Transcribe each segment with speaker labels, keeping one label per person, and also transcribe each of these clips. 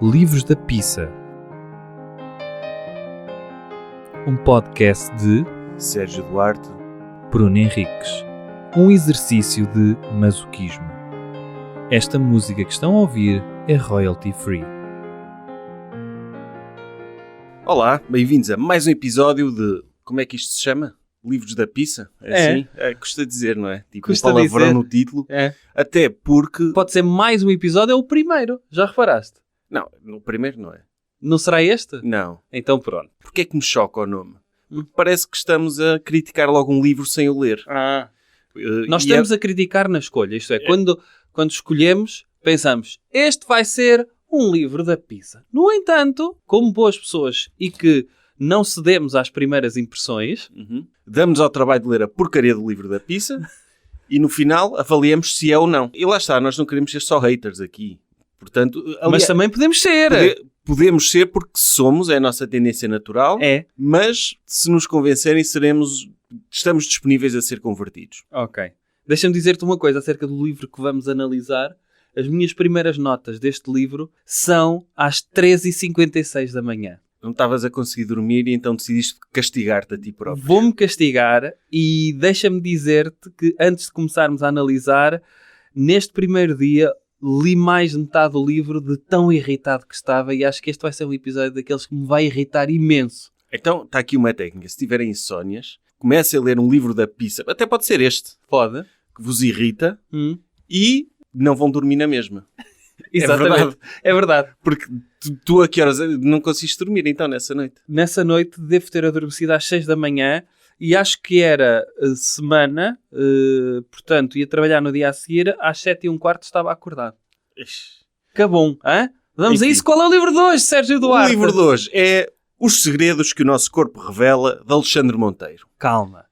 Speaker 1: Livros da Pizza, um podcast de
Speaker 2: Sérgio Duarte,
Speaker 1: Bruno Henriques, um exercício de masoquismo. Esta música que estão a ouvir é royalty free.
Speaker 2: Olá, bem-vindos a mais um episódio de, como é que isto se chama? Livros da Pizza? Assim? Custa dizer, não é? Tipo
Speaker 1: Custa
Speaker 2: um palavrão
Speaker 1: dizer.
Speaker 2: no título.
Speaker 1: É.
Speaker 2: Até porque...
Speaker 1: Pode ser mais um episódio, é o primeiro. Já reparaste?
Speaker 2: Não, no primeiro não é.
Speaker 1: Não será este?
Speaker 2: Não.
Speaker 1: Então pronto.
Speaker 2: Porquê é que me choca o nome? Porque parece que estamos a criticar logo um livro sem o ler.
Speaker 1: Nós estamos a criticar na escolha. Isto é, quando escolhemos, pensamos, este vai ser um livro da pizza. No entanto, como boas pessoas e que não cedemos às primeiras impressões,
Speaker 2: Damos ao trabalho de ler a porcaria do livro da pizza e no final avaliamos se é ou não. E lá está, nós não queremos ser só haters aqui. Portanto,
Speaker 1: mas também podemos ser.
Speaker 2: Podemos ser porque somos, é a nossa tendência natural, mas se nos convencerem estamos disponíveis a ser convertidos.
Speaker 1: Ok. Deixa-me dizer-te uma coisa acerca do livro que vamos analisar. As minhas primeiras notas deste livro são às 13h56 da manhã.
Speaker 2: Não estavas a conseguir dormir e então decidiste castigar-te a ti próprio.
Speaker 1: Vou-me castigar e deixa-me dizer-te que antes de começarmos a analisar, neste primeiro dia li mais de metade do livro de tão irritado que estava e acho que este vai ser um episódio daqueles que me vai irritar imenso.
Speaker 2: Então está aqui uma técnica. Se tiverem insónias, comecem a ler um livro da pizza. Até pode ser este.
Speaker 1: Pode.
Speaker 2: Que vos irrita e não vão dormir na mesma.
Speaker 1: Exatamente. É verdade.
Speaker 2: Porque tu a que horas não conseguiste dormir então nessa noite?
Speaker 1: Nessa noite devo ter adormecido às 6 da manhã e acho que era semana, portanto ia trabalhar no dia a seguir, às 7h15 estava acordado. Que bom, hein? Vamos a isso. Qual é o livro de hoje, Sérgio Duarte?
Speaker 2: O livro de hoje é Os Segredos que o Nosso Corpo Revela, de Alexandre Monteiro.
Speaker 1: Calma.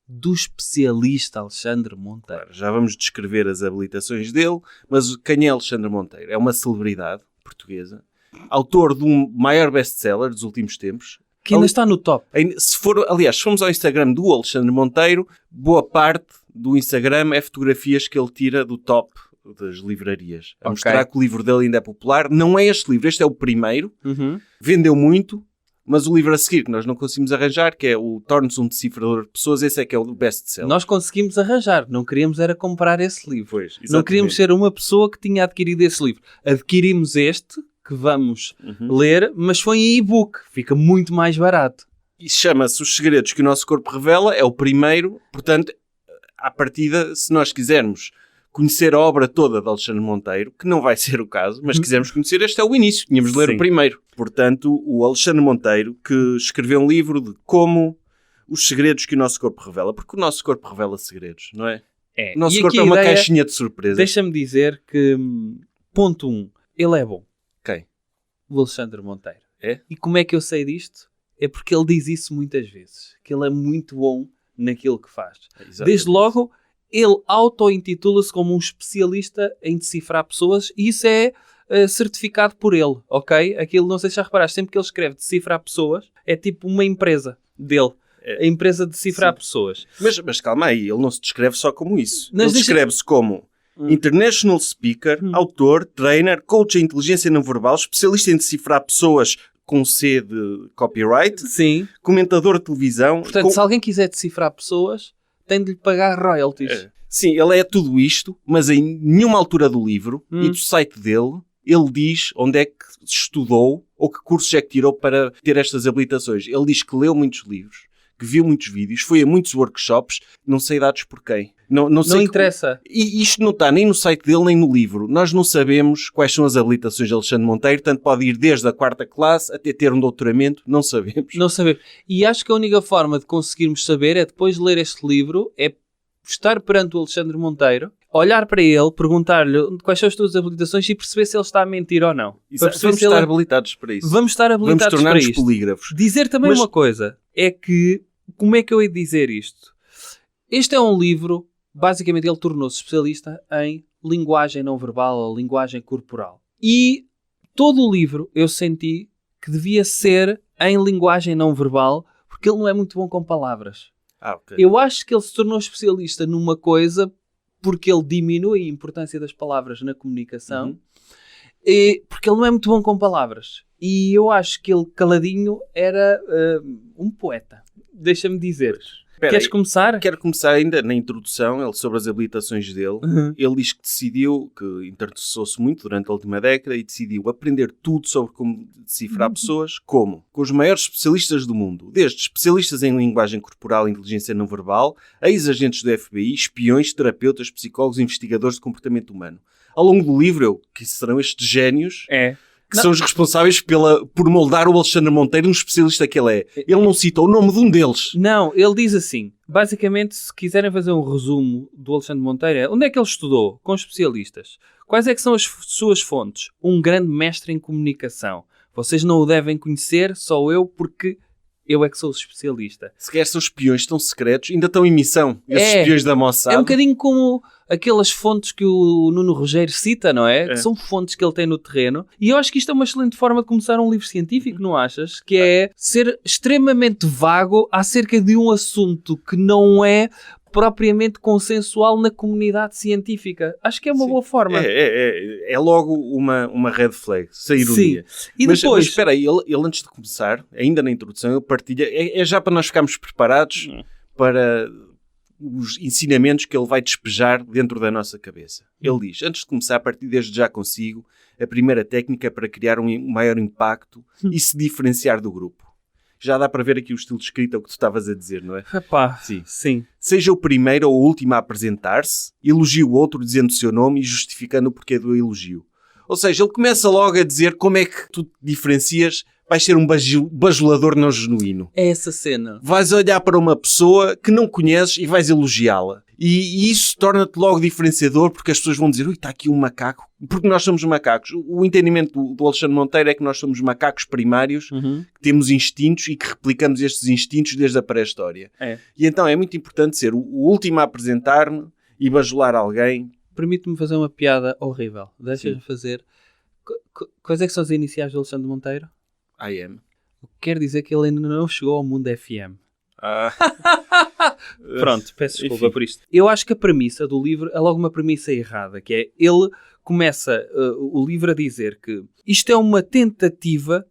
Speaker 1: Do especialista Alexandre Monteiro.
Speaker 2: Claro, já vamos descrever as habilitações dele, mas quem é Alexandre Monteiro? É uma celebridade portuguesa, autor de um maior best-seller dos últimos tempos.
Speaker 1: Que ainda está no top.
Speaker 2: Se formos ao Instagram do Alexandre Monteiro, boa parte do Instagram é fotografias que ele tira do top das livrarias. A mostrar que o livro dele ainda é popular. Não é este livro, este é o primeiro. Vendeu muito. Mas o livro a seguir que nós não conseguimos arranjar, que é o Torne-se um Decifrador de Pessoas, esse é que é o best-seller.
Speaker 1: Nós conseguimos arranjar, não queríamos era comprar esse livro.
Speaker 2: Pois,
Speaker 1: não queríamos ser uma pessoa que tinha adquirido esse livro. Adquirimos este, que vamos ler, mas foi em e-book, fica muito mais barato.
Speaker 2: E chama-se Os Segredos que o Nosso Corpo Revela, é o primeiro, portanto, à partida, se nós quisermos conhecer a obra toda de Alexandre Monteiro, que não vai ser o caso, mas quisermos conhecer, este é o início, tínhamos de ler o primeiro. Portanto, o Alexandre Monteiro, que escreveu um livro de como os segredos que o nosso corpo revela, porque o nosso corpo revela segredos, não é? O nosso corpo é uma caixinha de surpresas.
Speaker 1: Deixa-me dizer que, ponto 1, ele é bom.
Speaker 2: Quem?
Speaker 1: O Alexandre Monteiro.
Speaker 2: É?
Speaker 1: E como é que eu sei disto? É porque ele diz isso muitas vezes, que ele é muito bom naquilo que faz. Desde logo, ele auto-intitula-se como um especialista em decifrar pessoas e isso é certificado por ele, ok? Aquilo, não sei se já reparaste, sempre que ele escreve decifrar pessoas, é tipo uma empresa dele. A empresa de decifrar pessoas.
Speaker 2: Mas calma aí, ele não se descreve só como isso. Ele descreve-se como international speaker, autor, trainer, coach em inteligência não verbal, especialista em decifrar pessoas com C de copyright, comentador de televisão.
Speaker 1: Portanto, se alguém quiser decifrar pessoas, tem de lhe pagar royalties.
Speaker 2: Sim, ele é tudo isto, mas em nenhuma altura do livro e do site dele, ele diz onde é que estudou ou que cursos é que tirou para ter estas habilitações. Ele diz que leu muitos livros, que viu muitos vídeos, foi a muitos workshops, não sei dados por quem. Não sei
Speaker 1: interessa.
Speaker 2: E isto não está nem no site dele, nem no livro. Nós não sabemos quais são as habilitações de Alexandre Monteiro, tanto pode ir desde a 4ª classe até ter um doutoramento, não sabemos.
Speaker 1: Não sabemos. E acho que a única forma de conseguirmos saber é depois de ler este livro, é estar perante o Alexandre Monteiro, olhar para ele, perguntar-lhe quais são as tuas habilitações e perceber se ele está a mentir ou não.
Speaker 2: Vamos estar habilitados para isso.
Speaker 1: Vamos estar habilitados para isto.
Speaker 2: Polígrafos.
Speaker 1: Dizer também uma coisa, é que, como é que eu hei de dizer isto? Este é um livro, basicamente ele tornou-se especialista em linguagem não verbal ou linguagem corporal. E todo o livro eu senti que devia ser em linguagem não verbal, porque ele não é muito bom com palavras. Eu acho que ele se tornou especialista numa coisa porque ele diminui a importância das palavras na comunicação porque ele não é muito bom com palavras. E eu acho que ele, caladinho, era um poeta. Deixa-me dizer. Queres começar?
Speaker 2: Quero começar ainda na introdução, ele sobre as habilitações dele. Ele diz que decidiu, que interessou-se muito durante a última década e decidiu aprender tudo sobre como decifrar pessoas, como? Com os maiores especialistas do mundo, desde especialistas em linguagem corporal e inteligência não verbal, ex-agentes do FBI, espiões, terapeutas, psicólogos e investigadores de comportamento humano. Ao longo do livro, que serão estes génios... que são os responsáveis por moldar o Alexandre Monteiro, um especialista que ele é. Ele não cita o nome de um deles.
Speaker 1: Não, ele diz assim, basicamente, se quiserem fazer um resumo do Alexandre Monteiro, onde é que ele estudou? Com especialistas. Quais é que são as suas fontes? Um grande mestre em comunicação. Vocês não o devem conhecer, só eu, porque eu é que sou o especialista.
Speaker 2: Se quer são espiões tão secretos, ainda estão em missão. Esses espiões da Mossad.
Speaker 1: É um bocadinho como aquelas fontes que o Nuno Rogério cita, não é? Que são fontes que ele tem no terreno. E eu acho que isto é uma excelente forma de começar um livro científico, não achas? Que é ser extremamente vago acerca de um assunto que não é propriamente consensual na comunidade científica. Acho que é uma boa forma.
Speaker 2: É logo uma red flag, sem ironia.
Speaker 1: Sim. E depois...
Speaker 2: Mas espera aí, ele antes de começar, ainda na introdução, ele partilha... É já para nós ficarmos preparados para os ensinamentos que ele vai despejar dentro da nossa cabeça. Ele diz, antes de começar, a partir desde já consigo, a primeira técnica para criar um maior impacto e se diferenciar do grupo. Já dá para ver aqui o estilo de escrita, o que tu estavas a dizer, não é?
Speaker 1: Epá, sim.
Speaker 2: Seja o primeiro ou o último a apresentar-se, elogie o outro dizendo o seu nome e justificando o porquê do elogio. Ou seja, ele começa logo a dizer como é que tu te diferencias, vais ser um bajulador não genuíno.
Speaker 1: É essa cena.
Speaker 2: Vais olhar para uma pessoa que não conheces e vais elogiá-la. E isso torna-te logo diferenciador, porque as pessoas vão dizer, ui, está aqui um macaco. Porque nós somos macacos. O entendimento do Alexandre Monteiro é que nós somos macacos primários, que temos instintos e que replicamos estes instintos desde a pré-história. E então é muito importante ser o último a apresentar-me e bajular alguém.
Speaker 1: Permite-me fazer uma piada horrível. Deixa-me fazer. Quais é que são as iniciais do Alexandre Monteiro?
Speaker 2: I am.
Speaker 1: O que quer dizer que ele ainda não chegou ao mundo FM. Pronto, peço desculpa por isto. Eu acho que a premissa do livro é logo uma premissa errada, que é, ele começa o livro a dizer que isto é uma tentativa,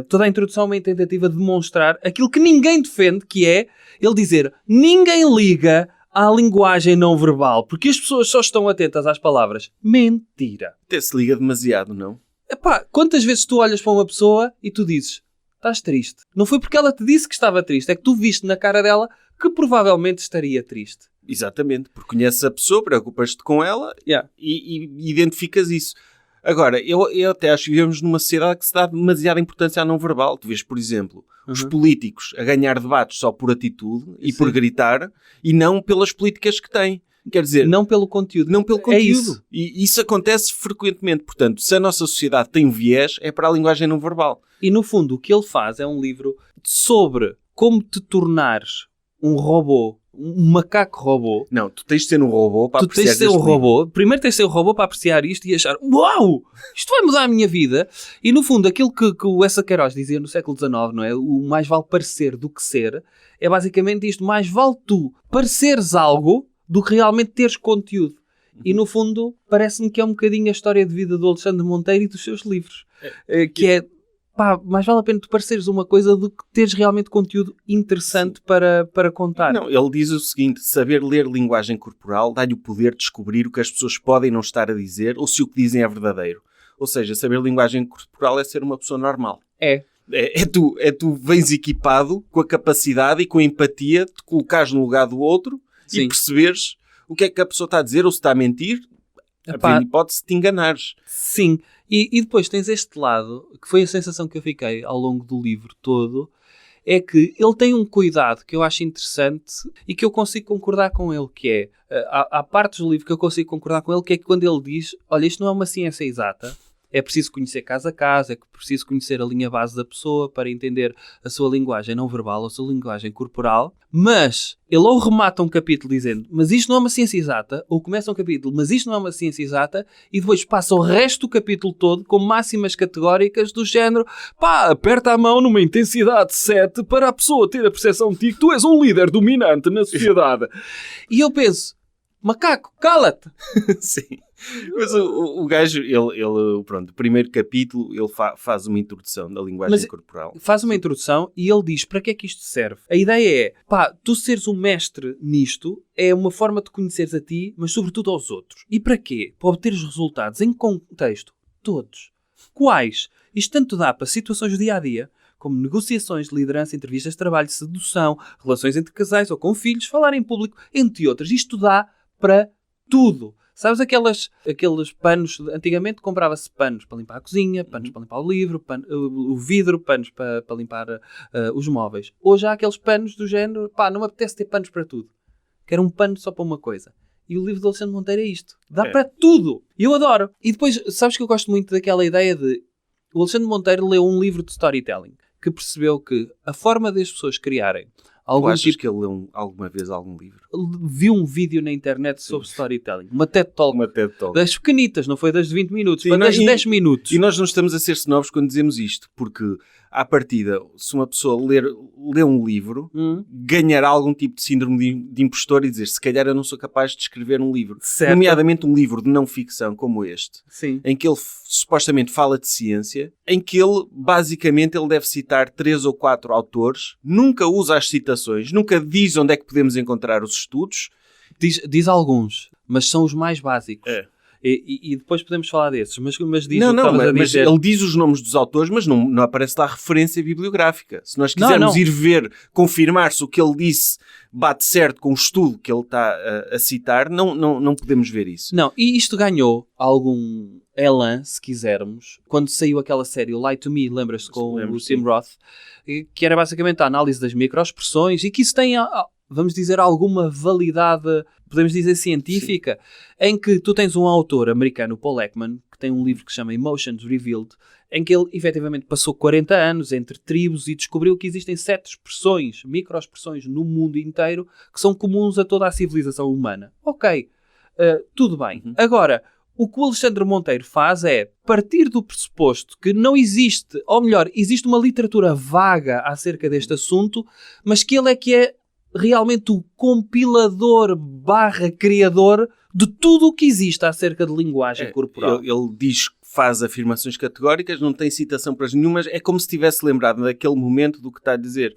Speaker 1: toda a introdução é uma tentativa de demonstrar aquilo que ninguém defende, que é ele dizer, ninguém liga à linguagem não verbal, porque as pessoas só estão atentas às palavras. Mentira.
Speaker 2: Até se liga demasiado, não?
Speaker 1: Epá, quantas vezes tu olhas para uma pessoa e tu dizes, estás triste? Não foi porque ela te disse que estava triste, é que tu viste na cara dela que provavelmente estaria triste.
Speaker 2: Exatamente, porque conheces a pessoa, preocupas-te com ela e identificas isso. Agora, eu até acho que vivemos numa sociedade que se dá demasiada importância à não verbal. Tu vês, por exemplo, os políticos a ganhar debates só por atitude e por gritar e não pelas políticas que têm. Quer dizer...
Speaker 1: Não pelo conteúdo.
Speaker 2: Não pelo conteúdo.
Speaker 1: É isso.
Speaker 2: E isso acontece frequentemente. Portanto, se a nossa sociedade tem um viés, é para a linguagem não verbal.
Speaker 1: E, no fundo, o que ele faz é um livro sobre como te tornares um robô, um macaco robô.
Speaker 2: Não, tu tens de ser um robô para apreciar isto.
Speaker 1: Tu tens de ser um robô. Primeiro tens de ser um robô para apreciar isto e achar, uau, isto vai mudar a minha vida. E, no fundo, aquilo que o Essa Queiroz dizia no século XIX, não é? O mais vale parecer do que ser, é basicamente isto. Mais vale tu pareceres algo do que realmente teres conteúdo. E, no fundo, parece-me que é um bocadinho a história de vida do Alexandre Monteiro e dos seus livros. Que é, pá, mais vale a pena tu pareceres uma coisa do que teres realmente conteúdo interessante para contar.
Speaker 2: Não, ele diz o seguinte, saber ler linguagem corporal dá-lhe o poder de descobrir o que as pessoas podem não estar a dizer ou se o que dizem é verdadeiro. Ou seja, saber linguagem corporal é ser uma pessoa normal. É tu vens equipado com a capacidade e com a empatia de te colocares no lugar do outro. Sim. E perceberes o que é que a pessoa está a dizer ou se está a mentir, a hipótese de te enganares.
Speaker 1: Sim, e depois tens este lado, que foi a sensação que eu fiquei ao longo do livro todo, é que ele tem um cuidado que eu acho interessante e que eu consigo concordar com ele, que é, há partes do livro que eu consigo concordar com ele, que é que quando ele diz, olha, isto não é uma ciência exata, é preciso conhecer caso a caso, é preciso conhecer a linha base da pessoa para entender a sua linguagem não verbal, a sua linguagem corporal, mas ele ou remata um capítulo dizendo, mas isto não é uma ciência exata, ou começa um capítulo, mas isto não é uma ciência exata, e depois passa o resto do capítulo todo com máximas categóricas do género, pá, aperta a mão numa intensidade 7 para a pessoa ter a percepção de ti que tu és um líder dominante na sociedade. E eu penso, Macaco, cala-te!
Speaker 2: Sim. Mas o gajo, pronto, o primeiro capítulo, ele faz uma introdução da linguagem corporal.
Speaker 1: Faz uma introdução e ele diz para que é que isto serve. A ideia é, tu seres um mestre nisto é uma forma de conheceres a ti, mas sobretudo aos outros. E para quê? Para obter os resultados em contexto. Todos. Quais? Isto tanto dá para situações do dia-a-dia, como negociações de liderança, entrevistas de trabalho, sedução, relações entre casais ou com filhos, falar em público, entre outras. Isto dá para tudo. Sabes aqueles panos, antigamente comprava-se panos para limpar a cozinha, panos para limpar o livro, o vidro, panos para limpar os móveis. Hoje há aqueles panos do género, não me apetece ter panos para tudo. Quero um pano só para uma coisa. E o livro de Alexandre Monteiro é isto. Dá para tudo. E eu adoro. E depois, sabes que eu gosto muito daquela ideia de... O Alexandre Monteiro leu um livro de storytelling que percebeu que a forma das pessoas criarem algum
Speaker 2: achas que ele leu alguma vez algum livro?
Speaker 1: Viu um vídeo na internet sobre storytelling. Uma TED Talk. Das pequenitas, não foi das de 20 minutos, foi das de 10 minutos.
Speaker 2: E nós não estamos a ser snobs quando dizemos isto, porque à partida, se uma pessoa lê um livro, ganhará algum tipo de síndrome de impostor e dizer, se calhar eu não sou capaz de escrever um livro.
Speaker 1: Certo.
Speaker 2: Nomeadamente um livro de não-ficção como este.
Speaker 1: Sim.
Speaker 2: Em que ele supostamente fala de ciência, em que ele, basicamente, ele deve citar 3 ou 4 autores, nunca usa as citações, nunca diz onde é que podemos encontrar os estudos.
Speaker 1: Diz alguns, mas são os mais básicos.
Speaker 2: É.
Speaker 1: E depois podemos falar desses, mas diz
Speaker 2: mas ele diz os nomes dos autores, mas não aparece lá referência bibliográfica. Se nós quisermos ir ver, confirmar se o que ele disse bate certo com o estudo que ele está a citar, não podemos ver isso.
Speaker 1: Não, e isto ganhou algum elan, se quisermos, quando saiu aquela série o Lie to Me, lembras-te, com o Tim Roth, que era basicamente a análise das microexpressões e que isso tem, vamos dizer, alguma validade, podemos dizer, científica, em que tu tens um autor americano, Paul Ekman, que tem um livro que se chama Emotions Revealed, em que ele efetivamente passou 40 anos entre tribos e descobriu que existem 7 expressões, microexpressões no mundo inteiro, que são comuns a toda a civilização humana. Ok, tudo bem. Agora, o que o Alexandre Monteiro faz é partir do pressuposto que não existe, ou melhor, existe uma literatura vaga acerca deste assunto, mas que ele é que é realmente o compilador / criador de tudo o que existe acerca de linguagem corporal.
Speaker 2: Ele diz que faz afirmações categóricas, não tem citação para nenhumas, é como se tivesse lembrado naquele momento do que está a dizer.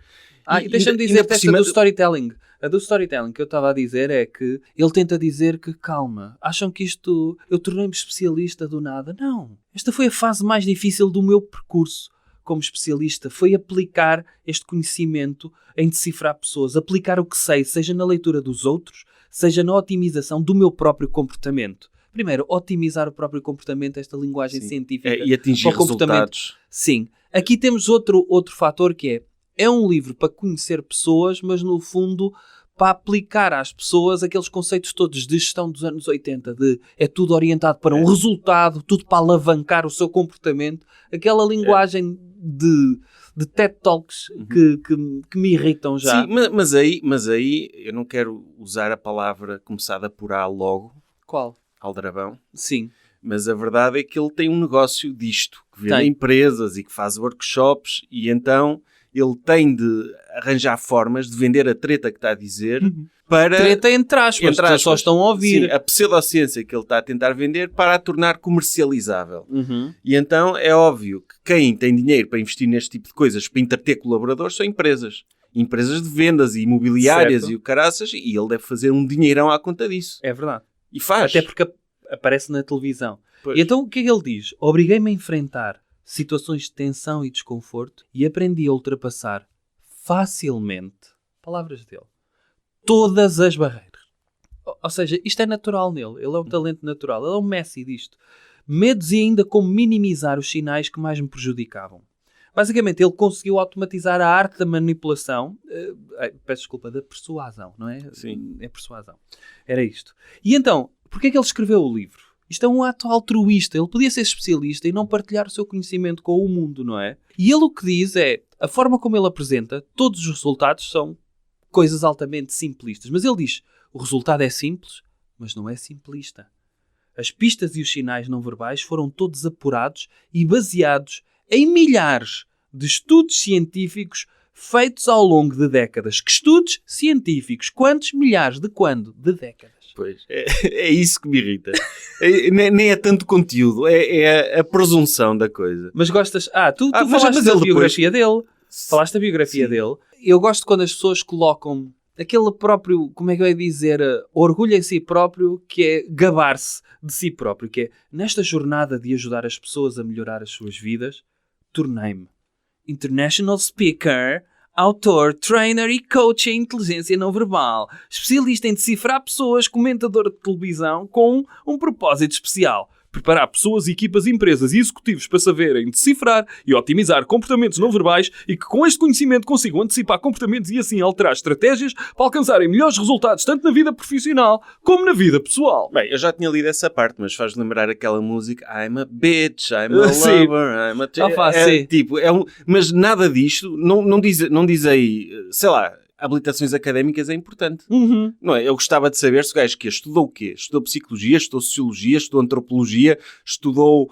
Speaker 1: E deixa-me dizer esta do storytelling. A do storytelling que eu estava a dizer é que ele tenta dizer que, calma, acham que isto, eu tornei-me especialista do nada? Não. Esta foi a fase mais difícil do meu percurso como especialista, foi aplicar este conhecimento em decifrar pessoas, aplicar o que sei, seja na leitura dos outros, seja na otimização do meu próprio comportamento. Primeiro, otimizar o próprio comportamento, esta linguagem científica.
Speaker 2: E atingir resultados.
Speaker 1: Sim. Aqui temos outro fator que é um livro para conhecer pessoas, mas no fundo para aplicar às pessoas aqueles conceitos todos de gestão dos anos 80, de é tudo orientado para um resultado, tudo para alavancar o seu comportamento, aquela linguagem de TED Talks que me irritam já.
Speaker 2: Sim, mas aí eu não quero usar a palavra começada por A logo.
Speaker 1: Qual?
Speaker 2: Aldrabão.
Speaker 1: Sim.
Speaker 2: Mas a verdade é que ele tem um negócio disto, que vende empresas e que faz workshops, e então ele tem de arranjar formas de vender a treta que está a dizer para...
Speaker 1: Treta entre aspas, as pessoas estão a ouvir.
Speaker 2: Sim, a pseudociência que ele está a tentar vender para a tornar comercializável. E então é óbvio que quem tem dinheiro para investir neste tipo de coisas, para entreter colaboradores, são empresas. Empresas de vendas e imobiliárias e o caraças, e ele deve fazer um dinheirão à conta disso.
Speaker 1: É verdade.
Speaker 2: E faz.
Speaker 1: Até porque aparece na televisão.
Speaker 2: Pois.
Speaker 1: E então o que é que ele diz? Obriguei-me a enfrentar situações de tensão e desconforto e aprendi a ultrapassar facilmente, palavras dele, todas as barreiras. Ou seja, isto é natural nele. Ele é um talento natural. Ele é um Messi disto. Medos e ainda como minimizar os sinais que mais me prejudicavam. Basicamente, ele conseguiu automatizar a arte da manipulação, peço desculpa, da persuasão, não é?
Speaker 2: Sim.
Speaker 1: É persuasão. Era isto. E então, porquê é que ele escreveu o livro? Isto é um ato altruísta. Ele podia ser especialista e não partilhar o seu conhecimento com o mundo, não é? E ele o que diz é, a forma como ele apresenta, todos os resultados são coisas altamente simplistas. Mas ele diz, o resultado é simples, mas não é simplista. As pistas e os sinais não verbais foram todos apurados e baseados em milhares de estudos científicos feitos ao longo de décadas. Que estudos científicos? Quantos milhares? De quando? De décadas.
Speaker 2: Pois, é isso que me irrita. Nem é tanto conteúdo, é a presunção da coisa.
Speaker 1: Mas gostas... tu
Speaker 2: mas
Speaker 1: falaste
Speaker 2: ele
Speaker 1: da biografia dele. Falaste da biografia
Speaker 2: Sim.
Speaker 1: dele. Eu gosto quando as pessoas colocam aquele próprio, como é que eu ia dizer, orgulho em si próprio, que é gabar-se de si próprio, que é, nesta jornada de ajudar as pessoas a melhorar as suas vidas, tornei-me international speaker, autor, trainer e coach em inteligência não verbal, especialista em decifrar pessoas, comentador de televisão com um propósito especial. Preparar pessoas, equipas, empresas e executivos para saberem decifrar e otimizar comportamentos não verbais e que com este conhecimento consigam antecipar comportamentos e assim alterar estratégias para alcançarem melhores resultados tanto na vida profissional como na vida pessoal.
Speaker 2: Bem, eu já tinha lido essa parte, mas faz lembrar aquela música I'm a bitch, I'm a
Speaker 1: Sim.
Speaker 2: lover, I'm a...
Speaker 1: Sim.
Speaker 2: Tipo, mas nada disto, não diz aí, sei lá, habilitações académicas é importante. Não é? Eu gostava de saber se o gajo que estudou o quê? Estudou psicologia, estudou sociologia, estudou antropologia, estudou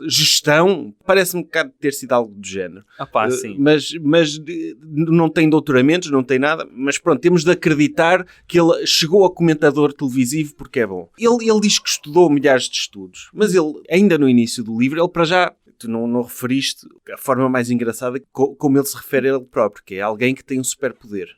Speaker 2: gestão. Parece-me que há de ter sido algo do género.
Speaker 1: Sim.
Speaker 2: Mas não tem doutoramentos, não tem nada. Mas pronto, temos de acreditar que ele chegou a comentador televisivo porque é bom. Ele diz que estudou milhares de estudos, mas ele, ainda no início do livro, ele para já... Tu não referiste a forma mais engraçada como ele se refere a ele próprio, que é alguém que tem um superpoder.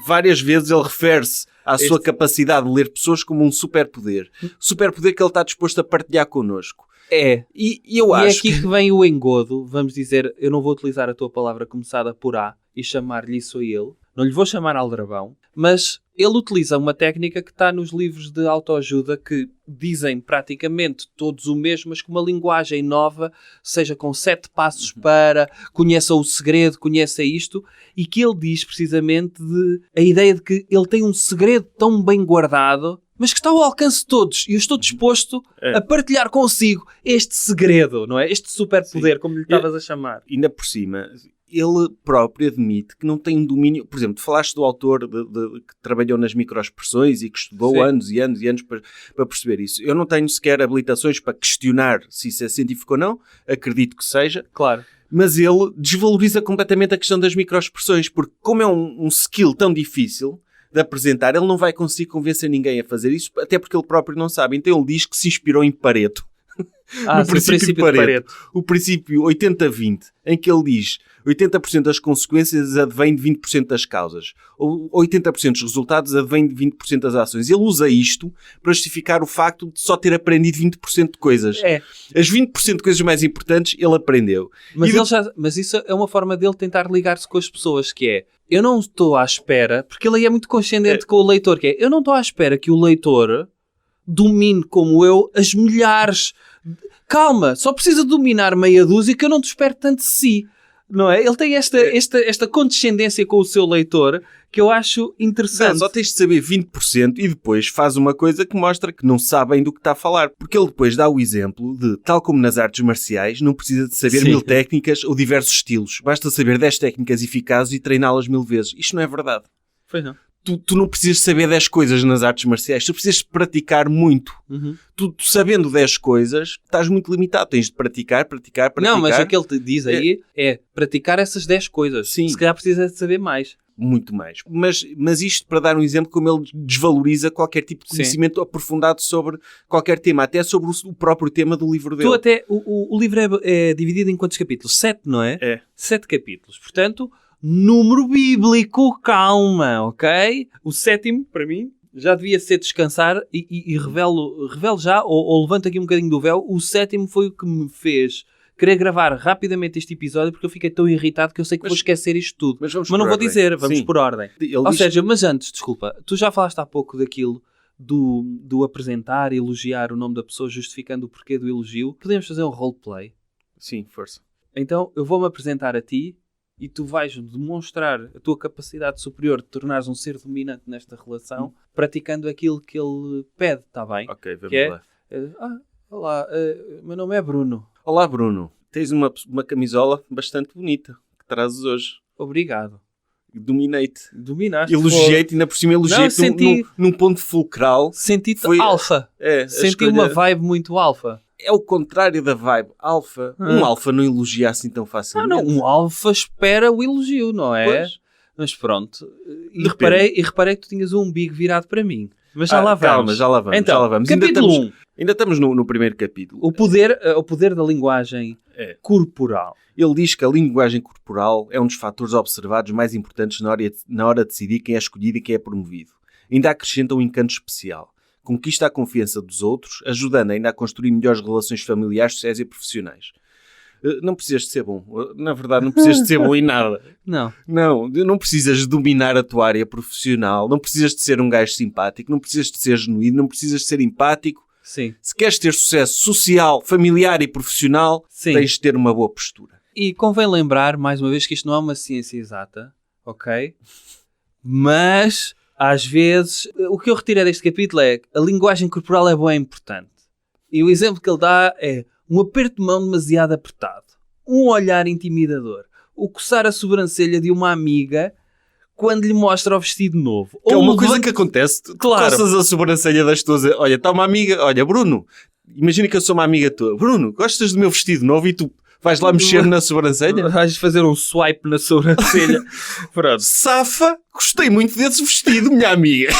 Speaker 2: Várias vezes ele refere-se à sua capacidade de ler pessoas como um superpoder. Superpoder que ele está disposto a partilhar connosco. E eu acho
Speaker 1: é aqui que vem o engodo, vamos dizer, eu não vou utilizar a tua palavra começada por A e chamar-lhe isso a ele. Não lhe vou chamar aldrabão, mas ele utiliza uma técnica que está nos livros de autoajuda que dizem praticamente todos o mesmo, mas com uma linguagem nova, seja com 7 passos para, conheça o segredo, conheça isto, e que ele diz precisamente a ideia de que ele tem um segredo tão bem guardado, mas que está ao alcance de todos, e eu estou disposto a partilhar consigo este segredo, não é? Este superpoder, como lhe estavas a chamar.
Speaker 2: Ainda por cima... Ele próprio admite que não tem um domínio... Por exemplo, tu falaste do autor que trabalhou nas microexpressões e que estudou anos e anos e anos para perceber isso. Eu não tenho sequer habilitações para questionar se isso é científico ou não. Acredito que seja.
Speaker 1: Claro.
Speaker 2: Mas ele desvaloriza completamente a questão das microexpressões, porque como é um skill tão difícil de apresentar, ele não vai conseguir convencer ninguém a fazer isso, até porque ele próprio não sabe. Então ele diz que se inspirou em Pareto. No princípio de Pareto. O princípio 80-20, em que ele diz 80% das consequências advêm de 20% das causas, ou 80% dos resultados advêm de 20% das ações. Ele usa isto para justificar o facto de só ter aprendido 20% de coisas. As 20% de coisas mais importantes ele aprendeu.
Speaker 1: Mas isso é uma forma dele tentar ligar-se com as pessoas, que é, eu não estou à espera, porque ele aí é muito condescendente com o leitor, que é, eu não estou à espera que o leitor domine como eu as milhares... Calma, só precisa dominar meia dúzia que eu não te espero tanto de si. Não é? Ele tem esta condescendência com o seu leitor que eu acho interessante.
Speaker 2: Não, só tens de saber 20% e depois faz uma coisa que mostra que não sabem do que está a falar. Porque ele depois dá o exemplo de, tal como nas artes marciais, não precisa de saber 1000 técnicas ou diversos estilos. Basta saber 10 técnicas eficazes e treiná-las 1000 vezes. Isto não é verdade.
Speaker 1: Pois não.
Speaker 2: Tu não precisas saber 10 coisas nas artes marciais, tu precisas praticar muito. Tu sabendo 10 coisas, estás muito limitado. Tens de praticar.
Speaker 1: Não, mas o que ele te diz aí é praticar essas 10 coisas.
Speaker 2: Sim.
Speaker 1: Se calhar precisa de saber mais.
Speaker 2: Muito mais. Mas isto para dar um exemplo como ele desvaloriza qualquer tipo de conhecimento aprofundado sobre qualquer tema, até sobre o próprio tema do livro dele.
Speaker 1: O livro é dividido em quantos capítulos? 7, não é?
Speaker 2: É.
Speaker 1: 7 capítulos. Portanto... Número bíblico, calma, ok? O 7º, para mim, já devia ser descansar e revelo já, ou levanto aqui um bocadinho do véu, o 7º foi o que me fez querer gravar rapidamente este episódio porque eu fiquei tão irritado que eu sei que vou esquecer isto tudo. Mas não vou dizer, vamos por ordem. Seja, mas antes, desculpa, tu já falaste há pouco daquilo do apresentar e elogiar o nome da pessoa justificando o porquê do elogio. Podemos fazer um roleplay?
Speaker 2: Sim, força.
Speaker 1: Então, eu vou-me apresentar a ti e tu vais demonstrar a tua capacidade superior de tornares um ser dominante nesta relação, praticando aquilo que ele pede, está bem?
Speaker 2: Ok, vamos lá.
Speaker 1: Olá, meu nome é Bruno.
Speaker 2: Olá, Bruno. Tens uma camisola bastante bonita que trazes hoje.
Speaker 1: Obrigado.
Speaker 2: Dominei-te.
Speaker 1: Dominaste.
Speaker 2: Elogiei-te, ainda por cima elogiei-te num ponto fulcral.
Speaker 1: Senti-te alfa. Senti uma vibe muito alfa.
Speaker 2: É o contrário da vibe alfa. Um alfa não elogia assim tão facilmente.
Speaker 1: Não, um alfa espera o elogio, não é?
Speaker 2: Pois.
Speaker 1: Mas pronto. E reparei que tu tinhas o umbigo virado para mim. Mas já lá vamos.
Speaker 2: Calma, já lá vamos.
Speaker 1: Então,
Speaker 2: já lá vamos.
Speaker 1: capítulo 1.
Speaker 2: Ainda estamos no primeiro capítulo.
Speaker 1: O poder da linguagem corporal.
Speaker 2: Ele diz que a linguagem corporal é um dos fatores observados mais importantes na hora de decidir quem é escolhido e quem é promovido. Ainda acrescenta um encanto especial. Conquista a confiança dos outros, ajudando ainda a construir melhores relações familiares, sociais e profissionais. Não precisas de ser bom. Na verdade, não precisas de ser bom em nada. Não precisas dominar a tua área profissional. Não precisas de ser um gajo simpático. Não precisas de ser genuíno. Não precisas de ser empático.
Speaker 1: Sim.
Speaker 2: Se queres ter sucesso social, familiar e profissional, tens de ter uma boa postura.
Speaker 1: E convém lembrar, mais uma vez, que isto não é uma ciência exata, ok? Mas, às vezes, o que eu retiro deste capítulo é que a linguagem corporal é boa e importante. E o exemplo que ele dá é um aperto de mão demasiado apertado, um olhar intimidador, o coçar a sobrancelha de uma amiga quando lhe mostra o vestido novo.
Speaker 2: Que é uma coisa que acontece. Tu coças a sobrancelha das tuas... Olha, está uma amiga... Olha, Bruno, imagina que eu sou uma amiga tua. Bruno, gostas do meu vestido novo? E tu vais lá mexer na sobrancelha?
Speaker 1: Vais fazer um swipe na sobrancelha. Pronto.
Speaker 2: Safa, gostei muito desse vestido, minha amiga.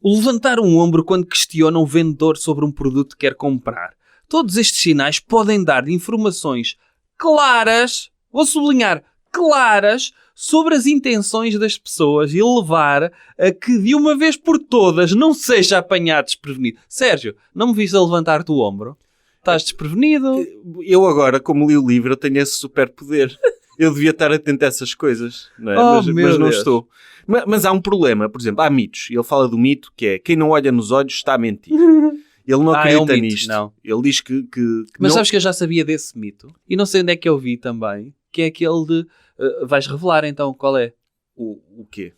Speaker 1: O levantar um ombro quando questiona um vendedor sobre um produto que quer comprar. Todos estes sinais podem dar informações claras, vou sublinhar, claras, sobre as intenções das pessoas e levar a que de uma vez por todas não seja apanhado desprevenido. Sérgio, não me viste a levantar-te o ombro? Estás desprevenido?
Speaker 2: Eu agora, como li o livro, eu tenho esse superpoder. Eu devia estar atento a essas coisas, não é? Mas não estou. Mas há um problema, por exemplo, há mitos. Ele fala do mito que é quem não olha nos olhos está a mentir. Ele não acredita nisto. Não. Ele diz que
Speaker 1: mas
Speaker 2: não...
Speaker 1: sabes que eu já sabia desse mito. E não sei onde é que eu vi também. Que é aquele de... vais revelar então qual é.
Speaker 2: O quê?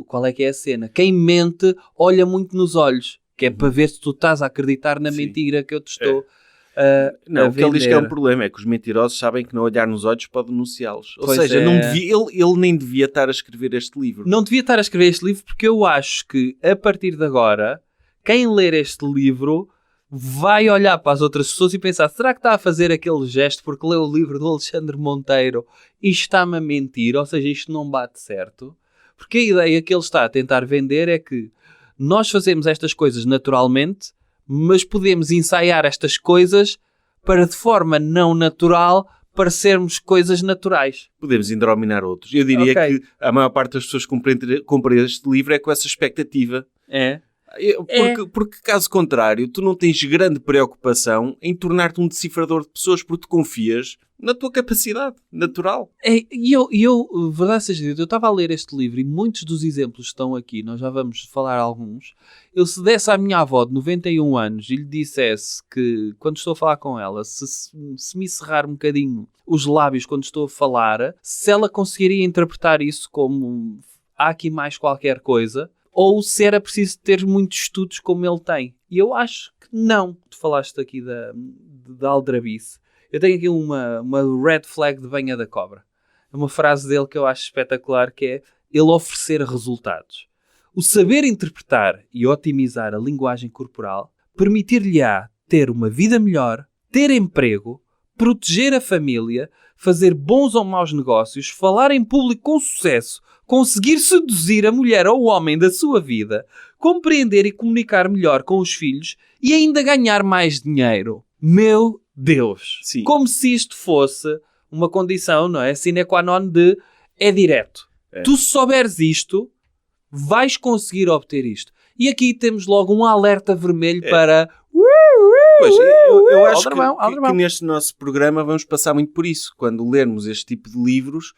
Speaker 1: Qual é que é a cena. Quem mente olha muito nos olhos. Que é para ver se tu estás a acreditar na mentira que eu te estou
Speaker 2: não, o que ele diz que é um problema é que os mentirosos sabem que não olhar nos olhos pode denunciá-los. Ou seja, não devia, ele nem devia estar a escrever este livro.
Speaker 1: Não devia estar a escrever este livro porque eu acho que a partir de agora... Quem ler este livro vai olhar para as outras pessoas e pensar, será que está a fazer aquele gesto porque leu o livro do Alexandre Monteiro e está-me a mentir? Ou seja, isto não bate certo. Porque a ideia que ele está a tentar vender é que nós fazemos estas coisas naturalmente, mas podemos ensaiar estas coisas para de forma não natural parecermos coisas naturais.
Speaker 2: Podemos indrominar outros. Eu diria que a maior parte das pessoas que comprem este livro é com essa expectativa. Porque caso contrário, tu não tens grande preocupação em tornar-te um decifrador de pessoas porque tu confias na tua capacidade natural.
Speaker 1: Verdade seja dita, eu estava a ler este livro e muitos dos exemplos estão aqui, nós já vamos falar alguns. Eu se desse à minha avó de 91 anos e lhe dissesse que quando estou a falar com ela, se me cerrar um bocadinho os lábios quando estou a falar, se ela conseguiria interpretar isso como há aqui mais qualquer coisa, ou se era preciso ter muitos estudos como ele tem. E eu acho que não. Tu falaste aqui da aldrabice. Eu tenho aqui uma red flag de banha da cobra. É uma frase dele que eu acho espetacular, que é ele oferecer resultados. O saber interpretar e otimizar a linguagem corporal permitir-lhe-á ter uma vida melhor, ter emprego, proteger a família, fazer bons ou maus negócios, falar em público com sucesso, conseguir seduzir a mulher ou o homem da sua vida, compreender e comunicar melhor com os filhos e ainda ganhar mais dinheiro. Meu Deus!
Speaker 2: Sim.
Speaker 1: Como se isto fosse uma condição, não é? Sine qua non de é direto. Tu se souberes isto, vais conseguir obter isto. E aqui temos logo um alerta vermelho para...
Speaker 2: Pois, eu acho que neste nosso programa vamos passar muito por isso. Quando lermos este tipo de livros,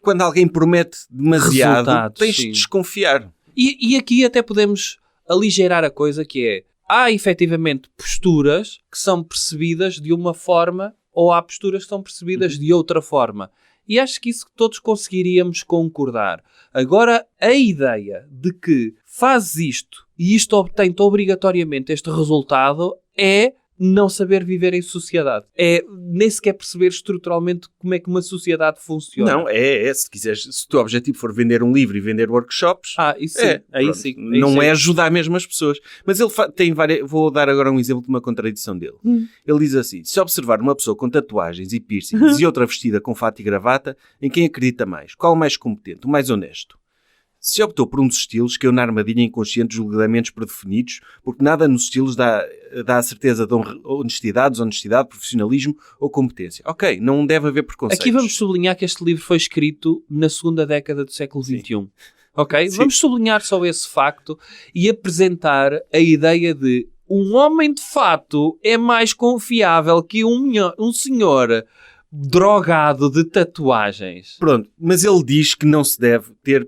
Speaker 2: quando alguém promete demasiado, tens de desconfiar.
Speaker 1: E aqui até podemos aligeirar a coisa, que é, há efetivamente posturas que são percebidas de uma forma ou há posturas que são percebidas de outra forma. E acho que isso todos conseguiríamos concordar. Agora, a ideia de que fazes isto e isto obtém-te obrigatoriamente este resultado é não saber viver em sociedade. É nem sequer perceber estruturalmente como é que uma sociedade funciona.
Speaker 2: Não, se quiseres, se o teu objetivo for vender um livro e vender workshops,
Speaker 1: isso sim. Aí sim.
Speaker 2: Não é ajudar mesmo as pessoas. Mas ele tem várias... Vou dar agora um exemplo de uma contradição dele. Ele diz assim, se observar uma pessoa com tatuagens e piercings e outra vestida com fato e gravata, em quem acredita mais? Qual o mais competente? O mais honesto? Se optou por um dos estilos, caiu na armadilha inconsciente de julgamentos predefinidos, porque nada nos estilos dá a certeza de honestidade, profissionalismo ou competência. Ok, não deve haver preconceitos.
Speaker 1: Aqui vamos sublinhar que este livro foi escrito na segunda década do século XXI. Ok?
Speaker 2: Sim.
Speaker 1: Vamos sublinhar só esse facto e apresentar a ideia de um homem de fato é mais confiável que um senhor drogado de tatuagens.
Speaker 2: Pronto, mas ele diz que não se deve ter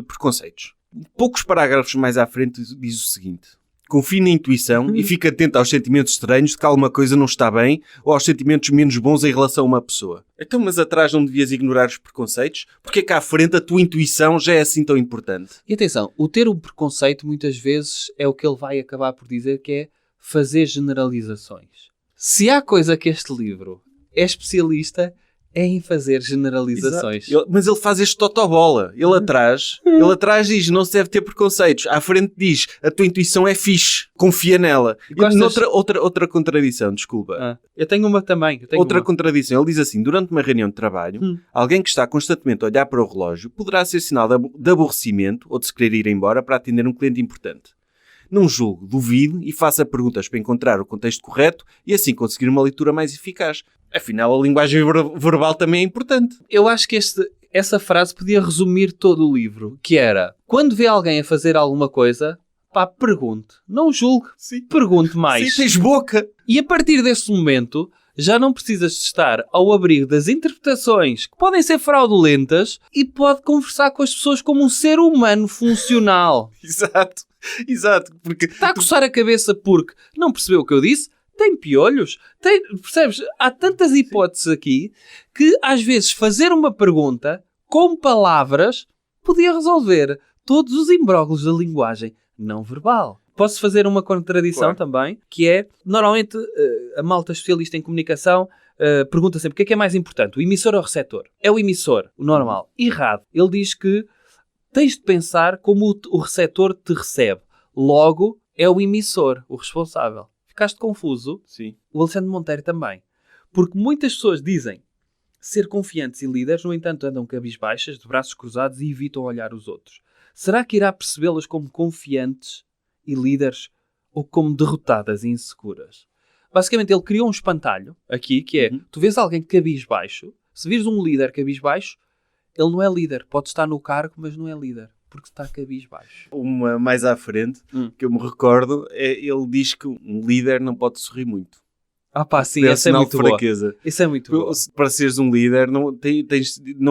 Speaker 2: preconceitos. Poucos parágrafos mais à frente diz o seguinte: confie na intuição e fique atento aos sentimentos estranhos de que alguma coisa não está bem ou aos sentimentos menos bons em relação a uma pessoa. Então, mas atrás não devias ignorar os preconceitos? Porque é que à frente a tua intuição já é assim tão importante?
Speaker 1: E atenção, o ter um preconceito muitas vezes é o que ele vai acabar por dizer, que é fazer generalizações. Se há coisa que este livro é especialista, é em fazer generalizações.
Speaker 2: Mas ele faz este totobola. Ele atrás diz, não se deve ter preconceitos. À frente diz, a tua intuição é fixe. Confia nela. Outra contradição, desculpa.
Speaker 1: Eu tenho uma também.
Speaker 2: Contradição. Ele diz assim, durante uma reunião de trabalho, alguém que está constantemente a olhar para o relógio poderá ser sinal de aborrecimento ou de se querer ir embora para atender um cliente importante. Não julgue, duvide e faça perguntas para encontrar o contexto correto e assim conseguir uma leitura mais eficaz. Afinal, a linguagem verbal também é importante.
Speaker 1: Eu acho que essa frase podia resumir todo o livro, que era, quando vê alguém a fazer alguma coisa, pergunte. Não julgue.
Speaker 2: Sim.
Speaker 1: Pergunte mais.
Speaker 2: Sim, tens boca.
Speaker 1: E a partir desse momento, já não precisas de estar ao abrigo das interpretações que podem ser fraudulentas e pode conversar com as pessoas como um ser humano funcional.
Speaker 2: Exato. Porque
Speaker 1: está a coçar a cabeça porque não percebeu o que eu disse, tem piolhos, percebes? Há tantas hipóteses aqui que às vezes fazer uma pergunta com palavras podia resolver todos os imbróglios da linguagem não verbal. Posso fazer uma contradição também, que é, normalmente, a malta especialista em comunicação pergunta sempre o que é mais importante, o emissor ou o receptor? É o emissor, o normal. Errado. Ele diz que tens de pensar como o receptor te recebe. Logo, é o emissor, o responsável. Ficaste confuso?
Speaker 2: Sim.
Speaker 1: O Alexandre Monteiro também. Porque muitas pessoas dizem ser confiantes e líderes, no entanto andam cabisbaixas, de braços cruzados e evitam olhar os outros. Será que irá percebê-las como confiantes e líderes ou como derrotadas e inseguras? Basicamente, ele criou um espantalho aqui, que é, tu vês alguém cabisbaixo, se vires um líder cabisbaixo, ele não é líder. Pode estar no cargo, mas não é líder. Porque está cabisbaixo.
Speaker 2: Uma mais à frente, que eu me recordo, ele diz que um líder não pode sorrir muito.
Speaker 1: Sim, essa é muito boa. Isso é muito bom.
Speaker 2: Para seres um líder, não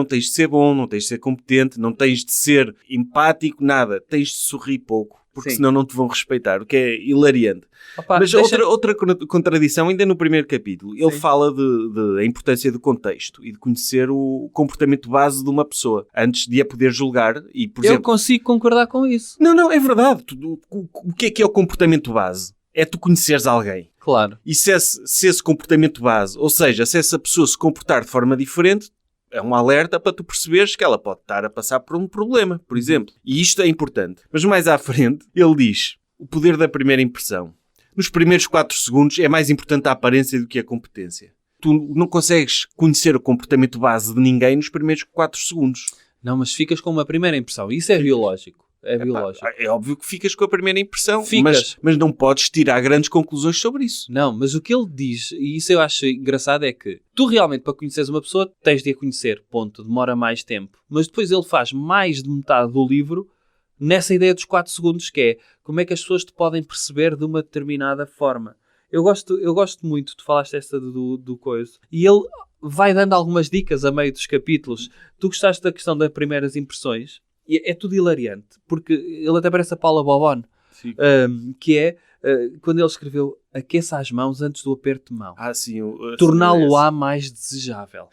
Speaker 2: tens de ser bom, não tens de ser competente, não tens de ser empático, nada. Tens de sorrir pouco, porque senão não te vão respeitar, o que é hilariante. Mas outra contradição, ainda no primeiro capítulo, ele fala de a importância do contexto e de conhecer o comportamento base de uma pessoa, antes de a poder julgar. E, por exemplo,
Speaker 1: consigo concordar com isso.
Speaker 2: Não, é verdade. O que é o comportamento base? É tu conheceres alguém.
Speaker 1: Claro.
Speaker 2: E se esse comportamento base, ou seja, se essa pessoa se comportar de forma diferente, é um alerta para tu perceberes que ela pode estar a passar por um problema, por exemplo. E isto é importante. Mas mais à frente, ele diz o poder da primeira impressão. Nos primeiros 4 segundos é mais importante a aparência do que a competência. Tu não consegues conhecer o comportamento base de ninguém nos primeiros 4 segundos.
Speaker 1: Não, mas ficas com uma primeira impressão. Isso é biológico.
Speaker 2: É óbvio que ficas com a primeira impressão, mas não podes tirar grandes conclusões sobre isso.
Speaker 1: Não, mas o que ele diz, e isso eu acho engraçado, é que tu realmente, para conheceres uma pessoa, tens de a conhecer, ponto, demora mais tempo. Mas depois ele faz mais de metade do livro nessa ideia dos 4 segundos, que é como é que as pessoas te podem perceber de uma determinada forma. Eu gosto muito, tu falaste esta do coisa, e ele vai dando algumas dicas a meio dos capítulos. Tu gostaste da questão das primeiras impressões? E é tudo hilariante, porque ele até parece a Paula Bobon, que é quando ele escreveu aqueça as mãos antes do aperto de mão.
Speaker 2: Sim.
Speaker 1: Torná-lo-á mais desejável.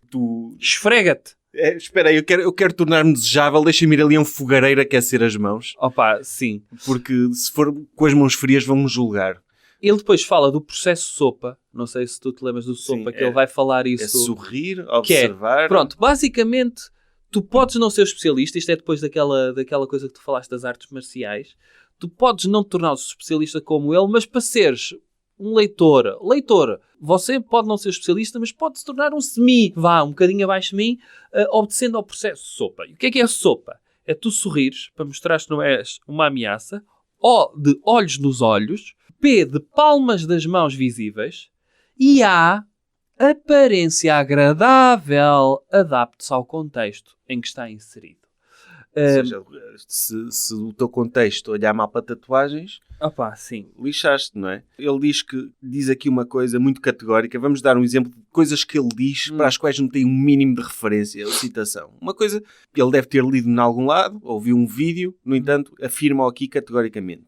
Speaker 1: Esfrega-te.
Speaker 2: Espera aí, eu quero tornar-me desejável, deixa-me ir ali a um fogareiro a aquecer as mãos.
Speaker 1: Sim.
Speaker 2: Porque se for com as mãos frias vão-me julgar.
Speaker 1: Ele depois fala do processo sopa. Não sei se tu te lembras do sopa, que ele vai falar isso.
Speaker 2: É sorrir, observar.
Speaker 1: Pronto, basicamente, tu podes não ser especialista. Isto é depois daquela coisa que tu falaste das artes marciais. Tu podes não te tornar um especialista como ele, mas para seres um leitor, você pode não ser especialista, mas pode se tornar um bocadinho abaixo de mim, obedecendo ao processo de sopa. E o que é a sopa? É tu sorrires para mostrar que não és uma ameaça. O, de olhos nos olhos. P, de palmas das mãos visíveis. E A, aparência agradável. Adapte-se ao contexto em que está inserido.
Speaker 2: Ou seja, se o teu contexto olhar mal para tatuagens,
Speaker 1: Opá, sim.
Speaker 2: lixaste, não é? Ele diz aqui uma coisa muito categórica. Vamos dar um exemplo de coisas que ele diz para as quais não tem um mínimo de referência ou citação. Uma coisa que ele deve ter lido em algum lado, ouviu um vídeo, no entanto, afirma-o aqui categoricamente.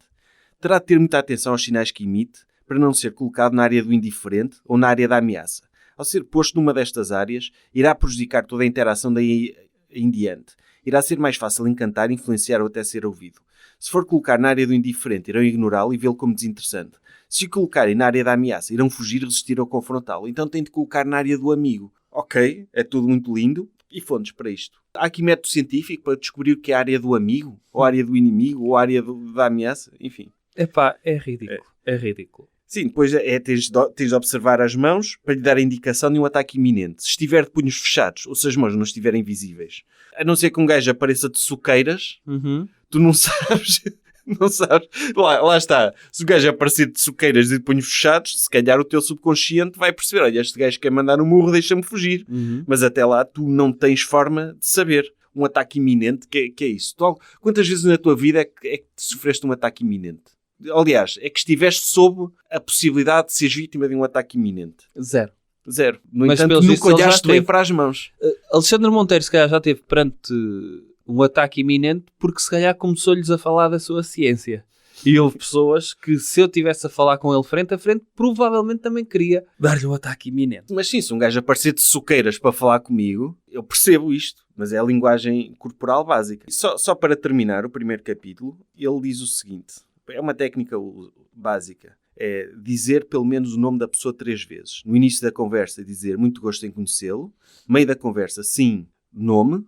Speaker 2: Terá de ter muita atenção aos sinais que emite para não ser colocado na área do indiferente ou na área da ameaça. Ao ser posto numa destas áreas, irá prejudicar toda a interação daí em diante. Irá ser mais fácil encantar, influenciar ou até ser ouvido. Se for colocar na área do indiferente, irão ignorá-lo e vê-lo como desinteressante. Se o colocarem na área da ameaça, irão fugir, resistir ou confrontá-lo. Então tem de colocar na área do amigo. Ok, é tudo muito lindo. E fontes para isto? Há aqui método científico para descobrir o que é a área do amigo? Ou a área do inimigo? Ou a área da ameaça? Enfim.
Speaker 1: Epá, é ridículo. É ridículo.
Speaker 2: Sim, depois tens de observar as mãos para lhe dar a indicação de um ataque iminente. Se estiver de punhos fechados ou se as mãos não estiverem visíveis. A não ser que um gajo apareça de suqueiras, tu não sabes... Não sabes. Lá está. Se o gajo aparecer de suqueiras e de punhos fechados, se calhar o teu subconsciente vai perceber, olha, este gajo quer mandar um murro, deixa-me fugir. Mas até lá tu não tens forma de saber. Um ataque iminente, que é isso? Quantas vezes na tua vida é que sofreste um ataque iminente? Aliás, é que estiveste sob a possibilidade de seres vítima de um ataque iminente.
Speaker 1: Zero.
Speaker 2: No
Speaker 1: Mas
Speaker 2: entanto, nunca olhaste bem para as mãos.
Speaker 1: Alexandre Monteiro, se calhar, já teve perante um ataque iminente porque se calhar começou-lhes a falar da sua ciência. E houve pessoas que, se eu estivesse a falar com ele frente a frente, provavelmente também queria dar-lhe um ataque iminente.
Speaker 2: Mas sim, se um gajo aparecer de suqueiras para falar comigo, eu percebo isto. Mas é a linguagem corporal básica. Só para terminar o primeiro capítulo, ele diz o seguinte. É uma técnica básica. É dizer pelo menos o nome da pessoa 3 vezes. No início da conversa, dizer muito gosto em conhecê-lo. Meio da conversa, sim, nome.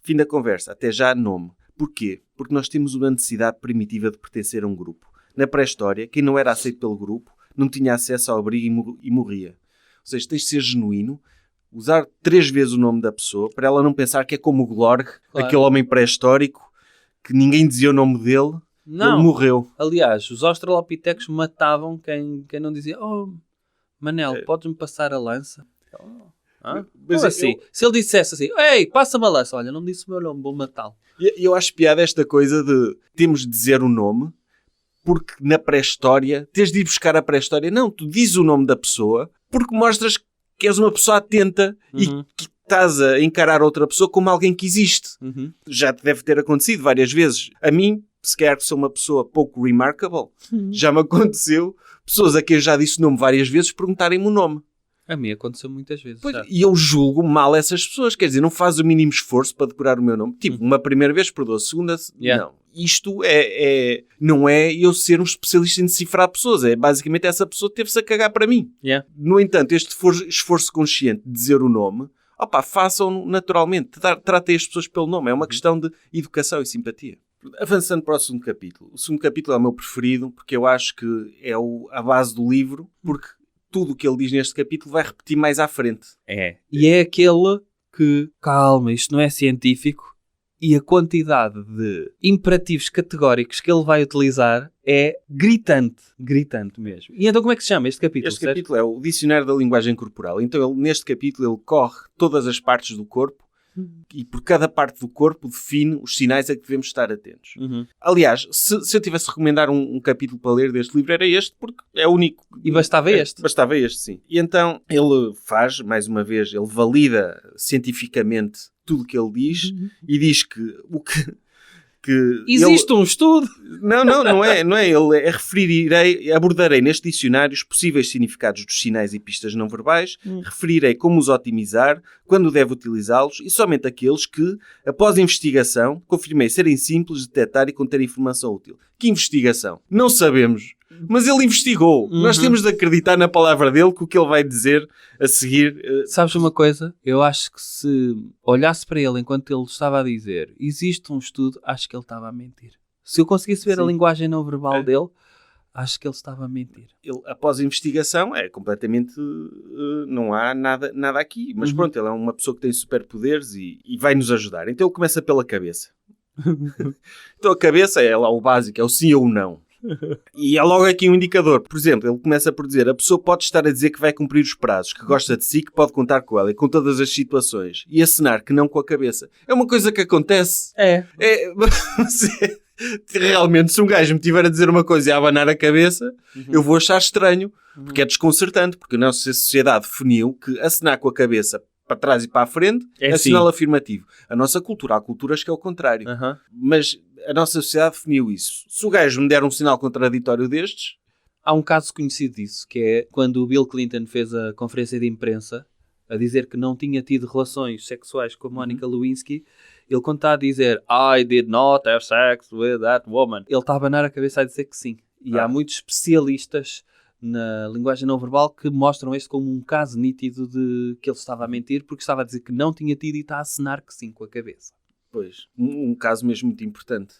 Speaker 2: Fim da conversa, até já, nome. Porquê? Porque nós temos uma necessidade primitiva de pertencer a um grupo. Na pré-história, quem não era aceito pelo grupo não tinha acesso ao abrigo e morria. Ou seja, tens de ser genuíno, usar 3 vezes o nome da pessoa para ela não pensar que é como o Glorg, claro, aquele homem pré-histórico, que ninguém dizia o nome dele. Não. Ele morreu.
Speaker 1: Aliás, os australopitecos matavam quem não dizia oh, Manel, podes-me passar a lança? Mas assim, se ele dissesse assim, ei, passa-me a lança, olha, não disse o meu nome, vou matá-lo.
Speaker 2: Eu acho piada esta coisa de temos de dizer o nome, porque na pré-história, tens de ir buscar a pré-história. Não, tu dizes o nome da pessoa, porque mostras que és uma pessoa atenta e que estás a encarar outra pessoa como alguém que existe. Já te deve ter acontecido várias vezes. A mim, se calhar que sou uma pessoa pouco remarkable, já me aconteceu pessoas a quem eu já disse o nome várias vezes perguntarem-me o nome.
Speaker 1: A mim aconteceu muitas vezes.
Speaker 2: Pois, e eu julgo mal essas pessoas. Quer dizer, não faz o mínimo esforço para decorar o meu nome. Tipo, uma primeira vez perdoa, segunda... Não. Isto não é eu ser um especialista em decifrar pessoas. É basicamente essa pessoa teve-se a cagar para mim. No entanto, este esforço consciente de dizer o nome, façam naturalmente. Tratem as pessoas pelo nome. É uma questão de educação e simpatia. Avançando para o segundo capítulo. O segundo capítulo é o meu preferido porque eu acho que é a base do livro, porque tudo o que ele diz neste capítulo vai repetir mais à frente.
Speaker 1: E é aquele que, calma, isto não é científico, e a quantidade de imperativos categóricos que ele vai utilizar é gritante mesmo. E então como é que se chama este capítulo?
Speaker 2: Este capítulo é o Dicionário da Linguagem Corporal. Então neste capítulo ele corre todas as partes do corpo e por cada parte do corpo define os sinais a que devemos estar atentos. Aliás, se eu tivesse de recomendar um capítulo para ler deste livro, era este, porque é o único.
Speaker 1: E bastava este?
Speaker 2: Bastava este, sim. E então ele faz, mais uma vez, ele valida cientificamente tudo o que ele diz e diz que
Speaker 1: existe um estudo.
Speaker 2: Não é. Ele abordarei neste dicionário os possíveis significados dos sinais e pistas não verbais, referirei como os otimizar, quando deve utilizá-los e somente aqueles que, após investigação, confirmei serem simples de detectar e conter informação útil. Que investigação? Não sabemos. Mas ele investigou. Nós temos de acreditar na palavra dele que o que ele vai dizer a seguir...
Speaker 1: Sabes uma coisa? Eu acho que se olhasse para ele enquanto ele estava a dizer existe um estudo, acho que ele estava a mentir. Se eu conseguisse ver a linguagem não verbal dele, acho que ele estava a mentir.
Speaker 2: Ele, após a investigação, é completamente... não há nada aqui. Mas pronto, ele é uma pessoa que tem superpoderes e vai nos ajudar. Então ele começa pela cabeça. Então a cabeça é lá o básico, é o sim ou o não. E há logo aqui um indicador. Por exemplo, ele começa por dizer: a pessoa pode estar a dizer que vai cumprir os prazos, que gosta de si, que pode contar com ela e com todas as situações, e acenar que não com a cabeça. É uma coisa que acontece. Realmente, se um gajo me tiver a dizer uma coisa e a abanar a cabeça, eu vou achar estranho, porque é desconcertante, porque a nossa sociedade definiu que acenar com a cabeça para trás e para a frente é sinal afirmativo. A nossa cultura, há culturas que é o contrário. Mas a nossa sociedade definiu isso. Se o gajo me der um sinal contraditório destes...
Speaker 1: Há um caso conhecido disso, que é quando o Bill Clinton fez a conferência de imprensa a dizer que não tinha tido relações sexuais com a Monica Lewinsky. Ele, quando está a dizer I did not have sex with that woman, ele está a abanar a cabeça a dizer que sim. E há muitos especialistas na linguagem não verbal que mostram este como um caso nítido de que ele estava a mentir porque estava a dizer que não tinha tido e está a acenar que sim com a cabeça.
Speaker 2: Pois, um caso mesmo muito importante.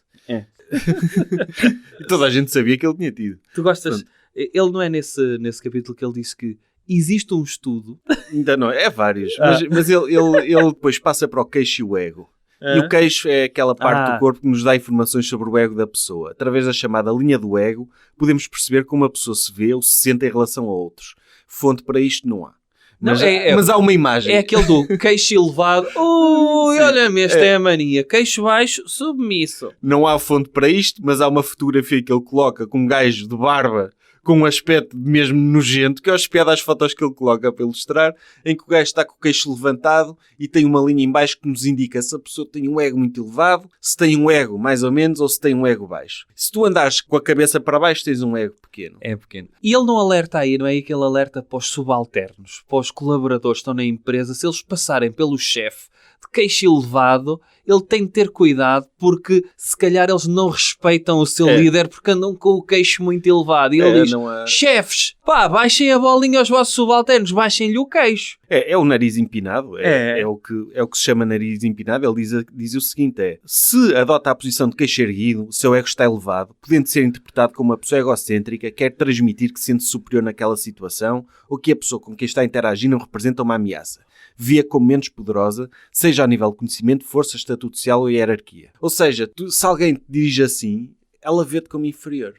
Speaker 2: E toda a gente sabia que ele tinha tido.
Speaker 1: Tu gostas? Pronto. Ele não é nesse capítulo que ele disse que existe um estudo...
Speaker 2: Ainda não, é vários. Mas ele depois passa para o queixo e o ego. E o queixo é aquela parte do corpo que nos dá informações sobre o ego da pessoa. Através da chamada linha do ego, podemos perceber como a pessoa se vê ou se sente em relação a outros. Fonte para isto não há. Mas, mas há uma imagem.
Speaker 1: É aquele do queixo elevado. Olha-me, esta é a mania. Queixo baixo, submisso.
Speaker 2: Não há fonte para isto, mas há uma fotografia que ele coloca com um gajo de barba com um aspecto mesmo nojento, que é o espiado às fotos que ele coloca para ilustrar, em que o gajo está com o queixo levantado e tem uma linha em baixo que nos indica se a pessoa tem um ego muito elevado, se tem um ego mais ou menos, ou se tem um ego baixo. Se tu andares com a cabeça para baixo, tens um ego pequeno.
Speaker 1: É pequeno. E ele não alerta aí, não é aquele alerta para os subalternos, para os colaboradores que estão na empresa, se eles passarem pelo chefe de queixo elevado, ele tem de ter cuidado, porque se calhar eles não respeitam o seu líder porque andam com o queixo muito elevado. E ele diz, chefes, baixem a bolinha aos vossos subalternos, baixem-lhe o queixo.
Speaker 2: É o nariz empinado, é o que se chama nariz empinado. Ele diz o seguinte, se adota a posição de queixo erguido, o seu ego está elevado, podendo ser interpretado como uma pessoa egocêntrica, quer transmitir que se sente superior naquela situação, ou que a pessoa com quem está a interagir não representa uma ameaça. Via como menos poderosa, seja ao nível de conhecimento, força, estatuto social ou hierarquia. Ou seja, se alguém te dirige assim, ela vê-te como inferior.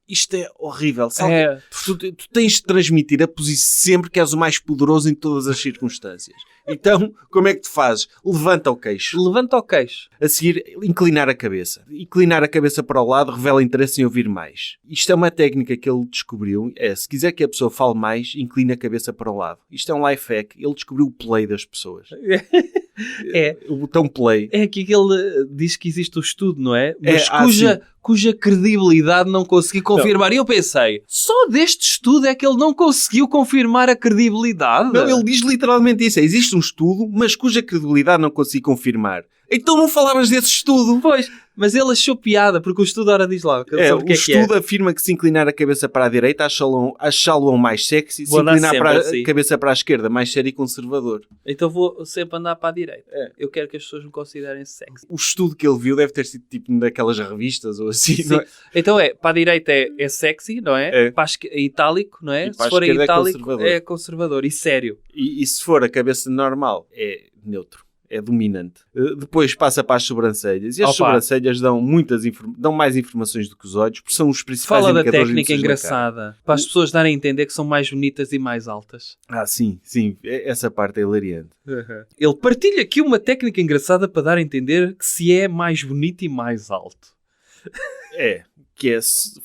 Speaker 2: Isto é horrível. Tu tens de transmitir a posição sempre que és o mais poderoso em todas as circunstâncias. Então, como é que tu fazes? Levanta o queixo.
Speaker 1: Levanta o queixo.
Speaker 2: A seguir, inclinar a cabeça. Inclinar a cabeça para o lado revela interesse em ouvir mais. Isto é uma técnica que ele descobriu. Se quiser que a pessoa fale mais, incline a cabeça para o lado. Isto é um life hack. Ele descobriu o play das pessoas. O botão play.
Speaker 1: É aqui que ele diz que existe o estudo, não é? Mas cuja credibilidade não consegui confirmar. E eu pensei, só deste estudo é que ele não conseguiu confirmar a credibilidade?
Speaker 2: Não, ele diz literalmente isso. Existe um estudo, mas cuja credibilidade não consegui confirmar. Então não falavas desse estudo.
Speaker 1: Pois, mas ele achou piada, porque o estudo ora diz lá.
Speaker 2: O estudo afirma que se inclinar a cabeça para a direita achá-lo mais sexy, se inclinar a cabeça para a esquerda mais sério e conservador.
Speaker 1: Então vou sempre andar para a direita. Eu quero que as pessoas me considerem sexy.
Speaker 2: O estudo que ele viu deve ter sido tipo daquelas revistas ou assim. Não é?
Speaker 1: Então para a direita é sexy, não é? Para é itálico, não é? Se for em itálico é conservador e sério.
Speaker 2: E se for a cabeça normal é neutro. É dominante. Depois passa para as sobrancelhas. E as sobrancelhas dão mais informações do que os olhos, porque são os principais indicadores.
Speaker 1: Fala da técnica engraçada, para as pessoas darem a entender que são mais bonitas e mais altas.
Speaker 2: Sim. Essa parte é hilariante.
Speaker 1: Ele partilha aqui uma técnica engraçada para dar a entender que se é mais bonito e mais alto.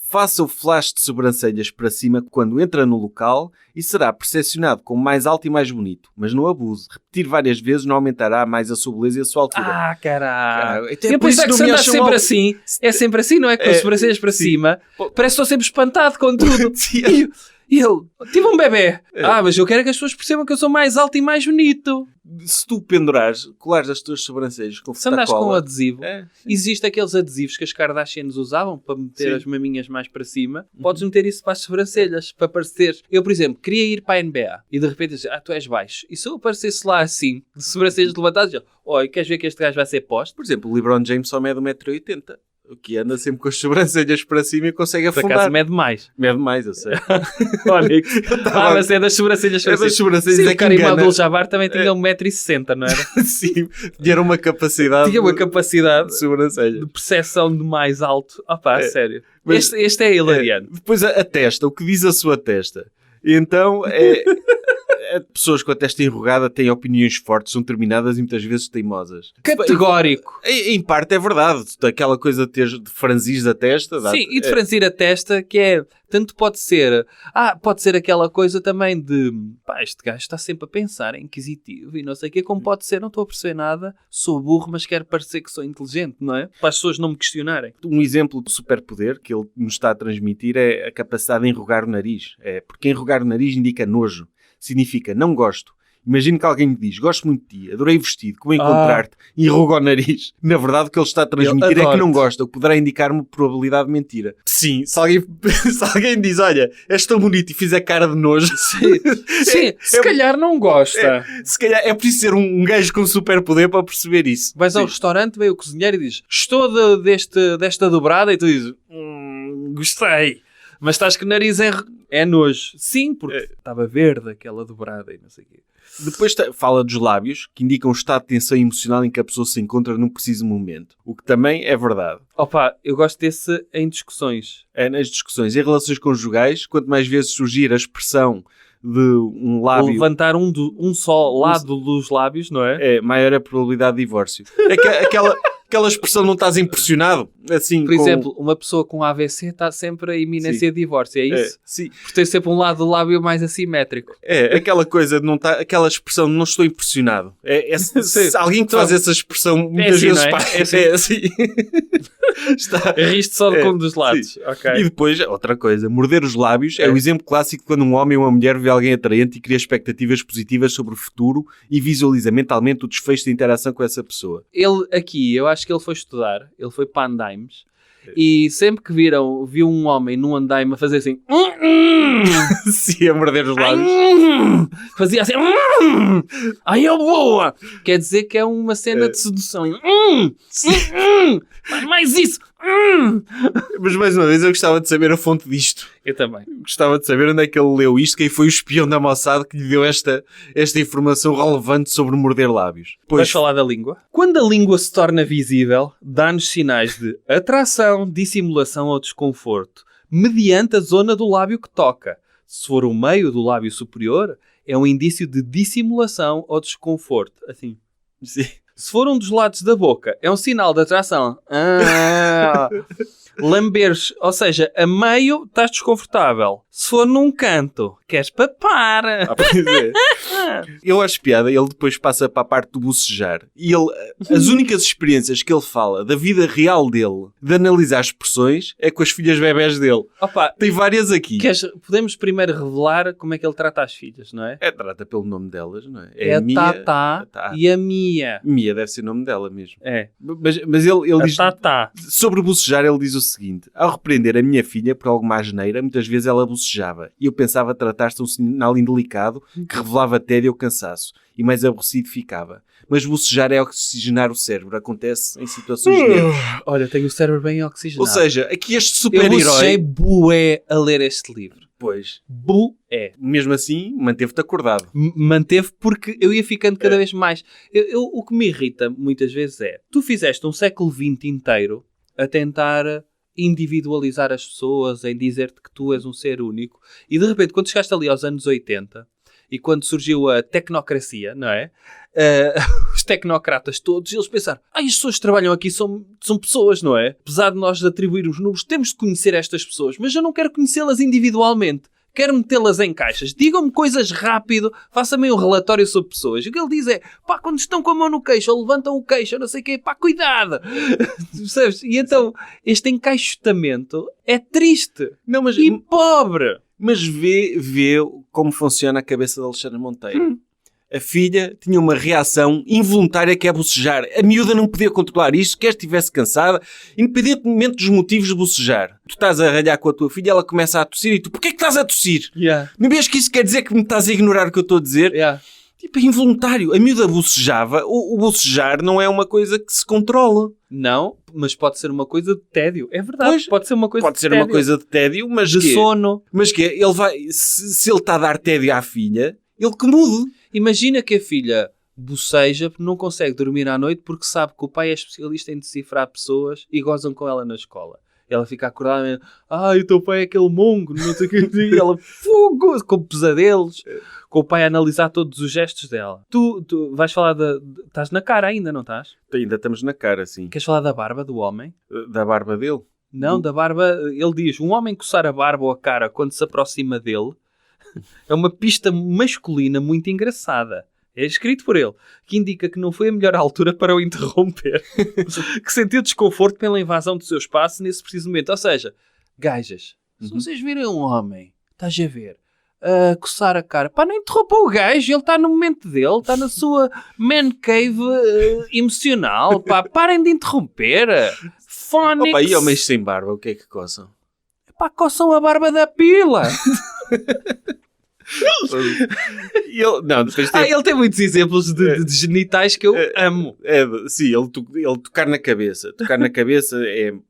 Speaker 2: Faça o flash de sobrancelhas para cima quando entra no local e será percepcionado como mais alto e mais bonito, mas não abuse. Repetir várias vezes não aumentará mais a sua beleza e a sua altura.
Speaker 1: Caralho. Eu pensei que se andar sempre assim, é sempre assim, não é? Com as sobrancelhas para cima, parece que estou sempre espantado com tudo. E ele, tive um bebê. Mas eu quero que as pessoas percebam que eu sou mais alto e mais bonito.
Speaker 2: Se tu colares as tuas sobrancelhas com
Speaker 1: se andares com um adesivo, existe aqueles adesivos que as Kardashians usavam para meter as maminhas mais para cima. Podes meter isso para as sobrancelhas, para pareceres. Eu, por exemplo, queria ir para a NBA e de repente dizer, tu és baixo. E se eu aparecesse lá assim, de sobrancelhas levantadas, queres ver que este gajo vai ser posto?
Speaker 2: Por exemplo, o LeBron James só mede 1,80 m. O que anda sempre com as sobrancelhas para cima e consegue
Speaker 1: Por
Speaker 2: afundar.
Speaker 1: acaso mede mais.
Speaker 2: Mede mais, eu sei.
Speaker 1: Olha, mas é das sobrancelhas.
Speaker 2: É das sobrancelhas,
Speaker 1: Sim,
Speaker 2: é
Speaker 1: o
Speaker 2: que
Speaker 1: Karim
Speaker 2: engana.
Speaker 1: Abdul-Jabbar também tinha 1,60 m, não era?
Speaker 2: Sim, tinha uma capacidade
Speaker 1: Tinha uma capacidade
Speaker 2: de sobrancelha.
Speaker 1: de percepção de mais alto. Opá, sério.
Speaker 2: Mas-
Speaker 1: Este é hilariante.
Speaker 2: Depois a testa, o que diz a sua testa? Então, pessoas com a testa enrugada têm opiniões fortes, são determinadas e muitas vezes teimosas.
Speaker 1: Categórico.
Speaker 2: Em parte é verdade. Aquela coisa de franzis a testa.
Speaker 1: Sim, e de franzir a testa, que é... Tanto pode ser... pode ser aquela coisa também de... Pá, este gajo está sempre a pensar, é inquisitivo e não sei o quê. Como pode ser, não estou a perceber nada. Sou burro, mas quero parecer que sou inteligente, não é? Para as pessoas não me questionarem.
Speaker 2: Um exemplo de superpoder que ele nos está a transmitir é a capacidade de enrugar o nariz. Porque enrugar o nariz indica nojo. Significa não gosto. Imagino que alguém me diz, gosto muito de ti, adorei o vestido, como encontrar-te, e enruga o nariz. Na verdade, o que ele está a transmitir é que não gosta, o que poderá indicar uma probabilidade de mentira. Sim, se alguém diz, olha, és tão bonito e fizer cara de nojo...
Speaker 1: Sim, se calhar não gosta.
Speaker 2: Se calhar é preciso ser um gajo com superpoder para perceber isso.
Speaker 1: Vais ao restaurante, vem o cozinheiro e diz, estou desta dobrada, e tu dizes, gostei. Mas estás que o nariz é nojo. Sim, porque estava verde aquela dobrada e não sei o quê.
Speaker 2: Depois fala dos lábios, que indicam o estado de tensão emocional em que a pessoa se encontra num preciso momento. O que também é verdade.
Speaker 1: Opa, eu gosto desse em discussões.
Speaker 2: É nas discussões. Em relações conjugais, quanto mais vezes surgir a expressão de um lábio...
Speaker 1: Levantar um só lado dos lábios, não é?
Speaker 2: Maior a probabilidade de divórcio. Aquela expressão não estás impressionado? Assim,
Speaker 1: por exemplo, uma pessoa com AVC está sempre a iminência de divórcio, é isso?
Speaker 2: Sim.
Speaker 1: Porque tem sempre um lado do lábio mais assimétrico.
Speaker 2: Aquela coisa, não tá, aquela expressão, não estou impressionado. Se alguém que faz essa expressão, muitas
Speaker 1: assim,
Speaker 2: vezes...
Speaker 1: não é?
Speaker 2: É assim.
Speaker 1: Riste só de um dos lados. Okay.
Speaker 2: E depois, outra coisa, morder os lábios é o exemplo clássico de quando um homem ou uma mulher vê alguém atraente e cria expectativas positivas sobre o futuro e visualiza mentalmente o desfecho de interação com essa pessoa.
Speaker 1: Ele aqui, eu acho que ele foi estudar, ele foi para andaimes, e sempre que viu um homem num andaime a fazer assim...
Speaker 2: Sim, a morder os lábios.
Speaker 1: Fazia assim... Ai, é boa! Quer dizer que é uma cena de sedução. Mais isso!
Speaker 2: Mas mais uma vez eu gostava de saber a fonte disto.
Speaker 1: Eu também.
Speaker 2: Gostava de saber onde é que ele leu isto, quem foi o espião da Mossad que lhe deu esta informação relevante sobre morder lábios.
Speaker 1: Vais falar da língua? Quando a língua se torna visível, dá-nos sinais de atração, dissimulação ou desconforto, mediante a zona do lábio que toca. Se for o meio do lábio superior, é um indício de dissimulação ou desconforto. Assim.
Speaker 2: Sim.
Speaker 1: Se for um dos lados da boca, é um sinal de atração. Lamberes, ou seja, a meio estás desconfortável. Se for num canto, queres papar.
Speaker 2: Pois é. Eu acho piada, ele depois passa para a parte do bocejar. E as únicas experiências que ele fala da vida real dele, de analisar expressões, é com as filhas bebés dele.
Speaker 1: Opa,
Speaker 2: tem várias aqui.
Speaker 1: Podemos primeiro revelar como é que ele trata as filhas, não é?
Speaker 2: Trata pelo nome delas, não é?
Speaker 1: É a
Speaker 2: Mia,
Speaker 1: Tata e a Mia.
Speaker 2: Mia deve ser o nome dela mesmo.
Speaker 1: É.
Speaker 2: Mas ele diz...
Speaker 1: Tata.
Speaker 2: Sobre bocejar, ele diz o seguinte: ao repreender a minha filha por alguma asneira, muitas vezes ela bocejava e eu pensava tratar-se de um sinal indelicado que revelava tédio ou cansaço e mais aborrecido ficava. Mas bocejar é oxigenar o cérebro. Acontece em situações de nervos.
Speaker 1: Olha, tenho o cérebro bem oxigenado.
Speaker 2: Ou seja, aqui este
Speaker 1: eu
Speaker 2: super-herói...
Speaker 1: bocejei bué a ler este livro.
Speaker 2: Pois.
Speaker 1: Bué.
Speaker 2: Mesmo assim, manteve-te acordado.
Speaker 1: Manteve porque eu ia ficando cada vez mais... O que me irrita muitas vezes é... Tu fizeste um século XX inteiro a tentar individualizar as pessoas, em dizer-te que tu és um ser único. E de repente, quando chegaste ali aos anos 80... E quando surgiu a tecnocracia, não é? Os tecnocratas todos, eles pensaram, as pessoas que trabalham aqui são pessoas, não é? Apesar de nós atribuirmos números, temos de conhecer estas pessoas, mas eu não quero conhecê-las individualmente. Quero metê-las em caixas. Digam-me coisas rápido, façam-me um relatório sobre pessoas. E o que ele diz é, pá, quando estão com a mão no queixo, ou levantam o queixo, ou não sei o quê, pá, cuidado. Percebes? E então, este encaixotamento é triste e pobre.
Speaker 2: Mas vê como funciona a cabeça de Alexandre Monteiro. A filha tinha uma reação involuntária que é bocejar. A miúda não podia controlar isto, quer estivesse cansada, independentemente dos motivos de bocejar. Tu estás a ralhar com a tua filha, ela começa a tossir e tu, porquê que estás a tossir?
Speaker 1: Yeah.
Speaker 2: Não vês que isso quer dizer que me estás a ignorar o que eu estou a dizer?
Speaker 1: Yeah.
Speaker 2: Tipo, é involuntário. A miúda bocejava. O bocejar não é uma coisa que se controla.
Speaker 1: Não, mas pode ser uma coisa de tédio. É verdade,
Speaker 2: Pois,
Speaker 1: pode ser uma coisa
Speaker 2: Pode
Speaker 1: de
Speaker 2: ser
Speaker 1: tédio.
Speaker 2: uma coisa de tédio, mas
Speaker 1: de
Speaker 2: quê?
Speaker 1: sono.
Speaker 2: Mas que ele vai... Se ele está a dar tédio à filha, ele que mude.
Speaker 1: Imagina que a filha boceja porque não consegue dormir à noite porque sabe que o pai é especialista em decifrar pessoas e gozam com ela na escola. Ela fica acordada e o teu pai é aquele mongo, não sei o que. E ela fogo, com pesadelos, com o pai a analisar todos os gestos dela. Tu vais falar estás na cara ainda, não estás?
Speaker 2: Ainda estamos na cara, sim.
Speaker 1: Queres falar da barba do homem?
Speaker 2: Da barba dele.
Speaker 1: Não, da barba. Ele diz, um homem coçar a barba ou a cara quando se aproxima dele é uma pista masculina muito engraçada. É escrito por ele, que indica que não foi a melhor altura para o interromper. Que sentiu desconforto pela invasão do seu espaço nesse preciso momento. Ou seja, gajas, se vocês virem um homem, estás a ver, a coçar a cara, pá, não interrompa o gajo, ele está no momento dele, está na sua man cave emocional, pá, parem de interromper. Phonics.
Speaker 2: Opa, e homens sem barba, o que é que coçam?
Speaker 1: Pá, coçam a barba da pila. Ele tem muitos exemplos de genitais que eu amo.
Speaker 2: Sim, ele tocar na cabeça. Tocar na cabeça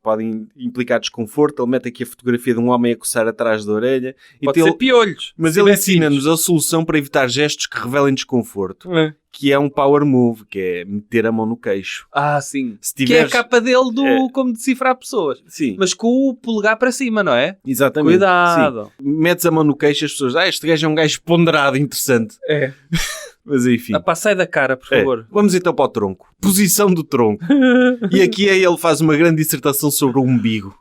Speaker 2: pode implicar desconforto. Ele mete aqui a fotografia de um homem a coçar atrás da orelha.
Speaker 1: Pode ser piolhos.
Speaker 2: Mas ele ensina-nos a solução para evitar gestos que revelem desconforto. Que é um power move, que é meter a mão no queixo.
Speaker 1: Ah, sim.
Speaker 2: Se tiveres...
Speaker 1: Que é a capa dele do como decifrar pessoas.
Speaker 2: Sim.
Speaker 1: Mas com o polegar para cima, não é?
Speaker 2: Exatamente.
Speaker 1: Cuidado.
Speaker 2: Sim. Metes a mão no queixo e as pessoas... este gajo é um gajo ponderado, interessante.
Speaker 1: É.
Speaker 2: Mas enfim.
Speaker 1: Sai da cara, por favor.
Speaker 2: Vamos então para o tronco. Posição do tronco. E aqui ele faz uma grande dissertação sobre o umbigo.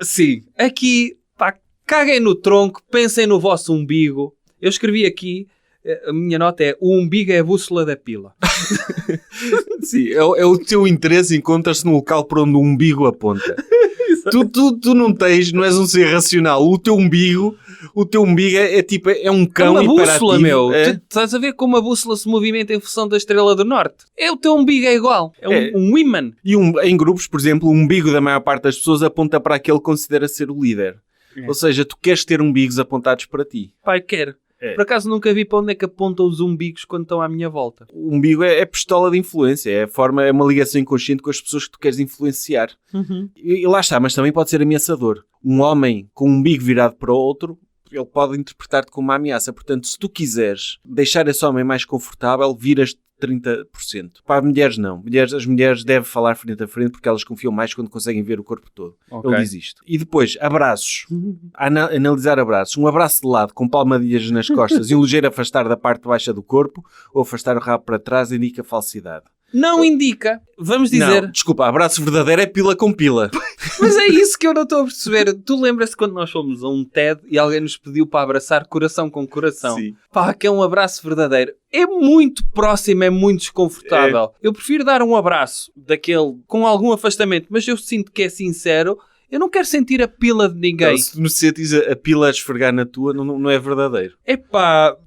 Speaker 1: Sim. Aqui, pá, caguem no tronco, pensem no vosso umbigo. Eu escrevi aqui... A minha nota é: o umbigo é a bússola da pila.
Speaker 2: Sim, é o teu interesse encontra-se no local por onde o umbigo aponta. tu não és um ser racional. O teu umbigo é um cão
Speaker 1: hiperativo. É uma bússola, meu.
Speaker 2: É?
Speaker 1: Tu estás a ver como a bússola se movimenta em função da estrela do norte? O teu umbigo é igual. É um imã.
Speaker 2: E em grupos, por exemplo, o umbigo da maior parte das pessoas aponta para aquele que considera ser o líder. Ou seja, tu queres ter umbigos apontados para ti.
Speaker 1: Pai, quero. Por acaso nunca vi para onde é que apontam os umbigos quando estão à minha volta.
Speaker 2: O umbigo é pistola de influência, é uma ligação inconsciente com as pessoas que tu queres influenciar. E lá está, mas também pode ser ameaçador. Um homem com um umbigo virado para o outro, ele pode interpretar-te como uma ameaça. Portanto, se tu quiseres deixar esse homem mais confortável, viras 30%. Para mulheres, não. As mulheres devem falar frente a frente porque elas confiam mais quando conseguem ver o corpo todo.
Speaker 1: Okay.
Speaker 2: Ele diz isto. E depois, abraços. Analisar abraços. Um abraço de lado com palmadilhas nas costas e um ligeiro afastar da parte baixa do corpo ou afastar o rabo para trás indica falsidade.
Speaker 1: Não indica. Vamos dizer...
Speaker 2: Não, desculpa, abraço verdadeiro é pila com pila.
Speaker 1: Mas é isso que eu não estou a perceber. Tu lembras-te quando nós fomos a um TED e alguém nos pediu para abraçar coração com coração?
Speaker 2: Sim.
Speaker 1: Pá, que é um abraço verdadeiro. É muito próximo, é muito desconfortável. Eu prefiro dar um abraço daquele com algum afastamento, mas eu sinto que é sincero. Eu não quero sentir a pila de ninguém.
Speaker 2: Então, se me sentes a pila a esfregar na tua, não é verdadeiro.
Speaker 1: Epá,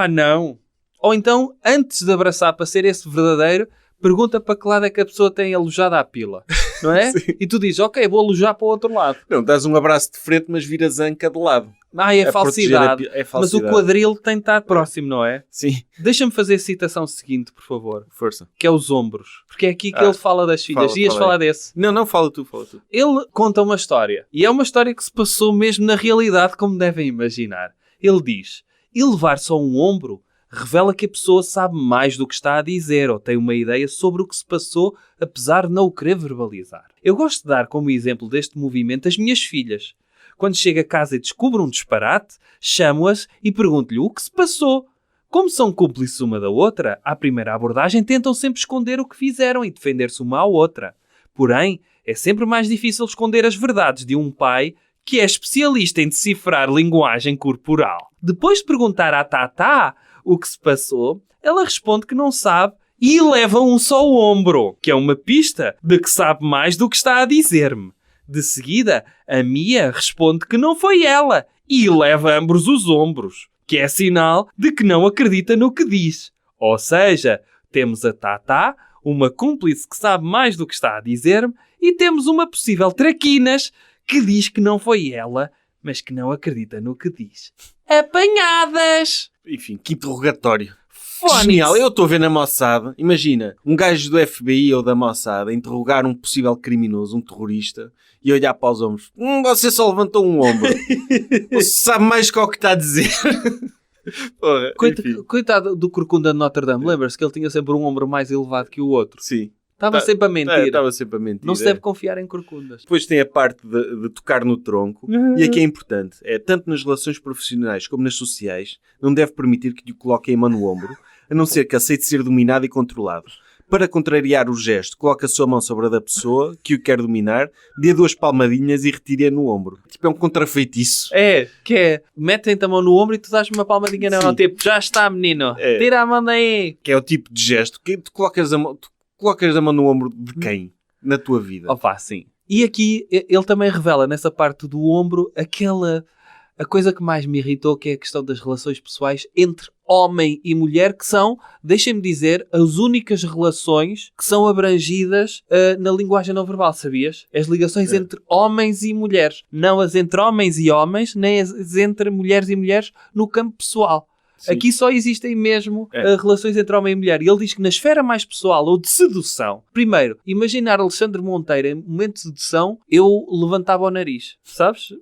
Speaker 1: não. Ou então, antes de abraçar para ser esse verdadeiro, pergunta para que lado é que a pessoa tem alojada a pila, não é? E tu dizes, ok, vou alojar para o outro lado.
Speaker 2: Não, dás um abraço de frente, mas viras a anca de lado.
Speaker 1: É falsidade. Mas o quadril tem de estar próximo, não é?
Speaker 2: Sim.
Speaker 1: Deixa-me fazer a citação seguinte, por favor.
Speaker 2: Força.
Speaker 1: Que é os ombros. Porque é aqui que ele fala das filhas. Ias falar desse?
Speaker 2: Não, fala tu.
Speaker 1: Ele conta uma história. E é uma história que se passou mesmo na realidade, como devem imaginar. Ele diz, elevar só um ombro revela que a pessoa sabe mais do que está a dizer ou tem uma ideia sobre o que se passou, apesar de não o querer verbalizar. Eu gosto de dar como exemplo deste movimento as minhas filhas. Quando chego a casa e descubro um disparate, chamo-as e pergunto-lhe o que se passou. Como são cúmplices uma da outra, à primeira abordagem tentam sempre esconder o que fizeram e defender-se uma à outra. Porém, é sempre mais difícil esconder as verdades de um pai que é especialista em decifrar linguagem corporal. Depois de perguntar à Tatá o que se passou, ela responde que não sabe e leva um só ombro, que é uma pista de que sabe mais do que está a dizer-me. De seguida, a Mia responde que não foi ela e leva ambos os ombros, que é sinal de que não acredita no que diz. Ou seja, temos a Tatá, uma cúmplice que sabe mais do que está a dizer-me, e temos uma possível traquinas que diz que não foi ela, mas que não acredita no que diz. Apanhadas!
Speaker 2: Enfim, que interrogatório. Genial, eu estou a ver na Mossad, imagina, um gajo do FBI ou da Mossad a interrogar um possível criminoso, um terrorista, e olhar para os ombros. Você só levantou um ombro. Você sabe mais que o que está a dizer. Porra,
Speaker 1: Coitado do Corcunda de Notre Dame, lembra-se que ele tinha sempre um ombro mais elevado que o outro.
Speaker 2: Sim.
Speaker 1: Estava sempre a mentir.
Speaker 2: Estava sempre a mentir.
Speaker 1: Não se deve confiar em corcundas.
Speaker 2: Depois tem a parte de tocar no tronco. E aqui é importante. Tanto nas relações profissionais como nas sociais, não deve permitir que lhe coloquem a mão no ombro, a não ser que aceite ser dominado e controlado. Para contrariar o gesto, coloca a sua mão sobre a da pessoa que o quer dominar, dê 2 palmadinhas e retire-a no ombro. Tipo, é um contrafeitiço.
Speaker 1: Metem-te a mão no ombro e tu dás-me uma palmadinha na mão. Tipo, já está, menino. Tira a mão daí.
Speaker 2: Que é o tipo de gesto que tu colocas a mão no ombro de quem? Na tua vida.
Speaker 1: Opa, sim. E aqui ele também revela nessa parte do ombro a coisa que mais me irritou, que é a questão das relações pessoais entre homem e mulher, que são, deixem-me dizer, as únicas relações que são abrangidas na linguagem não verbal, sabias? As ligações entre homens e mulheres. Não as entre homens e homens, nem as entre mulheres e mulheres no campo pessoal. Sim. Aqui só existem mesmo relações entre homem e mulher. E ele diz que na esfera mais pessoal ou de sedução, primeiro, imaginar Alexandre Monteiro em momento de sedução, eu levantava o nariz, sabes?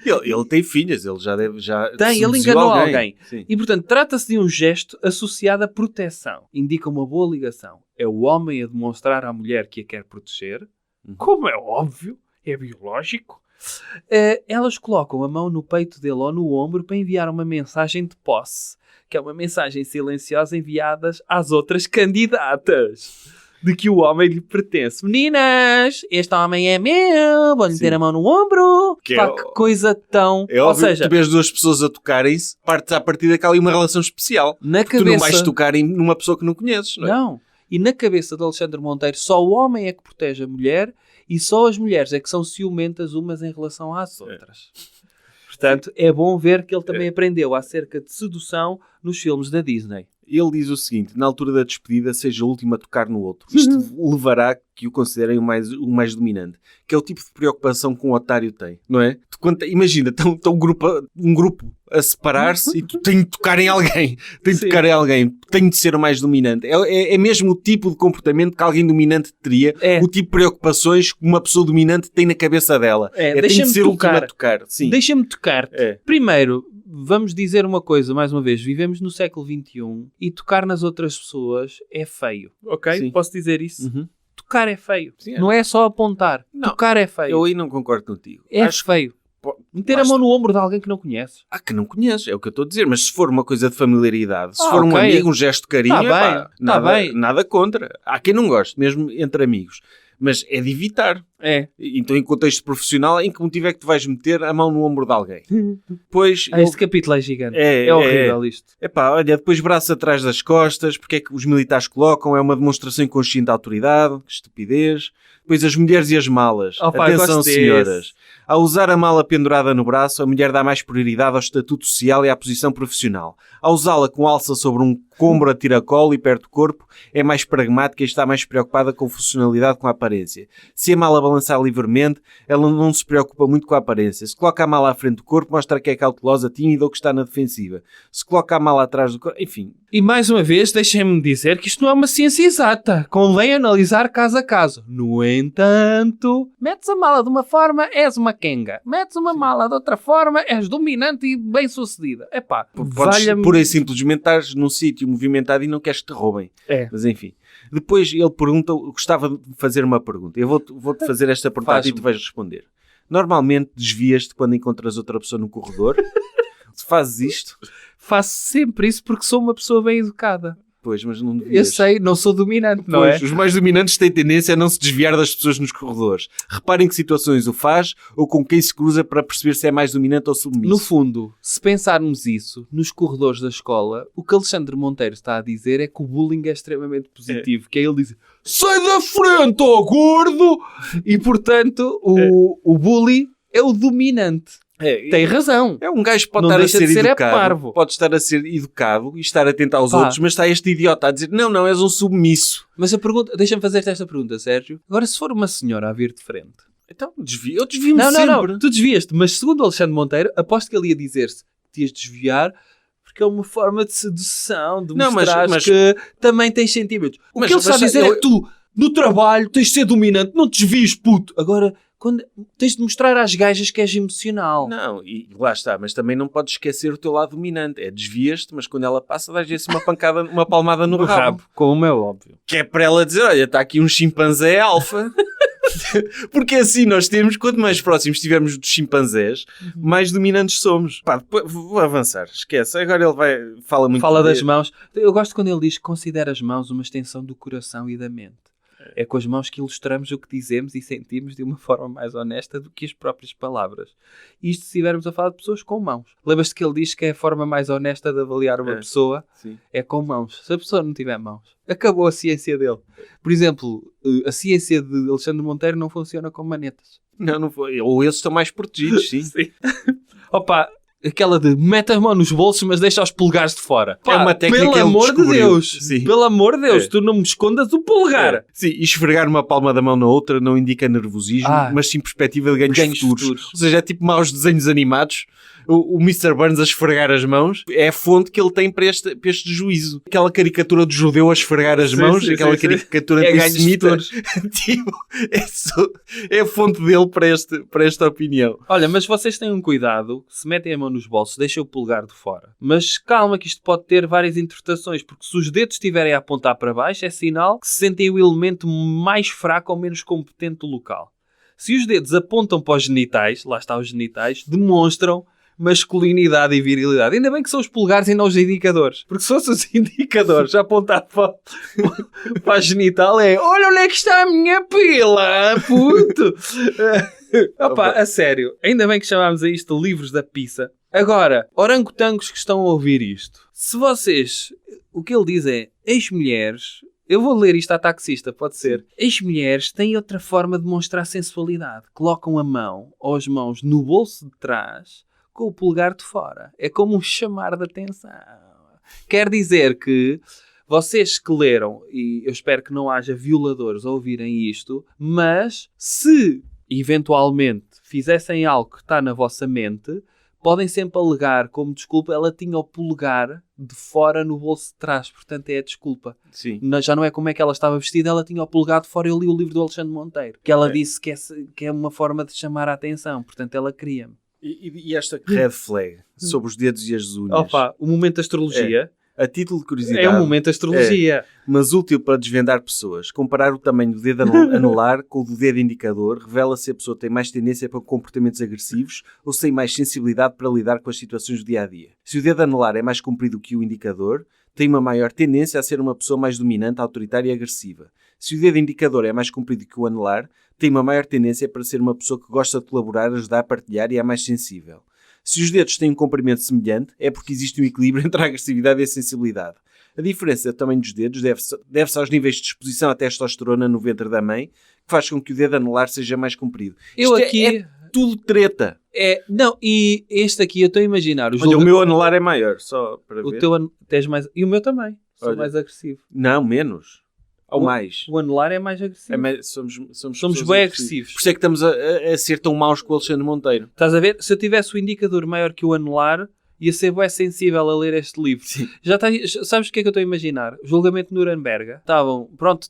Speaker 2: Ele tem filhas, ele
Speaker 1: ele enganou alguém.
Speaker 2: Sim.
Speaker 1: E portanto trata-se de um gesto associado à proteção. Indica uma boa ligação. É o homem a demonstrar à mulher que a quer proteger, como é óbvio, é biológico. Elas colocam a mão no peito dele ou no ombro para enviar uma mensagem de posse, que é uma mensagem silenciosa enviada às outras candidatas de que o homem lhe pertence. Meninas, este homem é meu, vou-lhe ter a mão no ombro. Que coisa tão...
Speaker 2: É óbvio, ou seja, que tu vês 2 pessoas a tocarem-se, partes a partir daquela uma relação especial.
Speaker 1: Na cabeça...
Speaker 2: Tu não vais tocar numa pessoa que não conheces, não é?
Speaker 1: Não. E na cabeça de Alexandre Monteiro, só o homem é que protege a mulher e só as mulheres é que são ciumentas umas em relação às outras. Portanto, é bom ver que ele também aprendeu acerca de sedução nos filmes da Disney.
Speaker 2: Ele diz o seguinte: na altura da despedida, seja o último a tocar no outro. Isto levará que o considerem o mais dominante. Que é o tipo de preocupação que um otário tem, não é? Imagina, está um grupo a separar-se e tu tens de tocar em alguém. Tenho de ser o mais dominante. É mesmo o tipo de comportamento que alguém dominante teria. O tipo de preocupações que uma pessoa dominante tem na cabeça dela. Tem de ser o último a tocar. Sim.
Speaker 1: Deixa-me tocar-te. Primeiro, vamos dizer uma coisa, mais uma vez. Vivemos no século XXI e tocar nas outras pessoas é feio. Ok? Sim. Posso dizer isso?
Speaker 2: Uhum.
Speaker 1: Tocar é feio. Sim, não é só apontar. Não, tocar é feio.
Speaker 2: Eu aí não concordo contigo.
Speaker 1: Acho feio. Meter a mão no ombro de alguém que não conheces.
Speaker 2: Que não conheces, é o que eu estou a dizer. Mas se for uma coisa de familiaridade, se for um amigo, um gesto de carinho, nada contra. Há quem não goste, mesmo entre amigos. Mas é de evitar. Então, em contexto profissional, em que motivo é que tu vais meter a mão no ombro de alguém? Depois,
Speaker 1: este capítulo é gigante. É horrível isto.
Speaker 2: Olha, depois braço atrás das costas, porque é que os militares colocam, é uma demonstração inconsciente de autoridade, que estupidez. Depois as mulheres e as malas. Atenção, senhoras. Ao usar a mala pendurada no braço, a mulher dá mais prioridade ao estatuto social e à posição profissional. Ao usá-la com alça sobre um combro a tiracolo e perto do corpo, é mais pragmática e está mais preocupada com a funcionalidade, com a aparência. Se a mala balançar livremente, ela não se preocupa muito com a aparência. Se coloca a mala à frente do corpo, mostra que é cautelosa, tímida ou que está na defensiva. Se coloca a mala atrás do corpo, enfim.
Speaker 1: E mais uma vez, deixem-me dizer que isto não é uma ciência exata. Convém analisar caso a caso. No entanto, metes a mala de uma forma, és uma quenga. Metes uma mala de outra forma, és dominante e bem-sucedida.
Speaker 2: Pura e simplesmente estás num sítio movimentado e não queres que te roubem. Mas enfim. Depois ele pergunta, gostava de fazer uma pergunta. Eu vou-te fazer esta pergunta e tu vais responder. Normalmente desvias-te quando encontras outra pessoa no corredor? Se fazes isto?
Speaker 1: Faço sempre isso porque sou uma pessoa bem educada.
Speaker 2: Pois, mas não devias.
Speaker 1: Eu sei, não sou dominante, não é?
Speaker 2: Os mais dominantes têm tendência a não se desviar das pessoas nos corredores. Reparem que situações o faz ou com quem se cruza para perceber se é mais dominante ou submisso.
Speaker 1: No fundo, se pensarmos isso, nos corredores da escola, o que Alexandre Monteiro está a dizer é que o bullying é extremamente positivo. Que é ele dizer, sai da frente, ó gordo! E, portanto, o bully é o dominante. Tem razão.
Speaker 2: É um gajo que pode estar a ser educado. Pode estar a ser educado e estar atento aos outros, mas está este idiota a dizer, não, és um submisso.
Speaker 1: Mas a pergunta, deixa-me fazer-te esta pergunta, Sérgio. Agora, se for uma senhora a vir de frente...
Speaker 2: Então, eu desvio-me sempre.
Speaker 1: Não, tu desvias-te. Mas segundo Alexandre Monteiro, aposto que ele ia dizer-se que te ias desviar porque é uma forma de sedução, de
Speaker 2: Não,
Speaker 1: mostrar
Speaker 2: mas-
Speaker 1: que também tens sentimentos. O
Speaker 2: Mas-
Speaker 1: que ele está a
Speaker 2: mas
Speaker 1: dizer
Speaker 2: eu-
Speaker 1: é que tu, no trabalho, tens de ser dominante, não te desvies, puto. Agora, quando tens de mostrar às gajas que és emocional.
Speaker 2: Não, e lá está, mas também não podes esquecer o teu lado dominante. É desvias-te, mas quando ela passa, dás-lhe assim uma pancada, uma palmada no rabo.
Speaker 1: como é óbvio.
Speaker 2: Que é para ela dizer, olha, está aqui um chimpanzé alfa. Porque assim nós temos, quanto mais próximos estivermos dos chimpanzés, mais dominantes somos. Pá, depois, vou avançar, esquece. Agora ele fala muito.
Speaker 1: Fala das mãos. Eu gosto quando ele diz que considera as mãos uma extensão do coração e da mente. É com as mãos que ilustramos o que dizemos e sentimos de uma forma mais honesta do que as próprias palavras. Isto se estivermos a falar de pessoas com mãos. Lembras-te que ele diz que é a forma mais honesta de avaliar uma pessoa?
Speaker 2: Sim.
Speaker 1: É com mãos. Se a pessoa não tiver mãos, acabou a ciência dele. Por exemplo, a ciência de Alexandre Monteiro não funciona com manetas.
Speaker 2: Não foi. Ou esses estão mais protegidos, sim.
Speaker 1: Opa, aquela de mete a mão nos bolsos, mas deixa os polegares de fora.
Speaker 2: É uma técnica
Speaker 1: pelo
Speaker 2: que ele
Speaker 1: amor de
Speaker 2: descobriu.
Speaker 1: Deus.
Speaker 2: Sim.
Speaker 1: Pelo amor de Deus,
Speaker 2: É.
Speaker 1: tu não me escondas o polegar.
Speaker 2: É. Sim, e esfregar uma palma da mão na outra não indica nervosismo, mas sim perspectiva de ganhos futuros. Ou seja, é tipo maus desenhos animados. O Mr. Burns a esfregar as mãos é a fonte que ele tem para este juízo. Aquela caricatura do judeu a esfregar as mãos, aquela caricatura
Speaker 1: É
Speaker 2: do
Speaker 1: ganhos
Speaker 2: semita.
Speaker 1: futuros.
Speaker 2: Tipo, é a fonte dele para esta opinião.
Speaker 1: Olha, mas vocês tenham cuidado, se metem a mão nos bolsos, deixem o polegar de fora. Mas calma que isto pode ter várias interpretações, porque se os dedos estiverem a apontar para baixo, é sinal que se sentem o elemento mais fraco ou menos competente do local. Se os dedos apontam para os genitais, lá está os genitais, demonstram masculinidade e virilidade. Ainda bem que são os polegares e não os indicadores. Porque se fossem os indicadores a apontar para a genital é olha onde é que está a minha pila, puto! Opa, a sério. Ainda bem que chamámos a isto de livros da pizza. Agora, orangotangos que estão a ouvir isto. Se vocês... O que ele diz é ex-mulheres... Eu vou ler isto à taxista, pode ser. Ex-mulheres têm outra forma de mostrar sensualidade. Colocam a mão ou as mãos no bolso de trás com o polegar de fora. É como um chamar de atenção. Quer dizer que vocês que leram, e eu espero que não haja violadores a ouvirem isto, mas se eventualmente fizessem algo que está na vossa mente, podem sempre alegar como desculpa, ela tinha o polegar de fora no bolso de trás, portanto é a desculpa.
Speaker 2: Sim.
Speaker 1: Já não é como é que ela estava vestida, ela tinha o polegar de fora. Eu li o livro do Alexandre Monteiro, que ela disse que é uma forma de chamar a atenção, portanto ela queria-me.
Speaker 2: E esta red flag sobre os dedos e as unhas?
Speaker 1: Opa, o momento da astrologia
Speaker 2: A título de curiosidade,
Speaker 1: é um momento da astrologia.
Speaker 2: mas útil para desvendar pessoas. Comparar o tamanho do dedo anular com o do dedo indicador revela se a pessoa tem mais tendência para comportamentos agressivos ou se tem mais sensibilidade para lidar com as situações do dia-a-dia. Se o dedo anular é mais comprido que o indicador, tem uma maior tendência a ser uma pessoa mais dominante, autoritária e agressiva. Se o dedo indicador é mais comprido que o anular, tem uma maior tendência para ser uma pessoa que gosta de colaborar, ajudar, partilhar e é mais sensível. Se os dedos têm um comprimento semelhante, é porque existe um equilíbrio entre a agressividade e a sensibilidade. A diferença do tamanho dos dedos deve-se aos níveis de exposição à testosterona no ventre da mãe, que faz com que o dedo anular seja mais comprido.
Speaker 1: Eu
Speaker 2: Isto
Speaker 1: aqui...
Speaker 2: é tudo treta.
Speaker 1: Não, e este aqui eu estou a imaginar.
Speaker 2: Olha, o meu anular é maior, só para ver.
Speaker 1: O teu tens mais... E o meu também. Sou
Speaker 2: Olha.
Speaker 1: mais agressivo.
Speaker 2: Não, menos. Ou mais.
Speaker 1: O anular é mais agressivo.
Speaker 2: Somos
Speaker 1: Somos
Speaker 2: pessoas
Speaker 1: bem
Speaker 2: agressivas.
Speaker 1: agressivos.
Speaker 2: Por isso é que estamos a ser tão maus com o Alexandre Monteiro.
Speaker 1: Estás a ver? Se eu tivesse o indicador maior que o anular, ia ser bem sensível a ler este livro.
Speaker 2: Sim.
Speaker 1: Sabes o que é que eu estou a imaginar? O julgamento de Nuremberg.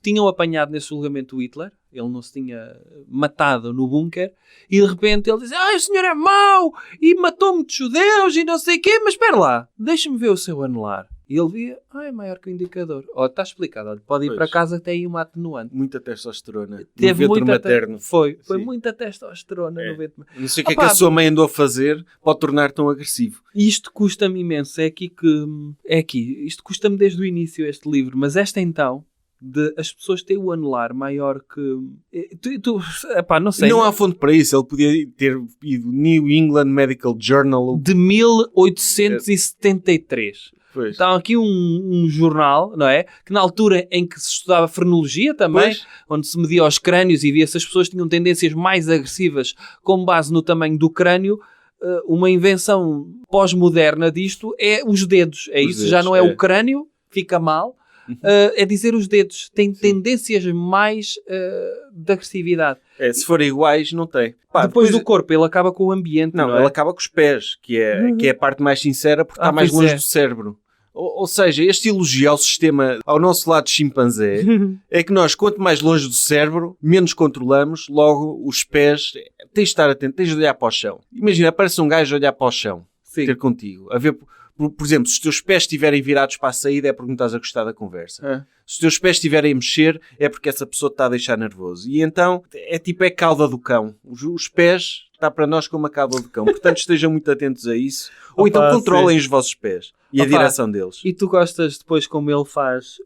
Speaker 1: Tinham apanhado nesse julgamento o Hitler. Ele não se tinha matado no bunker. E de repente ele diz, o senhor é mau e matou muitos judeus e não sei o quê. Mas espera lá, deixa-me ver o seu anular. E ele via, é maior que o indicador. Está explicado. Olha, pode ir
Speaker 2: Pois.
Speaker 1: para casa até aí uma atenuante.
Speaker 2: Muita testosterona.
Speaker 1: Teve
Speaker 2: no ventre
Speaker 1: muita
Speaker 2: materno.
Speaker 1: Foi
Speaker 2: Sim.
Speaker 1: muita testosterona no ventre.
Speaker 2: Não sei o que é que a sua mãe andou a fazer pode tornar tão agressivo.
Speaker 1: Isto custa-me imenso. Isto custa-me desde o início este livro. Mas esta então, de as pessoas têm o anular maior que... não sei.
Speaker 2: Não há fonte para isso. Ele podia ter ido New England Medical Journal.
Speaker 1: De 1873.
Speaker 2: Pois.
Speaker 1: Está aqui um jornal, não é? Que na altura em que se estudava frenologia também,
Speaker 2: Pois.
Speaker 1: onde se media os crânios e via se as pessoas tinham tendências mais agressivas com base no tamanho do crânio, uma invenção pós-moderna disto é os dedos. É
Speaker 2: Os
Speaker 1: isso,
Speaker 2: dedos,
Speaker 1: já não é
Speaker 2: é.
Speaker 1: o crânio, fica mal, é dizer os dedos. Tem tendências mais de agressividade.
Speaker 2: Se forem iguais, não tem.
Speaker 1: Depois do corpo, ele acaba com o ambiente, não
Speaker 2: ele
Speaker 1: é?
Speaker 2: acaba com os pés, que é a parte mais sincera, porque está mais longe do cérebro. Ou seja, este elogio ao sistema, ao nosso lado chimpanzé, é que nós, quanto mais longe do cérebro, menos controlamos, logo os pés, tens de estar atento, tens de olhar para o chão. Imagina, aparece um gajo a olhar para o chão, ter contigo, a ver, por exemplo, se os teus pés estiverem virados para a saída é porque não estás a gostar da conversa. Se os teus pés estiverem a mexer é porque essa pessoa te está a deixar nervoso. E então, é cauda do cão. Os pés está para nós como a cauda do cão. Portanto, estejam muito atentos a isso. Ou então controlem os vossos pés e a direção deles.
Speaker 1: E tu gostas depois como ele faz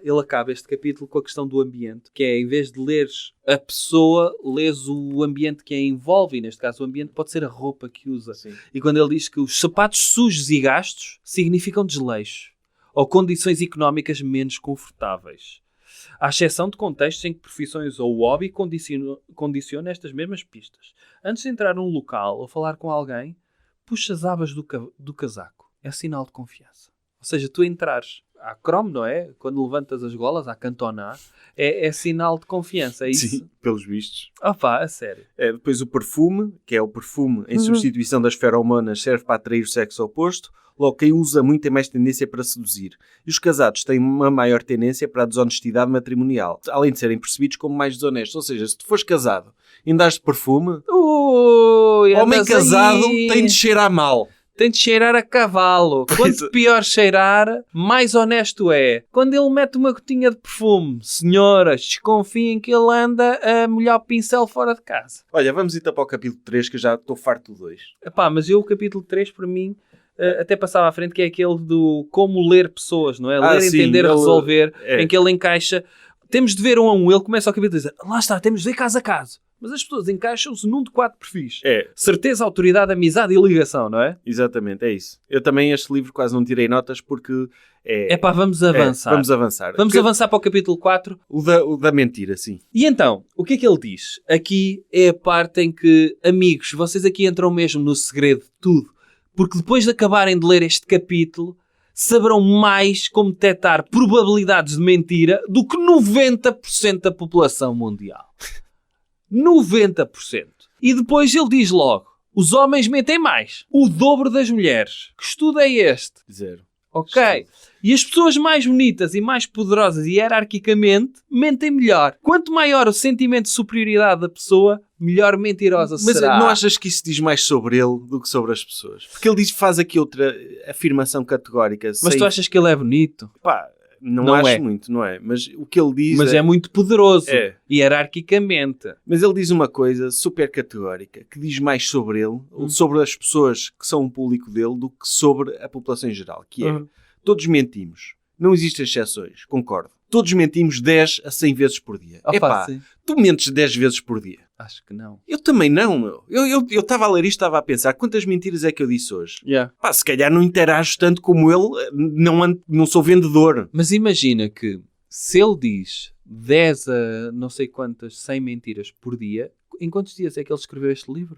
Speaker 1: ele acaba este capítulo com a questão do ambiente, que é, em vez de leres a pessoa, lês o ambiente que a envolve, e neste caso o ambiente pode ser a roupa que usa.
Speaker 2: Sim.
Speaker 1: E quando ele diz que os sapatos sujos e gastos significam desleixo ou condições económicas menos confortáveis, à exceção de contextos em que profissões ou hobby condicionam estas mesmas pistas. Antes de entrar num local ou falar com alguém, puxa as abas do casaco. É sinal de confiança. Ou seja, tu entrares à cromo, não é? Quando levantas as golas, à cantonar, é sinal de confiança, é isso?
Speaker 2: Sim, pelos vistos.
Speaker 1: A sério.
Speaker 2: Depois o perfume, que é o perfume em substituição das feromonas, serve para atrair o sexo oposto. Logo, quem usa muito tem mais tendência para seduzir. E os casados têm uma maior tendência para a desonestidade matrimonial, além de serem percebidos como mais desonestos. Ou seja, se tu fores casado e andares de perfume, homem casado tem de cheirar mal.
Speaker 1: Tem de cheirar a cavalo. Quanto pior cheirar, mais honesto é. Quando ele mete uma gotinha de perfume, senhoras, desconfiem que ele anda a molhar o pincel fora de casa.
Speaker 2: Olha, vamos então para o capítulo 3, que eu já estou farto do 2.
Speaker 1: Mas o capítulo 3, para mim, até passava à frente, que é aquele do como ler pessoas, não é? Ler, entender, resolver, em que ele encaixa. Temos de ver um a um. Ele começa ao capítulo a dizer, lá está, temos de ver caso a caso. Mas as pessoas encaixam-se num de 4 perfis. Certeza, autoridade, amizade e ligação, não é?
Speaker 2: Exatamente, é isso. Eu também este livro quase não tirei notas porque...
Speaker 1: vamos avançar.
Speaker 2: Vamos avançar.
Speaker 1: Vamos avançar para o capítulo 4.
Speaker 2: O da mentira, sim.
Speaker 1: E então, o que é que ele diz? Aqui é a parte em que, amigos, vocês aqui entram mesmo no segredo de tudo. Porque depois de acabarem de ler este capítulo, saberão mais como detectar probabilidades de mentira do que 90% da população mundial. 90%. E depois ele diz logo, os homens mentem mais. O dobro das mulheres. Que estudo é este?
Speaker 2: 0.
Speaker 1: Ok. E as pessoas mais bonitas e mais poderosas e hierarquicamente mentem melhor. Quanto maior o sentimento de superioridade da pessoa, melhor mentirosa será.
Speaker 2: Mas não achas que isso diz mais sobre ele do que sobre as pessoas? Porque ele faz aqui outra afirmação categórica.
Speaker 1: Mas tu achas que ele é bonito?
Speaker 2: Não acho muito, não é? Mas o que ele diz
Speaker 1: é muito poderoso, hierarquicamente.
Speaker 2: Mas ele diz uma coisa super categórica, que diz mais sobre ele, sobre as pessoas que são o público dele, do que sobre a população em geral, que é, todos mentimos. Não existem exceções, concordo. Todos mentimos 10 a 100 vezes por dia. Tu mentes 10 vezes por dia?
Speaker 1: Acho que não.
Speaker 2: Eu também não, meu. Eu estava a ler isto, estava a pensar, quantas mentiras é que eu disse hoje? Se calhar não interajo tanto como ele, não sou vendedor.
Speaker 1: Mas imagina que, se ele diz 10 a não sei quantas, 100 mentiras por dia, em quantos dias é que ele escreveu este livro?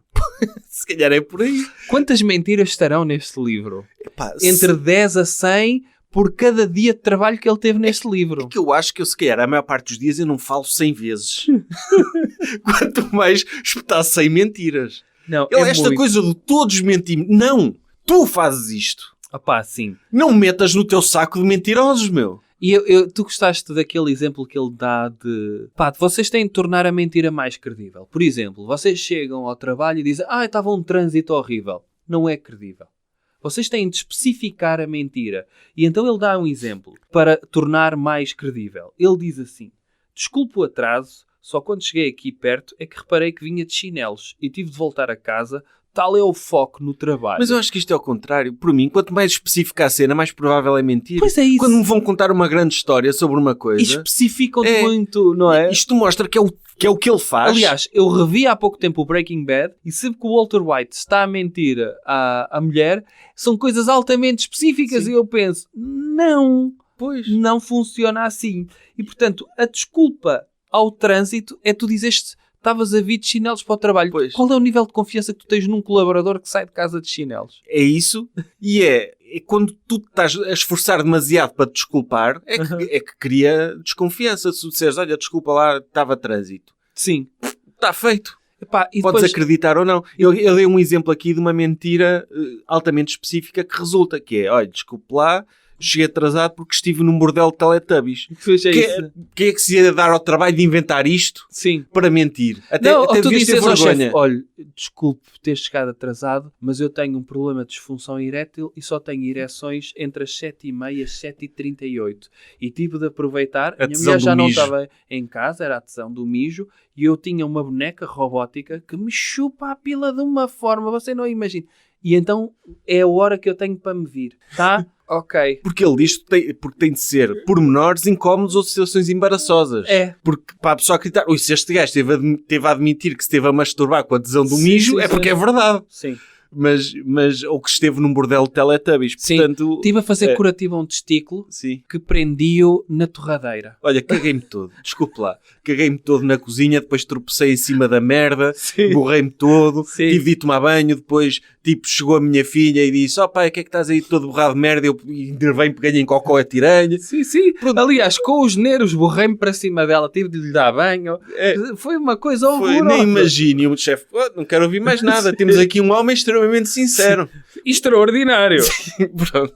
Speaker 2: Se calhar é por aí.
Speaker 1: Quantas mentiras estarão neste livro? Entre 10 a 100... por cada dia de trabalho que ele teve neste livro.
Speaker 2: É que eu acho que eu, se calhar, a maior parte dos dias eu não falo 100 vezes. Quanto mais espetar 100 mentiras.
Speaker 1: Não,
Speaker 2: coisa de todos mentimos. Não! Tu fazes isto.
Speaker 1: Sim.
Speaker 2: Não metas no teu saco de mentirosos, meu.
Speaker 1: E tu gostaste daquele exemplo que ele dá de... vocês têm de tornar a mentira mais credível. Por exemplo, vocês chegam ao trabalho e dizem estava um trânsito horrível. Não é credível. Vocês têm de especificar a mentira. E então ele dá um exemplo para tornar mais credível. Ele diz assim, desculpe o atraso, só quando cheguei aqui perto é que reparei que vinha de chinelos e tive de voltar a casa, tal é o foco no trabalho.
Speaker 2: Mas eu acho que isto é o contrário. Por mim, quanto mais específica a cena, mais provável é mentir.
Speaker 1: Pois é isso.
Speaker 2: Quando me vão contar uma grande história sobre uma coisa...
Speaker 1: E especificam-te muito, não é?
Speaker 2: Isto mostra que é o que ele faz.
Speaker 1: Aliás, eu revi há pouco tempo o Breaking Bad e sempre que o Walter White está a mentir à mulher, são coisas altamente específicas. Sim. E eu penso, não funciona assim. E, portanto, a desculpa ao trânsito é tu dizeste... Estavas a vir de chinelos para o trabalho. Qual é o nível de confiança que tu tens num colaborador que sai de casa de chinelos?
Speaker 2: É isso. E é quando tu estás a esforçar demasiado para te desculpar, é que cria desconfiança. Se tu disseres, olha, desculpa lá, estava trânsito.
Speaker 1: Sim.
Speaker 2: Está feito.
Speaker 1: Epá, e
Speaker 2: Podes
Speaker 1: depois...
Speaker 2: acreditar ou não. Eu dei um exemplo aqui de uma mentira altamente específica que resulta, que é, olha, desculpe lá, cheguei atrasado porque estive num bordel de Teletubbies.
Speaker 1: Pois é isso.
Speaker 2: Quem é que se ia dar ao trabalho de inventar isto
Speaker 1: Sim.
Speaker 2: para mentir? Até
Speaker 1: Tu
Speaker 2: devias ter
Speaker 1: dizes ao chefe,
Speaker 2: vergonha.
Speaker 1: olha, desculpe ter chegado atrasado, mas eu tenho um problema de disfunção erétil e só tenho ereções entre as 7h30 e as 7h38. E tive de aproveitar, a minha
Speaker 2: tesão
Speaker 1: mulher já
Speaker 2: do
Speaker 1: não
Speaker 2: mijo.
Speaker 1: estava em casa, era a tesão do mijo, e eu tinha uma boneca robótica que me chupa a pila de uma forma, você não imagina. E então é a hora que eu tenho para me vir, tá? Ok.
Speaker 2: Porque ele diz porque tem de ser pormenores, incómodos ou situações embaraçosas.
Speaker 1: É.
Speaker 2: Porque para a pessoa acreditar, ui, se este gajo teve a admitir que se esteve a masturbar com a tesão do
Speaker 1: Sim,
Speaker 2: mijo,
Speaker 1: sim,
Speaker 2: é porque
Speaker 1: sim.
Speaker 2: é verdade.
Speaker 1: Sim.
Speaker 2: Mas ou que esteve num bordel de Teletubbies.
Speaker 1: Sim.
Speaker 2: Portanto,
Speaker 1: Estive a fazer curativo a um testículo
Speaker 2: sim.
Speaker 1: que prendi-o na torradeira.
Speaker 2: Olha, caguei-me todo. Desculpe lá. Caguei-me todo na cozinha, depois tropecei em cima da merda, borrei-me todo,
Speaker 1: Sim.
Speaker 2: tive de ir tomar banho, depois, tipo, chegou a minha filha e disse, ó pai, o que é que estás aí todo borrado de merda? Eu intervenho, peguei em cocó a tiranha.
Speaker 1: Sim, sim. Aliás, com os nervos, borrei-me para cima dela, tive de lhe dar banho. Foi uma coisa
Speaker 2: Foi,
Speaker 1: horrorosa.
Speaker 2: nem imagine. E o chefe, não quero ouvir mais nada. Temos aqui um homem extremamente sincero.
Speaker 1: Extraordinário.
Speaker 2: Pronto.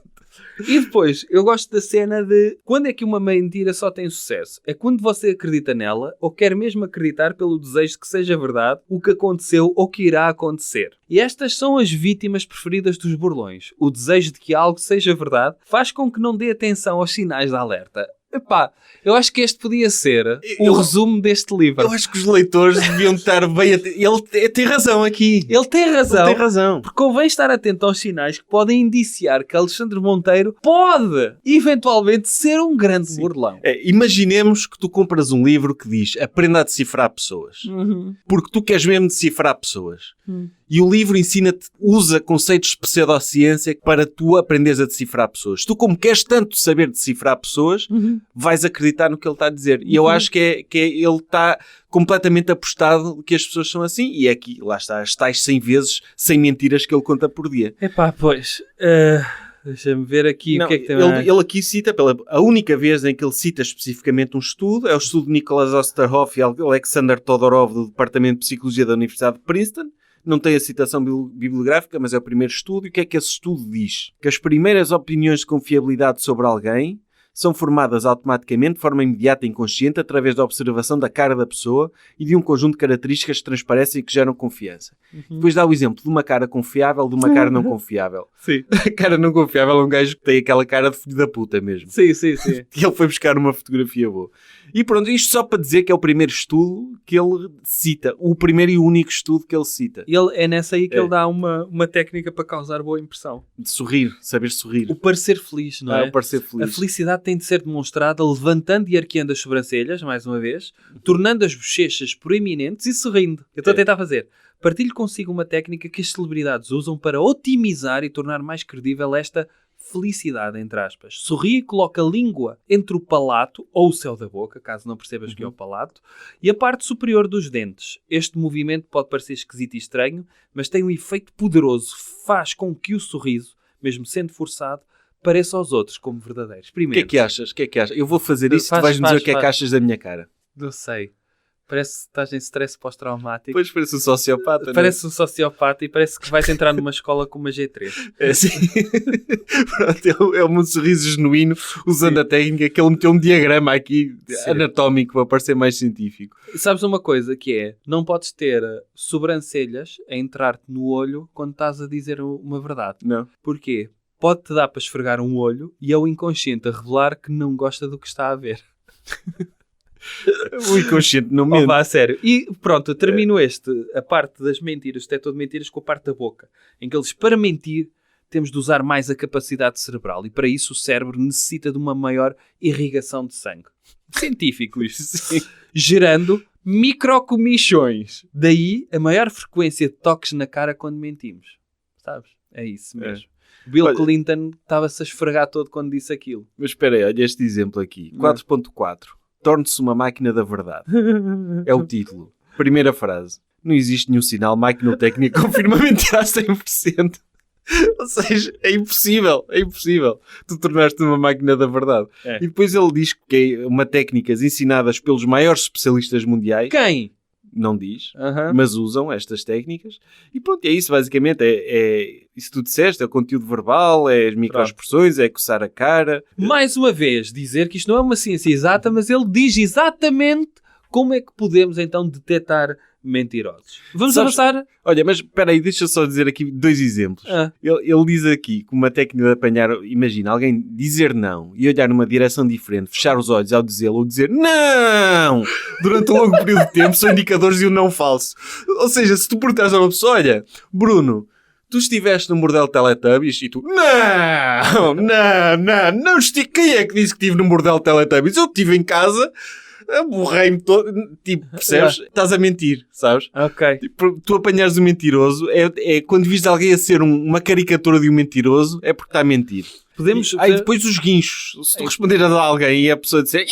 Speaker 1: E depois, eu gosto da cena de quando é que uma mentira só tem sucesso? É quando você acredita nela ou quer mesmo acreditar pelo desejo de que seja verdade o que aconteceu ou que irá acontecer. E estas são as vítimas preferidas dos burlões. O desejo de que algo seja verdade faz com que não dê atenção aos sinais de alerta. Epá, eu acho que este podia ser o resumo deste livro.
Speaker 2: Eu acho que os leitores deviam estar bem atentos. Ele tem razão aqui.
Speaker 1: Ele tem razão.
Speaker 2: Ele tem razão.
Speaker 1: Porque convém estar atento aos sinais que podem indiciar que Alexandre Monteiro pode, eventualmente, ser um grande burlão.
Speaker 2: Imaginemos que tu compras um livro que diz aprenda a decifrar pessoas. Porque tu queres mesmo decifrar pessoas. E o livro ensina-te, usa conceitos de pseudociência para tu aprenderes a decifrar pessoas. Tu, como queres tanto saber decifrar pessoas, vais acreditar no que ele está a dizer. E eu acho que ele está completamente apostado que as pessoas são assim. E é aqui, lá está, as tais 100 vezes, 100 mentiras que ele conta por dia.
Speaker 1: Epá, pois... Deixa-me ver aqui o que é que tem mais.
Speaker 2: Ele aqui cita, a única vez em que ele cita especificamente um estudo, é o estudo de Nicholas Osterhoff e Alexander Todorov do Departamento de Psicologia da Universidade de Princeton. Não tem a citação bibliográfica, mas é o primeiro estudo. E o que é que esse estudo diz? Que as primeiras opiniões de confiabilidade sobre alguém são formadas automaticamente, de forma imediata e inconsciente, através da observação da cara da pessoa e de um conjunto de características que transparecem e que geram confiança. Depois dá o exemplo de uma cara confiável, de uma cara não confiável.
Speaker 1: Sim.
Speaker 2: A cara não confiável é um gajo que tem aquela cara de filho da puta mesmo.
Speaker 1: Sim, sim, sim.
Speaker 2: E ele foi buscar uma fotografia boa. E pronto, isto só para dizer que é o primeiro estudo que ele cita. O primeiro e único estudo que ele cita.
Speaker 1: É nessa aí que ele dá uma técnica para causar boa impressão.
Speaker 2: De sorrir, saber sorrir.
Speaker 1: O parecer feliz, não é?
Speaker 2: O parecer feliz.
Speaker 1: A felicidade tem de ser demonstrada levantando e arqueando as sobrancelhas, mais uma vez, tornando as bochechas proeminentes e sorrindo. Eu estou a tentar fazer. Partilho consigo uma técnica que as celebridades usam para otimizar e tornar mais credível esta felicidade, entre aspas. Sorri e coloca a língua entre o palato ou o céu da boca, caso não percebas que é o palato, e a parte superior dos dentes. Este movimento pode parecer esquisito e estranho, mas tem um efeito poderoso. Faz com que o sorriso, mesmo sendo forçado, pareça aos outros como verdadeiro.
Speaker 2: O que é que achas? Eu vou fazer isso e tu vais-me dizer o que é que achas da minha cara.
Speaker 1: Não sei. Parece que estás em stress pós-traumático.
Speaker 2: Depois parece um sociopata.
Speaker 1: Parece um sociopata e parece que vais entrar numa escola com uma G3.
Speaker 2: É assim. Pronto, é um sorriso genuíno, usando a técnica que ele meteu um diagrama aqui anatómico para parecer mais científico.
Speaker 1: Sabes uma coisa que é, não podes ter sobrancelhas a entrar-te no olho quando estás a dizer uma verdade.
Speaker 2: Não.
Speaker 1: Porquê? Pode-te dar para esfregar um olho e é o inconsciente a revelar que não gosta do que está a ver.
Speaker 2: O inconsciente não mente.
Speaker 1: A sério. E pronto, eu termino a parte das mentiras, o detector de mentiras, com a parte da boca, em que eles, para mentir, temos de usar mais a capacidade cerebral e para isso o cérebro necessita de uma maior irrigação de sangue. Científico isto. Sim. Gerando microcomichões. Daí a maior frequência de toques na cara quando mentimos. Sabes? É isso mesmo. Bill Clinton estava-se a esfregar todo quando disse aquilo.
Speaker 2: Mas espera aí, olha este exemplo aqui. 4.4. Torne-se uma máquina da verdade. É o título. Primeira frase. Não existe nenhum sinal máquina ou técnica que confirma a mentira a 100%. Ou seja, é impossível. Tu tornaste uma máquina da verdade.
Speaker 1: É.
Speaker 2: E depois ele diz que é uma técnicas ensinadas pelos maiores especialistas mundiais.
Speaker 1: Quem?
Speaker 2: Não diz,
Speaker 1: Aham.
Speaker 2: mas usam estas técnicas. E pronto, é isso basicamente. É isso que tu disseste, é o conteúdo verbal, é as microexpressões, é coçar a cara.
Speaker 1: Mais uma vez, dizer que isto não é uma ciência exata, mas ele diz exatamente como é que podemos então detectar mentirosos. Vamos
Speaker 2: Sabes-
Speaker 1: avançar?
Speaker 2: Olha, mas espera aí, deixa eu só dizer aqui 2 exemplos.
Speaker 1: Ah.
Speaker 2: Ele diz aqui que uma técnica de apanhar, imagina, alguém dizer não e olhar numa direção diferente, fechar os olhos ao dizê-lo ou dizer não durante um longo período de tempo são indicadores de um não falso. Ou seja, se tu perguntares a uma pessoa, olha, Bruno, tu estiveste no bordel Teletubbies e tu, não estive. Quem é que disse que estive no bordel Teletubbies? Eu estive em casa, aborrei-me todo, tipo, percebes? Estás a mentir, sabes?
Speaker 1: Ok.
Speaker 2: Tipo, tu apanhares o mentiroso, é quando viste alguém a ser uma caricatura de um mentiroso, é porque está a mentir.
Speaker 1: Podemos...
Speaker 2: Aí depois os guinchos. Se tu responderes a alguém e a pessoa disser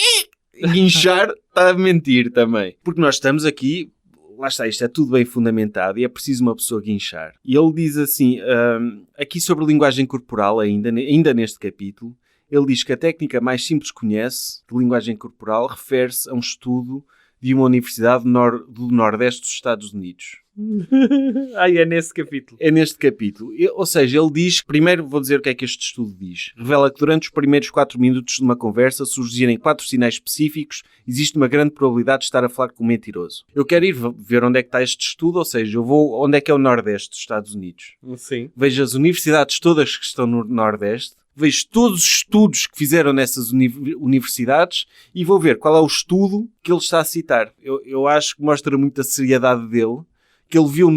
Speaker 2: guinchar, está a mentir também. Porque nós estamos aqui, lá está, isto é tudo bem fundamentado e é preciso uma pessoa guinchar. E ele diz assim, aqui sobre linguagem corporal, ainda neste capítulo, ele diz que a técnica mais simples que conhece de linguagem corporal refere-se a um estudo de uma universidade do Nordeste dos Estados Unidos.
Speaker 1: Ai, é nesse capítulo.
Speaker 2: É neste capítulo. Ou seja, ele diz... Primeiro vou dizer o que é que este estudo diz. Revela que durante os primeiros 4 minutos de uma conversa surgirem 4 sinais específicos, existe uma grande probabilidade de estar a falar com um mentiroso. Eu quero ir ver onde é que está este estudo, ou seja, eu vou onde é que é o Nordeste dos Estados Unidos.
Speaker 1: Sim.
Speaker 2: Vejo as universidades todas que estão no Nordeste, vejo todos os estudos que fizeram nessas universidades e vou ver qual é o estudo que ele está a citar. Eu acho que mostra muito a seriedade dele, que ele viu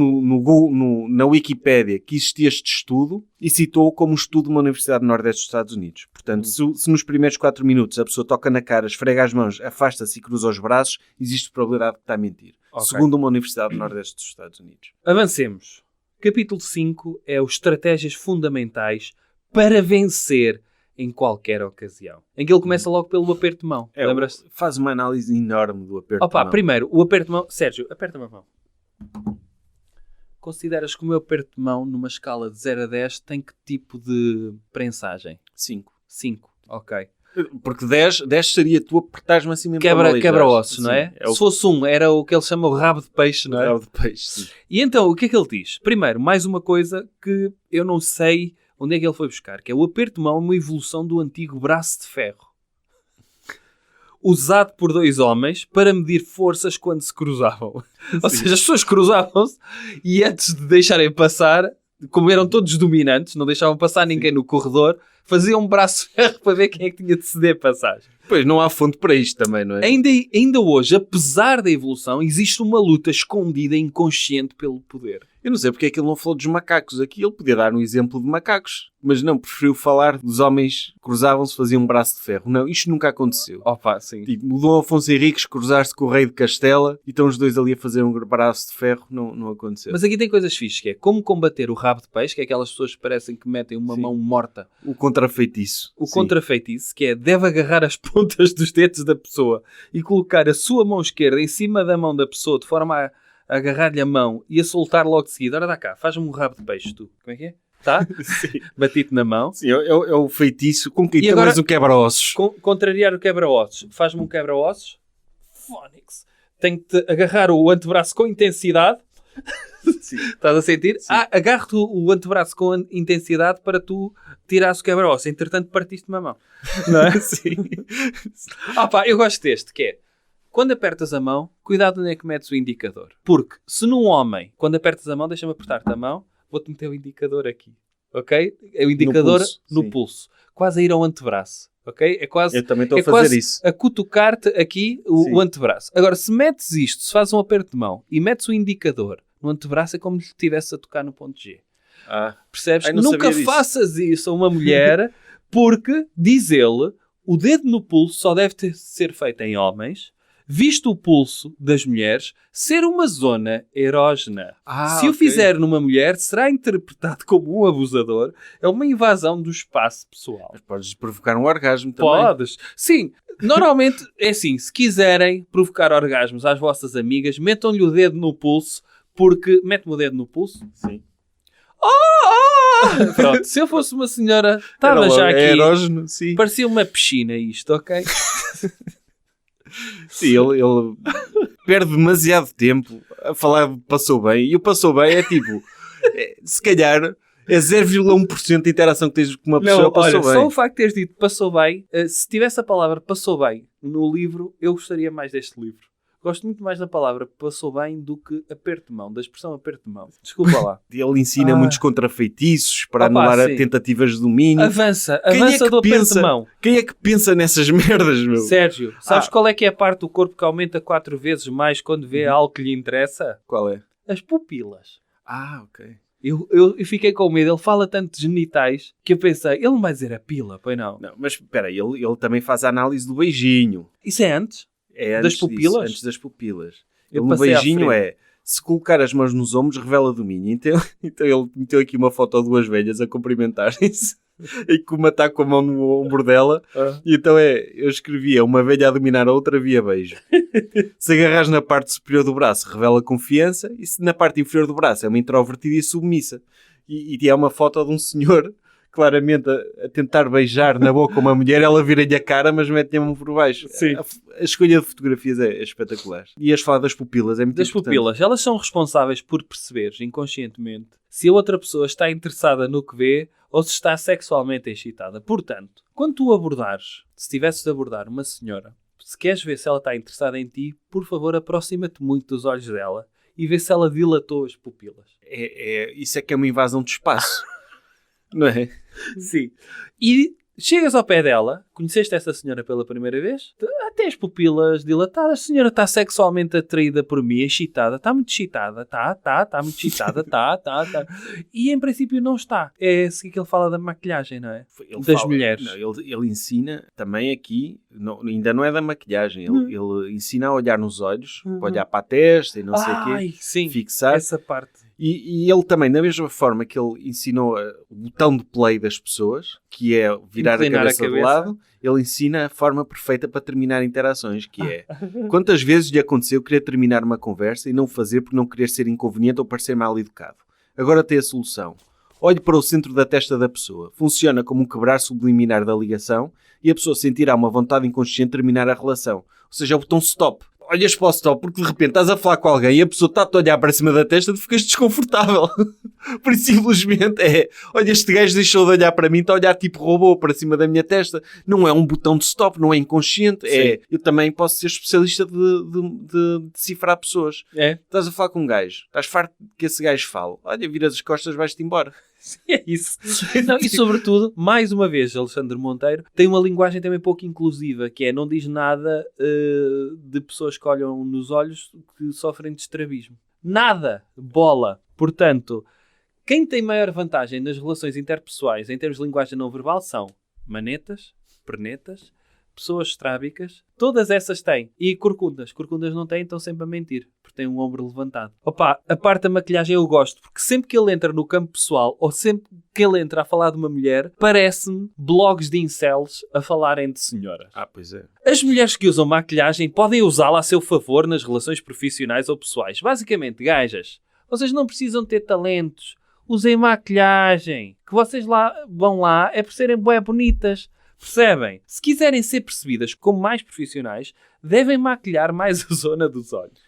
Speaker 2: na Wikipédia que existia este estudo e citou como um estudo de uma universidade do Nordeste dos Estados Unidos. Portanto, se nos primeiros 4 minutos a pessoa toca na cara, esfrega as mãos, afasta-se e cruza os braços, existe probabilidade de estar a mentir.
Speaker 1: Ok.
Speaker 2: Segundo uma universidade do Nordeste dos Estados Unidos.
Speaker 1: Avancemos. Capítulo 5 é os estratégias fundamentais para vencer em qualquer ocasião. Em que ele começa logo pelo aperto de mão. Lembras-te?
Speaker 2: Faz uma análise enorme do aperto
Speaker 1: Opa,
Speaker 2: de mão.
Speaker 1: primeiro, o aperto de mão... Sérgio, aperta-me a mão. Consideras que o meu aperto de mão, numa escala de 0 a 10, tem que tipo de prensagem?
Speaker 2: 5.
Speaker 1: 5. Ok.
Speaker 2: Porque 10 seria tu apertares-me assim mesmo.
Speaker 1: Quebra-ossos, não é?
Speaker 2: É o
Speaker 1: Se fosse 1, era o que ele chama o rabo de peixe, não é?
Speaker 2: rabo de peixe, sim.
Speaker 1: E então, o que é que ele diz? Primeiro, mais uma coisa que eu não sei onde é que ele foi buscar, que é o aperto de mão, uma evolução do antigo braço de ferro. Usado por 2 homens para medir forças quando se cruzavam. Ou seja, as pessoas cruzavam-se e antes de deixarem passar, como eram todos dominantes, não deixavam passar ninguém no corredor, faziam um braço de ferro para ver quem é que tinha de ceder passagem.
Speaker 2: Pois, não há fonte para isto também, não é?
Speaker 1: Ainda hoje, apesar da evolução, existe uma luta escondida e inconsciente pelo poder.
Speaker 2: Eu não sei porque é que ele não falou dos macacos aqui. Ele podia dar um exemplo de macacos. Mas não, preferiu falar dos homens que cruzavam-se, faziam um braço de ferro. Não, isto nunca aconteceu.
Speaker 1: Opa, sim.
Speaker 2: Tipo, o Dom Afonso Henriques cruzar-se com o rei de Castela e estão os dois ali a fazer um braço de ferro. Não aconteceu.
Speaker 1: Mas aqui tem coisas fixes, que é como combater o rabo de peixe, que é aquelas pessoas que parecem que metem uma
Speaker 2: Sim.
Speaker 1: mão morta.
Speaker 2: O contrafeitiço.
Speaker 1: O
Speaker 2: Sim.
Speaker 1: contrafeitiço, que é deve agarrar as pontas dos dedos da pessoa e colocar a sua mão esquerda em cima da mão da pessoa de forma a agarrar-lhe a mão e a soltar logo de seguida. Ora, dá cá, faz-me um rabo de peixe, tu. Como é que é? Tá?
Speaker 2: Sim.
Speaker 1: Bati-te na mão.
Speaker 2: Sim, é o feitiço com quem
Speaker 1: E agora-
Speaker 2: também o quebra-ossos.
Speaker 1: Contrariar o quebra-ossos. Faz-me um quebra-ossos. Fónix. Tenho-te agarrar o antebraço com intensidade.
Speaker 2: Sim.
Speaker 1: Estás a sentir? Agarro-te o antebraço com intensidade para tu tirares o quebra-osso. Entretanto, partiste-me a mão. Não é?
Speaker 2: Sim.
Speaker 1: Pá, eu gosto deste, que é... Quando apertas a mão, cuidado onde é que metes o indicador. Porque se num homem, quando apertas a mão, deixa-me apertar-te a mão, vou-te meter o indicador aqui. Ok? É o indicador no
Speaker 2: sim.
Speaker 1: pulso. Quase a ir ao antebraço. Ok? É quase...
Speaker 2: Eu também estou a
Speaker 1: É quase
Speaker 2: fazer isso.
Speaker 1: a cutucar-te aqui
Speaker 2: Sim.
Speaker 1: o antebraço. Agora, se metes isto, se fazes um aperto de mão e metes o indicador no antebraço, é como se estivesse a tocar no ponto G. Percebes?
Speaker 2: Ai, não
Speaker 1: Nunca
Speaker 2: sabia disso.
Speaker 1: faças isso a uma mulher, porque, diz ele, o dedo no pulso só deve ser feito em homens, visto o pulso das mulheres ser uma zona erógena. Se o
Speaker 2: ok.
Speaker 1: fizer numa mulher, será interpretado como um abusador. É uma invasão do espaço pessoal.
Speaker 2: Mas podes provocar um orgasmo também.
Speaker 1: Podes. Sim. Normalmente, é assim, se quiserem provocar orgasmos às vossas amigas, metam-lhe o dedo no pulso, porque... Mete-me o dedo no pulso.
Speaker 2: Sim.
Speaker 1: Pronto, se eu fosse uma senhora, estava já aqui.
Speaker 2: Erógeno, sim.
Speaker 1: Parecia uma piscina isto, ok?
Speaker 2: Sim, ele perde demasiado tempo a falar de passou bem. E o passou bem é tipo, se calhar é 0,1% de interação que tens com uma pessoa.
Speaker 1: Não,
Speaker 2: Passou
Speaker 1: olha,
Speaker 2: bem.
Speaker 1: só o facto de teres dito passou bem, se tivesse a palavra passou bem no livro, eu gostaria mais deste livro. Gosto muito mais da palavra passou bem do que aperto de mão, da expressão aperto de mão. Desculpa lá.
Speaker 2: Ele ensina muitos contrafeitiços para
Speaker 1: Opa,
Speaker 2: anular
Speaker 1: sim.
Speaker 2: tentativas de domínio.
Speaker 1: Avança
Speaker 2: Quem é que
Speaker 1: do aperto
Speaker 2: pensa?
Speaker 1: de mão.
Speaker 2: Quem é que pensa nessas merdas, meu?
Speaker 1: Sérgio, sabes qual é que é a parte do corpo que aumenta 4 vezes mais quando vê algo que lhe interessa?
Speaker 2: Qual é?
Speaker 1: As pupilas.
Speaker 2: Ah, ok.
Speaker 1: Eu fiquei com medo, ele fala tanto de genitais que eu pensei, ele não vai dizer a pila, pois não?
Speaker 2: Não, mas espera aí, ele também faz a análise do beijinho.
Speaker 1: Isso é antes?
Speaker 2: É
Speaker 1: Das
Speaker 2: antes
Speaker 1: pupilas?
Speaker 2: disso, antes das pupilas.
Speaker 1: Eu
Speaker 2: Ele no
Speaker 1: passei à
Speaker 2: beijinho
Speaker 1: frente.
Speaker 2: se colocar as mãos nos ombros, revela domínio. Então ele meteu aqui uma foto de duas velhas a cumprimentarem-se e que uma está com a mão no ombro dela. E então eu escrevia uma velha a dominar a outra via beijo. Se agarras na parte superior do braço, revela confiança. E se na parte inferior do braço é uma introvertida e submissa. E é uma foto de um senhor claramente a tentar beijar na boca uma mulher, ela vira-lhe a cara, mas mete-lhe a mão por baixo.
Speaker 1: Sim.
Speaker 2: A escolha de fotografias é espetacular. E as falar das pupilas é muito
Speaker 1: Das
Speaker 2: importante.
Speaker 1: pupilas, elas são responsáveis por perceberes inconscientemente se a outra pessoa está interessada no que vê ou se está sexualmente excitada. Portanto, quando tu abordares, se tivesses de abordar uma senhora, se queres ver se ela está interessada em ti, por favor, aproxima-te muito dos olhos dela e vê se ela dilatou as pupilas.
Speaker 2: Isso é que é uma invasão de espaço. Não é?
Speaker 1: Sim. E chegas ao pé dela, conheceste essa senhora pela primeira vez, até as pupilas dilatadas, a senhora está sexualmente atraída por mim, excitada, está muito excitada, está muito excitada, está. E em princípio não está. É assim que ele fala da maquilhagem, não é? Das mulheres.
Speaker 2: Não, ele ensina também aqui, ainda não é da maquilhagem, ele ensina a olhar nos olhos, a olhar para a testa e não sei o quê,
Speaker 1: sim,
Speaker 2: fixar.
Speaker 1: essa parte.
Speaker 2: E ele também, da mesma forma que ele ensinou o botão de play das pessoas, que é virar
Speaker 1: Inclinar
Speaker 2: a cabeça de lado, ele ensina a forma perfeita para terminar interações, que é quantas vezes lhe aconteceu querer terminar uma conversa e não fazer por não querer ser inconveniente ou parecer mal educado. Agora tem a solução. Olhe para o centro da testa da pessoa. Funciona como um quebrar subliminar da ligação e a pessoa sentirá uma vontade inconsciente de terminar a relação. Ou seja, é o botão stop. Olhas para o stop porque de repente estás a falar com alguém e a pessoa está-te a olhar para cima da testa e tu ficas desconfortável. Por isso simplesmente olha, este gajo deixou de olhar para mim, está a olhar tipo robô para cima da minha testa. Não é um botão de stop, não é inconsciente. Eu também posso ser especialista de decifrar pessoas. Estás a falar com um gajo, estás farto que esse gajo fale. Olha, viras as costas, vais-te embora.
Speaker 1: É isso. Não, e sobretudo, mais uma vez, Alexandre Monteiro tem uma linguagem também pouco inclusiva, que é não diz nada de pessoas que olham nos olhos que sofrem de estrabismo. Nada. Bola. Portanto, quem tem maior vantagem nas relações interpessoais em termos de linguagem não verbal são manetas, pernetas, pessoas estrábicas, todas essas têm. E corcundas. Corcundas não têm, estão sempre a mentir, porque têm um ombro levantado. Opa, a parte da maquilhagem eu gosto, porque sempre que ele entra no campo pessoal, ou sempre que ele entra a falar de uma mulher, parece-me blogs de incels a falarem de senhoras.
Speaker 2: Pois é.
Speaker 1: As mulheres que usam maquilhagem podem usá-la a seu favor nas relações profissionais ou pessoais. Basicamente, gajas, vocês não precisam ter talentos. Usem maquilhagem. Que vocês vão lá é por serem bué bonitas. Percebem? Se quiserem ser percebidas como mais profissionais, devem maquilhar mais a zona dos olhos.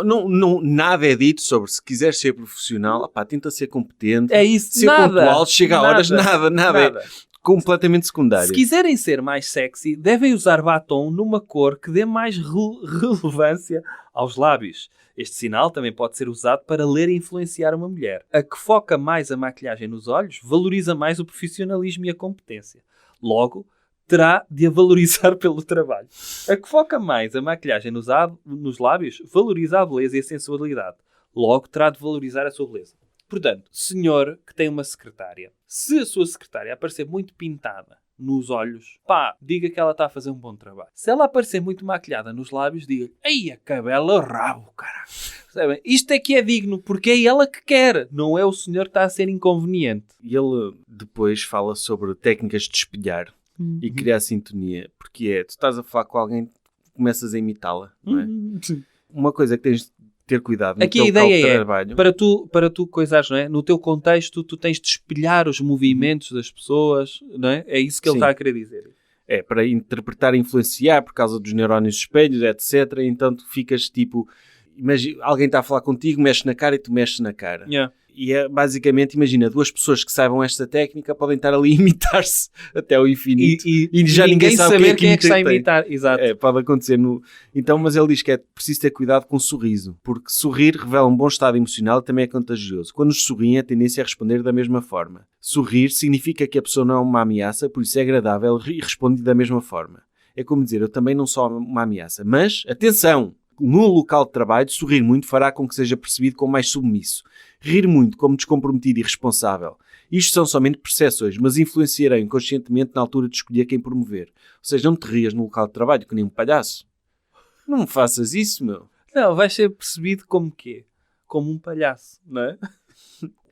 Speaker 2: Não, nada é dito sobre se quiseres ser profissional, tenta ser competente.
Speaker 1: É isso,
Speaker 2: ser pontual, chega a horas, nada. É completamente secundário.
Speaker 1: Se quiserem ser mais sexy, devem usar batom numa cor que dê mais relevância aos lábios. Este sinal também pode ser usado para ler e influenciar uma mulher. A que foca mais a maquilhagem nos olhos, valoriza mais o profissionalismo e a competência. Logo, terá de a valorizar pelo trabalho. A que foca mais a maquilhagem nos lábios, valoriza a beleza e a sensualidade. Logo, terá de valorizar a sua beleza. Portanto, senhor que tem uma secretária, se a sua secretária aparecer muito pintada nos olhos, diga que ela está a fazer um bom trabalho. Se ela aparecer muito maquilhada nos lábios, diga, ei, a cabelo rabo, caralho. Sabem? Isto é que é digno, porque é ela que quer, não é o senhor que está a ser inconveniente.
Speaker 2: E ele depois fala sobre técnicas de espelhar e criar sintonia, porque tu estás a falar com alguém, começas a imitá-la, não é? Uma coisa que tens de ter cuidado no
Speaker 1: Aqui
Speaker 2: teu
Speaker 1: a ideia
Speaker 2: local de
Speaker 1: é,
Speaker 2: trabalho.
Speaker 1: para tu coisares, não é? No teu contexto, tu tens de espelhar os movimentos das pessoas, não é? É isso que ele
Speaker 2: Sim.
Speaker 1: está a querer dizer.
Speaker 2: É, para interpretar e influenciar por causa dos neurónios espelhos, etc. Então tu ficas tipo... Imagina, alguém está a falar contigo, mexe na cara e tu mexes na cara.
Speaker 1: Yeah.
Speaker 2: E é basicamente, imagina, duas pessoas que saibam esta técnica podem estar ali a imitar-se até ao infinito.
Speaker 1: E
Speaker 2: já ninguém sabe
Speaker 1: saber quem é que está a
Speaker 2: imita
Speaker 1: imitar. Exato.
Speaker 2: É, pode acontecer no... Então, mas ele diz que é preciso ter cuidado com o sorriso, porque sorrir revela um bom estado emocional e também é contagioso. Quando nos sorriem, a tendência é responder da mesma forma. Sorrir significa que a pessoa não é uma ameaça, por isso é agradável e responde da mesma forma. É como dizer, eu também não sou uma ameaça. Mas, atenção! No local de trabalho, sorrir muito fará com que seja percebido como mais submisso. Rir muito como descomprometido e irresponsável. Isto são somente percepções, mas influenciarão inconscientemente na altura de escolher quem promover. Ou seja, não te rias no local de trabalho que nem um palhaço. Não me faças isso, meu.
Speaker 1: Não, vais ser percebido como quê? Como um palhaço, não é?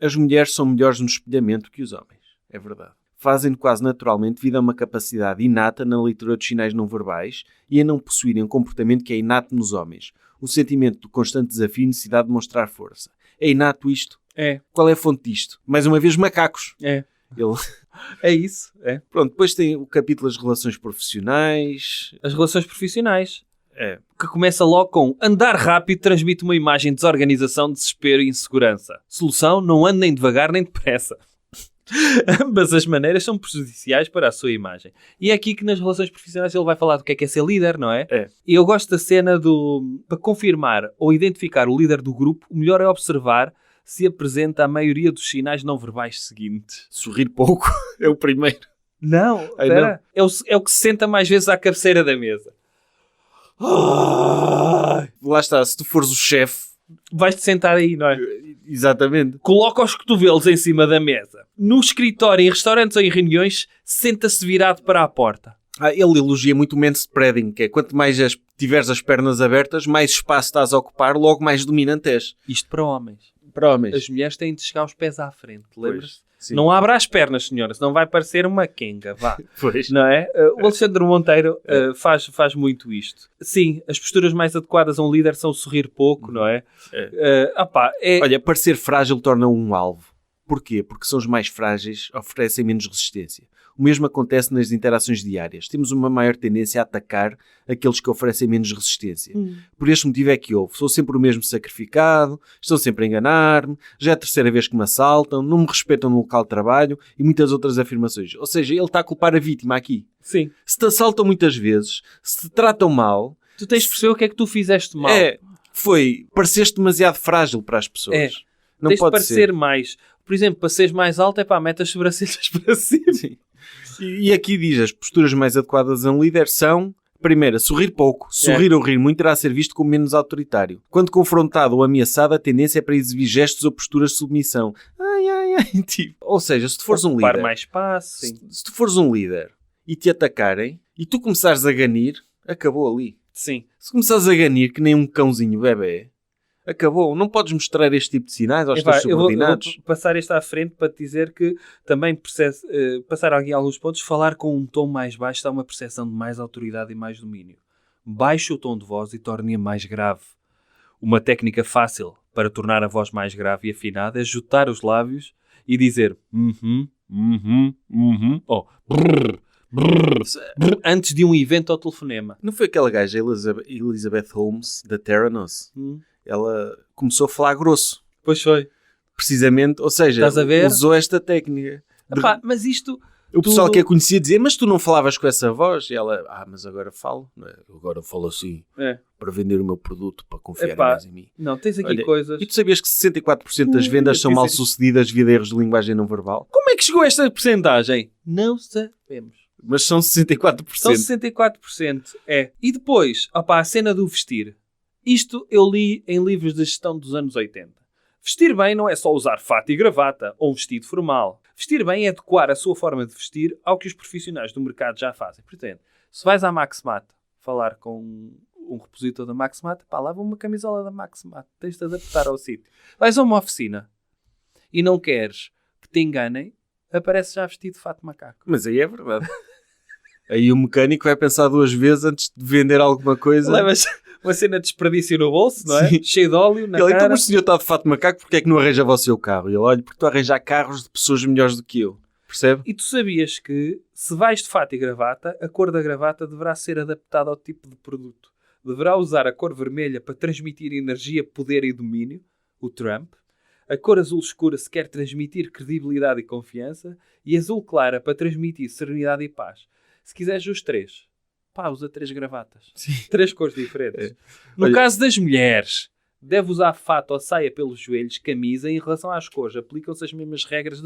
Speaker 2: As mulheres são melhores no espelhamento que os homens. É verdade. Fazem-no quase naturalmente devido a uma capacidade inata na leitura dos sinais não verbais e a não possuírem um comportamento que é inato nos homens. O sentimento do constante desafio e necessidade de mostrar força. É inato isto?
Speaker 1: É.
Speaker 2: Qual é a fonte disto? Mais uma vez, macacos.
Speaker 1: É.
Speaker 2: Ele...
Speaker 1: É isso. É.
Speaker 2: Pronto, depois tem o capítulo das relações profissionais.
Speaker 1: As relações profissionais.
Speaker 2: É.
Speaker 1: Que começa logo com andar rápido transmite uma imagem de desorganização, desespero e insegurança. Solução, não ande nem devagar nem depressa. Ambas as maneiras são prejudiciais para a sua imagem. E é aqui que nas relações profissionais ele vai falar do que é ser líder, não é?
Speaker 2: É.
Speaker 1: E eu gosto da cena do... Para confirmar ou identificar o líder do grupo, o melhor é observar se apresenta a maioria dos sinais não verbais seguintes.
Speaker 2: Sorrir pouco é o primeiro.
Speaker 1: Não, espera. É o que se senta mais vezes à cabeceira da mesa.
Speaker 2: Lá está, se tu fores o chefe...
Speaker 1: Vais-te sentar aí, não é?
Speaker 2: Exatamente.
Speaker 1: Coloca os cotovelos em cima da mesa. No escritório, em restaurantes ou em reuniões, senta-se virado para a porta.
Speaker 2: Ele elogia muito o manspreading, que é quanto mais tiveres as pernas abertas, mais espaço estás a ocupar, logo mais dominante és.
Speaker 1: Isto para homens.
Speaker 2: Para homens.
Speaker 1: As mulheres têm de chegar os pés à frente, lembras-te?
Speaker 2: Sim.
Speaker 1: Não abra as pernas, senhora, senão vai parecer uma quenga, vá.
Speaker 2: Pois.
Speaker 1: Não é? O Alexandre Monteiro faz muito isto. Sim, as posturas mais adequadas a um líder são sorrir pouco, não é?
Speaker 2: Olha, parecer frágil torna um alvo. Porquê? Porque são os mais frágeis, oferecem menos resistência. O mesmo acontece nas interações diárias. Temos uma maior tendência a atacar aqueles que oferecem menos resistência. Por este motivo é que sou sempre o mesmo sacrificado, estão sempre a enganar-me, já é a terceira vez que me assaltam, não me respeitam no local de trabalho e muitas outras afirmações. Ou seja, ele está a culpar a vítima aqui.
Speaker 1: Sim.
Speaker 2: Se te assaltam muitas vezes, se te tratam mal...
Speaker 1: Tu tens de perceber o que é que tu fizeste mal.
Speaker 2: Pareceste demasiado frágil para as pessoas.
Speaker 1: É.
Speaker 2: Não
Speaker 1: Tens de
Speaker 2: pode
Speaker 1: parecer
Speaker 2: ser.
Speaker 1: mais. Por exemplo, para seres mais alto, mete as sobrancelhas para cima.
Speaker 2: Sim. E aqui diz, as posturas mais adequadas a um líder são... Primeira, sorrir pouco. Sorrir ou rir muito irá ser visto como menos autoritário. Quando confrontado ou ameaçado, a tendência é para exibir gestos ou posturas de submissão. Tipo. Ou seja, se tu fores um líder...
Speaker 1: mais espaço. Sim.
Speaker 2: Se tu fores um líder e te atacarem e tu começares a ganir, acabou ali.
Speaker 1: Sim.
Speaker 2: Se começares a ganir que nem um cãozinho bebê, acabou. Não podes mostrar este tipo de sinais aos teus subordinados.
Speaker 1: Eu vou passar isto à frente para te dizer que também passar aqui alguns pontos. Falar com um tom mais baixo dá uma percepção de mais autoridade e mais domínio. Baixe o tom de voz e torne-a mais grave. Uma técnica fácil para tornar a voz mais grave e afinada é juntar os lábios e dizer antes de um evento ou telefonema.
Speaker 2: Não foi aquela gaja, Elizabeth Holmes, da Theranos? Ela começou a falar grosso.
Speaker 1: Pois foi.
Speaker 2: Precisamente, ou seja,
Speaker 1: Estás a ver?
Speaker 2: usou esta técnica.
Speaker 1: Mas isto...
Speaker 2: O pessoal que a conhecia dizia, mas tu não falavas com essa voz? E ela, mas agora falo. Não é? Agora falo assim, para vender o meu produto, para confiar mais em mim.
Speaker 1: Não, tens aqui coisas...
Speaker 2: E tu sabias que 64% das vendas são mal sucedidas devido a erros de linguagem não verbal?
Speaker 1: Como é que chegou a esta porcentagem? Não sabemos.
Speaker 2: Mas são 64%.
Speaker 1: São 64%, E depois, a cena do vestir. Isto eu li em livros de gestão dos anos 80. Vestir bem não é só usar fato e gravata ou um vestido formal. Vestir bem é adequar a sua forma de vestir ao que os profissionais do mercado já fazem. Portanto, se vais à Maxmat falar com um repositor da Maxmat, leva uma camisola da Maxmat. Tens de adaptar ao sítio. Vais a uma oficina e não queres que te enganem, aparece já vestido de fato macaco.
Speaker 2: Mas aí é verdade. Aí o mecânico vai pensar duas vezes antes de vender alguma coisa.
Speaker 1: uma cena de desperdício no bolso, não é?
Speaker 2: Sim.
Speaker 1: Cheio de óleo na
Speaker 2: Ele,
Speaker 1: cara.
Speaker 2: então, mas o senhor está de fato macaco, porque é que não arranjava o seu carro? E ele, olha, porque estou a arranjar carros de pessoas melhores do que eu. Percebe?
Speaker 1: E tu sabias que, se vais de fato e gravata, a cor da gravata deverá ser adaptada ao tipo de produto. Deverá usar a cor vermelha para transmitir energia, poder e domínio, o Trump. A cor azul escura se quer transmitir credibilidade e confiança. E azul clara para transmitir serenidade e paz. Se quiseres os três, pá, usa 3 gravatas.
Speaker 2: Sim.
Speaker 1: 3 cores diferentes. No
Speaker 2: Olha-
Speaker 1: caso das mulheres, deve usar fato ou saia pelos joelhos, camisa. E em relação às cores, aplicam-se as mesmas regras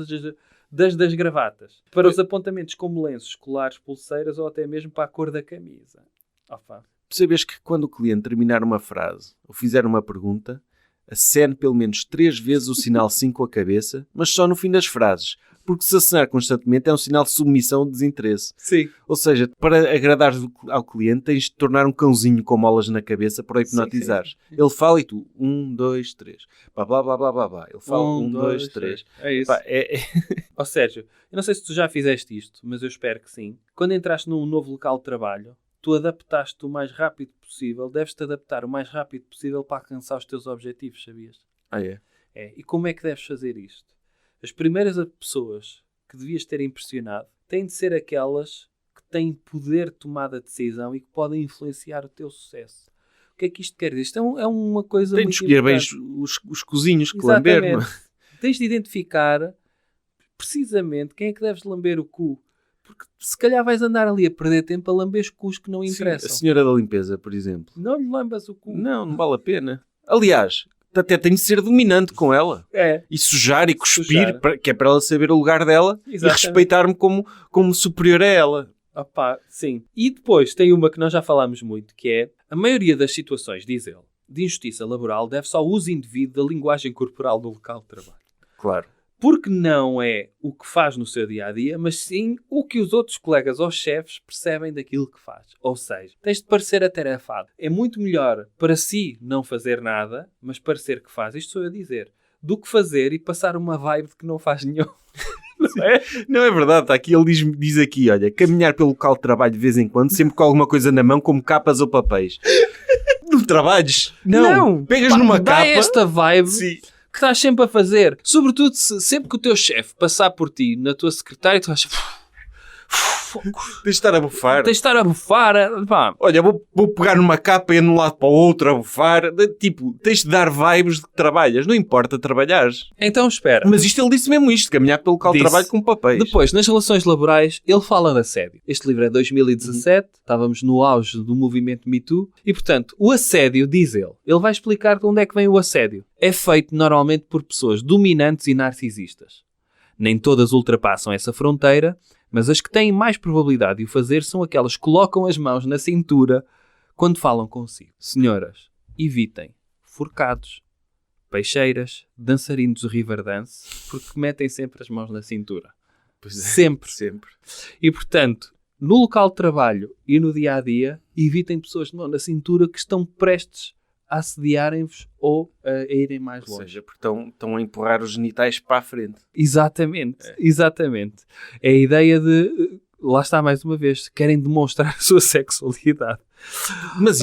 Speaker 1: das gravatas. Para os apontamentos como lenços, colares, pulseiras ou até mesmo para a cor da camisa. Opa.
Speaker 2: Percebes que quando o cliente terminar uma frase ou fizer uma pergunta, acene pelo menos 3 vezes o sinal 5 com a cabeça, mas só no fim das frases. Porque se acenar constantemente é um sinal de submissão ou de desinteresse.
Speaker 1: Sim.
Speaker 2: Ou seja, para agradares ao cliente tens de tornar um cãozinho com molas na cabeça para o hipnotizares.
Speaker 1: Sim.
Speaker 2: Ele fala e tu, 1, 2, 3. Blá, blá, blá, blá, blá, blá. Ele fala 1, 2, 3.
Speaker 1: É isso.
Speaker 2: Pá,
Speaker 1: Ó Sérgio, eu não sei se tu já fizeste isto, mas eu espero que sim. Quando entraste num novo local de trabalho, tu adaptaste o mais rápido possível, deves-te adaptar o mais rápido possível para alcançar os teus objetivos, sabias?
Speaker 2: é.
Speaker 1: É. E como é que deves fazer isto? As primeiras pessoas que devias ter impressionado têm de ser aquelas que têm poder de tomada de decisão e que podem influenciar o teu sucesso. O que é que isto quer dizer? Isto é uma coisa
Speaker 2: Tem de
Speaker 1: muito
Speaker 2: escolher bem
Speaker 1: importante.
Speaker 2: os cozinhos que lamber, não é?
Speaker 1: Tens de identificar precisamente quem é que deves lamber o cu. Porque se calhar vais andar ali a perder tempo a lamber os cus que não
Speaker 2: Sim,
Speaker 1: interessam.
Speaker 2: a senhora da limpeza, por exemplo.
Speaker 1: Não lhe lambas o cu.
Speaker 2: Não vale a pena. Aliás, até tenho de ser dominante com ela.
Speaker 1: É.
Speaker 2: E sujar e cuspir,
Speaker 1: Sujar.
Speaker 2: que é para ela saber o lugar dela
Speaker 1: Exatamente.
Speaker 2: e respeitar-me como superior a ela.
Speaker 1: Opá, sim. E depois tem uma que nós já falámos muito, que é a maioria das situações, diz ele, de injustiça laboral deve-se ao uso indevido da linguagem corporal do local de trabalho.
Speaker 2: Claro.
Speaker 1: Porque não é o que faz no seu dia-a-dia, mas sim o que os outros colegas ou chefes percebem daquilo que faz. Ou seja, tens de parecer atarefado. É muito melhor para si não fazer nada, mas parecer que faz, isto sou eu a dizer, do que fazer e passar uma vibe de que não faz nenhum. Não é?
Speaker 2: Não é verdade, está aqui, ele diz aqui, olha, caminhar pelo local de trabalho de vez em quando, sempre com alguma coisa na mão, como capas ou papéis. Não trabalhas? Não. Pegas numa
Speaker 1: dá
Speaker 2: capa.
Speaker 1: esta vibe
Speaker 2: Sim.
Speaker 1: que estás sempre a fazer. Sobretudo sempre que o teu chefe passar por ti na tua secretária, tu vais...
Speaker 2: Tens de estar a bufar.
Speaker 1: Tens de estar a bufar. Pá.
Speaker 2: Olha, vou pegar numa capa e ir de um lado para o outro a bufar. Tipo, tens de dar vibes de que trabalhas. Não importa trabalhares.
Speaker 1: Então espera.
Speaker 2: Mas isto ele disse mesmo isto, caminhar pelo local de
Speaker 1: Disse.
Speaker 2: trabalho com papéis.
Speaker 1: Depois, nas relações laborais, ele fala de assédio. Este livro é de 2017, estávamos no auge do movimento Me Too, e portanto, o assédio, diz ele vai explicar de onde é que vem o assédio. É feito normalmente por pessoas dominantes e narcisistas. Nem todas ultrapassam essa fronteira, mas as que têm mais probabilidade de o fazer são aquelas que colocam as mãos na cintura quando falam consigo. Senhoras, evitem forcados, peixeiras, dançarinos do Riverdance, porque metem sempre as mãos na cintura.
Speaker 2: Pois é,
Speaker 1: Sempre.
Speaker 2: sempre.
Speaker 1: E, portanto, no local de trabalho e no dia-a-dia, evitem pessoas de mão na cintura que estão prestes a assediarem-vos ou a irem mais
Speaker 2: Ou
Speaker 1: longe.
Speaker 2: seja, porque estão a empurrar os genitais para a frente.
Speaker 1: Exatamente, exatamente. É a ideia de, lá está mais uma vez, querem demonstrar a sua sexualidade.
Speaker 2: Mas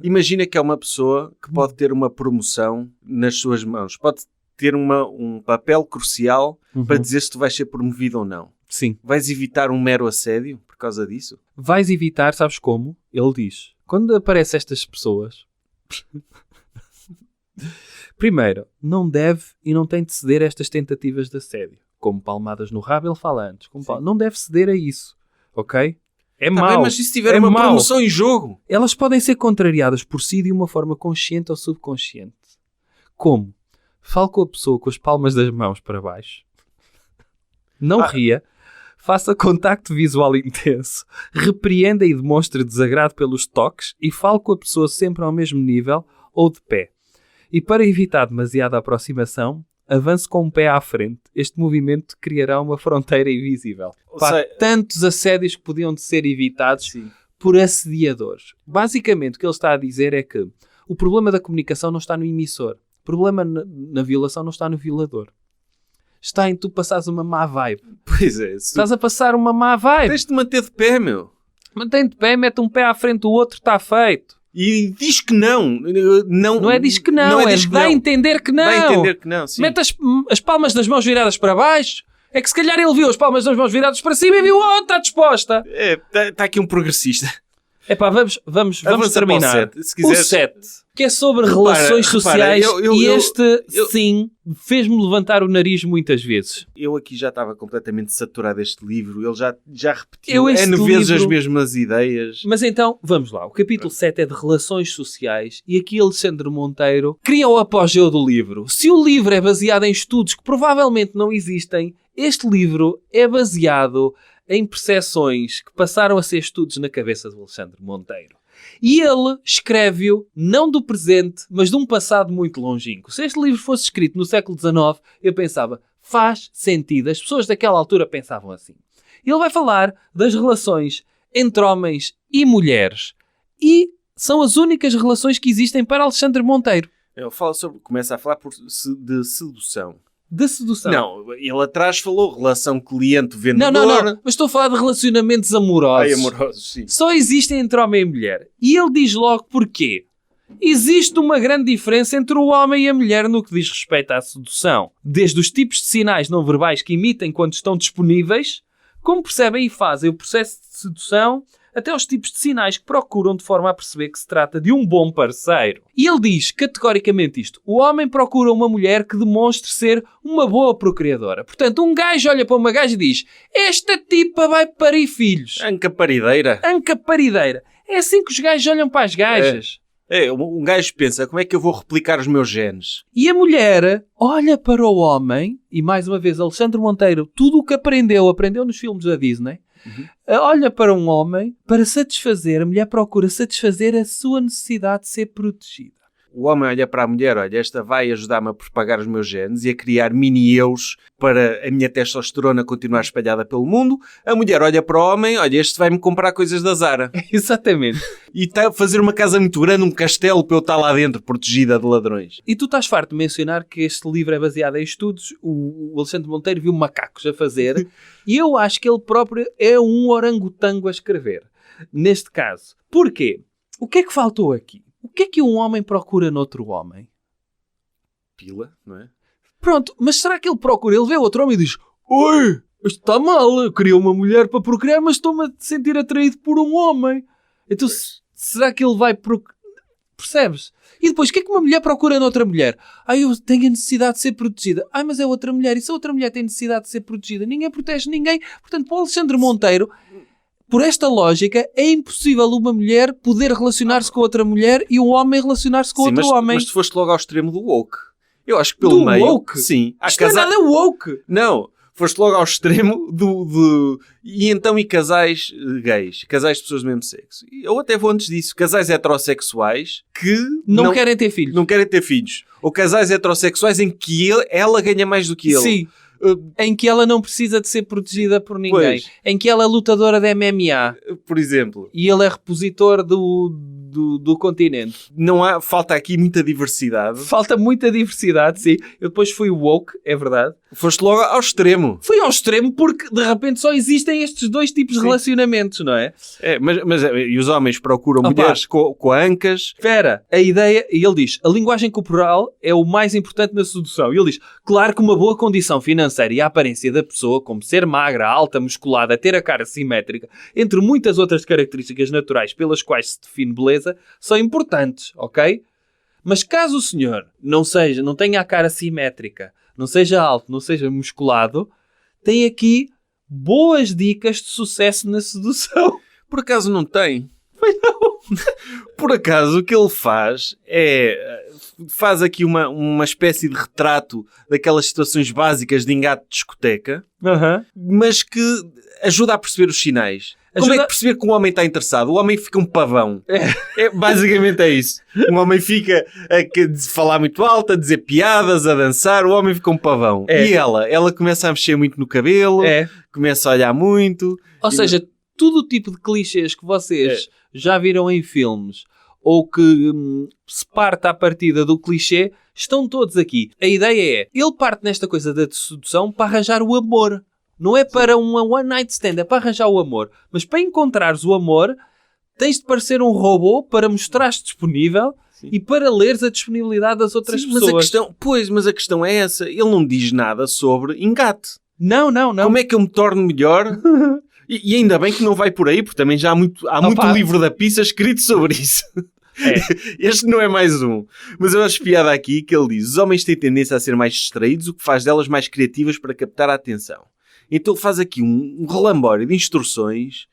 Speaker 2: imagina que é uma pessoa que pode ter uma promoção nas suas mãos. Pode ter um papel crucial para dizer se tu vais ser promovido ou não.
Speaker 1: Sim.
Speaker 2: Vais evitar um mero assédio por causa disso?
Speaker 1: Vais evitar, sabes como? Ele diz, quando aparecem estas pessoas... Primeiro, não deve e não tem de ceder a estas tentativas de assédio. Como palmadas no rabo, ele fala antes. Não deve ceder a isso. Ok? É
Speaker 2: Tá
Speaker 1: mau.
Speaker 2: bem, mas e se tiver uma promoção em jogo?
Speaker 1: Elas podem ser contrariadas por si de uma forma consciente ou subconsciente. Como? Fale com a pessoa com as palmas das mãos para baixo. Não ria. Faça contacto visual intenso. Repreenda e demonstre desagrado pelos toques e fale com a pessoa sempre ao mesmo nível ou de pé. E para evitar demasiada aproximação, avance com um pé à frente. Este movimento criará uma fronteira invisível. Pá, tantos assédios que podiam de ser evitados por assediadores. Basicamente, o que ele está a dizer é que o problema da comunicação não está no emissor. O problema na violação não está no violador. Está em tu passares uma má vibe.
Speaker 2: Pois é.
Speaker 1: Estás a passar uma má vibe.
Speaker 2: Tens de manter de pé, meu.
Speaker 1: Mantém de pé, mete um pé à frente do outro, está feito.
Speaker 2: E diz que não.
Speaker 1: Não é diz que não, é
Speaker 2: diz que
Speaker 1: dá a
Speaker 2: não.
Speaker 1: entender que não.
Speaker 2: Dá a entender que não, sim.
Speaker 1: Mete as palmas das mãos viradas para baixo. É que se calhar ele viu as palmas das mãos viradas para cima e viu, está disposta.
Speaker 2: Está aqui um progressista.
Speaker 1: Epá, vamos terminar.
Speaker 2: Sete, se quiseres.
Speaker 1: O 7, que é sobre relações sociais, sim, fez-me levantar o nariz muitas vezes.
Speaker 2: Eu aqui já estava completamente saturado deste livro. Ele já repetiu
Speaker 1: este
Speaker 2: N vezes
Speaker 1: livro...
Speaker 2: as mesmas ideias.
Speaker 1: Mas então, vamos lá. O capítulo 7 é de relações sociais e aqui Alexandre Monteiro cria o apogeu do livro. Se o livro é baseado em estudos que provavelmente não existem, este livro é baseado em percepções que passaram a ser estudos na cabeça de Alexandre Monteiro. E ele escreve-o não do presente, mas de um passado muito longínquo. Se este livro fosse escrito no século XIX, eu pensava, faz sentido. As pessoas daquela altura pensavam assim. Ele vai falar das relações entre homens e mulheres. E são as únicas relações que existem para Alexandre Monteiro.
Speaker 2: Começa a falar de sedução.
Speaker 1: De sedução.
Speaker 2: Não, ele atrás falou relação cliente-vendedor.
Speaker 1: Não. Mas estou a falar de relacionamentos amorosos.
Speaker 2: Amorosos, sim.
Speaker 1: Só existem entre homem e mulher. E ele diz logo porquê. Existe uma grande diferença entre o homem e a mulher no que diz respeito à sedução. Desde os tipos de sinais não verbais que emitem quando estão disponíveis, como percebem e fazem o processo de sedução, até os tipos de sinais que procuram de forma a perceber que se trata de um bom parceiro. E ele diz categoricamente isto. O homem procura uma mulher que demonstre ser uma boa procriadora. Portanto, um gajo olha para uma gaja e diz: esta tipa vai parir filhos.
Speaker 2: Anca parideira.
Speaker 1: Anca parideira. É assim que os gajos olham para as gajas.
Speaker 2: Um gajo pensa, como é que eu vou replicar os meus genes?
Speaker 1: E a mulher olha para o homem, e mais uma vez Alexandre Monteiro, tudo o que aprendeu nos filmes da Disney, olha para um homem para satisfazer, a mulher procura satisfazer a sua necessidade de ser protegida.
Speaker 2: O homem olha para a mulher, olha, esta vai ajudar-me a propagar os meus genes e a criar mini-eus para a minha testosterona continuar espalhada pelo mundo. A mulher olha para o homem, olha, este vai-me comprar coisas da Zara.
Speaker 1: Exatamente.
Speaker 2: E está a fazer uma casa muito grande, um castelo para eu estar lá dentro, protegida de ladrões.
Speaker 1: E tu estás farto de mencionar que este livro é baseado em estudos. O Alexandre Monteiro viu macacos a fazer e eu acho que ele próprio é um orangotango a escrever. Neste caso. Porquê? O que é que faltou aqui? O que é que um homem procura noutro homem?
Speaker 2: Pila, não é?
Speaker 1: Pronto, mas será que ele procura? Ele vê outro homem e diz: oi, isto está mal, eu queria uma mulher para procriar, mas estou-me a sentir atraído por um homem. Então será que ele vai procurar? Percebes? E depois, o que é que uma mulher procura noutra mulher? Eu tenho a necessidade de ser protegida. Mas é outra mulher. E se a outra mulher tem necessidade de ser protegida? Ninguém protege ninguém. Portanto, para o Alexandre Monteiro, por esta lógica, é impossível uma mulher poder relacionar-se com outra mulher e um homem relacionar-se com outro homem.
Speaker 2: Mas tu foste logo ao extremo do woke. Eu acho que pelo meio...
Speaker 1: woke?
Speaker 2: Sim.
Speaker 1: Isto não é nada woke.
Speaker 2: Não. Foste logo ao extremo e casais gays. Casais de pessoas do mesmo sexo. Eu até vou antes disso. Casais heterossexuais que...
Speaker 1: Não querem ter filhos.
Speaker 2: Não querem ter filhos. Ou casais heterossexuais em que ela ganha mais do que ele.
Speaker 1: Sim. Em que ela não precisa de ser protegida por ninguém.
Speaker 2: Pois.
Speaker 1: Em que ela é lutadora de MMA.
Speaker 2: Por exemplo.
Speaker 1: E ele é repositor do continente.
Speaker 2: Falta aqui muita diversidade.
Speaker 1: Falta muita diversidade, sim. Eu depois fui woke, é verdade.
Speaker 2: Foste logo ao extremo.
Speaker 1: Fui ao extremo porque de repente só existem estes dois tipos de relacionamentos, não é?
Speaker 2: Mas e os homens procuram mulheres com ancas.
Speaker 1: Espera, a ideia... E ele diz, a linguagem corporal é o mais importante na sedução. E ele diz, claro que uma boa condição financeira e a aparência da pessoa, como ser magra, alta, musculada, ter a cara simétrica, entre muitas outras características naturais pelas quais se define beleza, são importantes, ok? Mas caso o senhor não tenha a cara simétrica, não seja alto, não seja musculado, tem aqui boas dicas de sucesso na sedução.
Speaker 2: Por acaso não tem?
Speaker 1: Pois não.
Speaker 2: Por acaso o que ele faz faz aqui uma espécie de retrato daquelas situações básicas de engate de discoteca, mas que ajuda a perceber os sinais. Como é que perceber que um homem está interessado? O homem fica um pavão. Basicamente é isso. Um homem fica a falar muito alto, a dizer piadas, a dançar. O homem fica um pavão. E ela começa a mexer muito no cabelo, começa a olhar muito.
Speaker 1: Ou seja, todo o tipo de clichês que vocês já viram em filmes ou que se parte à partida do clichê, estão todos aqui. A ideia é, ele parte nesta coisa da sedução para arranjar o amor. Não é para uma one night stand, é para arranjar o amor. Mas para encontrares o amor, tens de parecer um robô para mostrar-te disponível e para leres a disponibilidade das outras pessoas.
Speaker 2: Mas a questão é essa. Ele não diz nada sobre engate.
Speaker 1: Não.
Speaker 2: Como é que eu me torno melhor? E ainda bem que não vai por aí, porque também já há muito livro da pizza escrito sobre isso. Este não é mais um. Mas eu acho piada aqui que ele diz: os homens têm tendência a ser mais distraídos, o que faz delas mais criativas para captar a atenção. Então ele faz aqui um relambório de instruções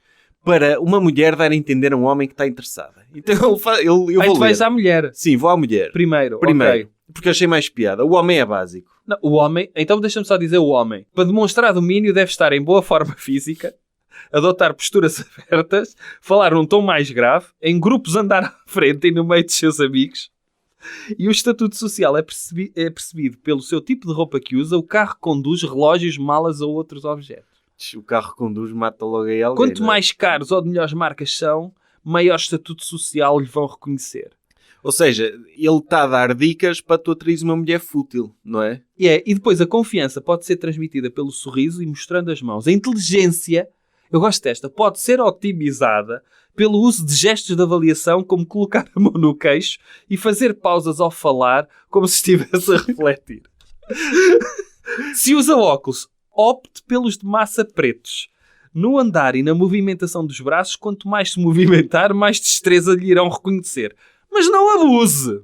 Speaker 2: para uma mulher dar a entender a um homem que está interessada. Então eu vou ler.
Speaker 1: Tu vais à mulher.
Speaker 2: Sim, vou à mulher.
Speaker 1: Primeiro.
Speaker 2: Okay. Porque eu achei mais piada. O homem é básico.
Speaker 1: Não, o homem... Então deixa-me só dizer o homem. Para demonstrar domínio deve estar em boa forma física, adotar posturas abertas, falar num tom mais grave, em grupos andar à frente e no meio dos seus amigos. E o estatuto social é percebido pelo seu tipo de roupa que usa, o carro que conduz, relógios, malas ou outros objetos.
Speaker 2: O carro que conduz mata logo aí alguém.
Speaker 1: Quanto mais caros ou de melhores marcas são, maior estatuto social lhe vão reconhecer.
Speaker 2: Ou seja, ele está a dar dicas para tu atraires uma mulher fútil, não é?
Speaker 1: E depois a confiança pode ser transmitida pelo sorriso e mostrando as mãos. A inteligência, eu gosto desta, pode ser otimizada pelo uso de gestos de avaliação, como colocar a mão no queixo e fazer pausas ao falar, como se estivesse a refletir. Se usa óculos, opte pelos de massa pretos. No andar e na movimentação dos braços, quanto mais se movimentar, mais destreza lhe irão reconhecer. Mas não abuse!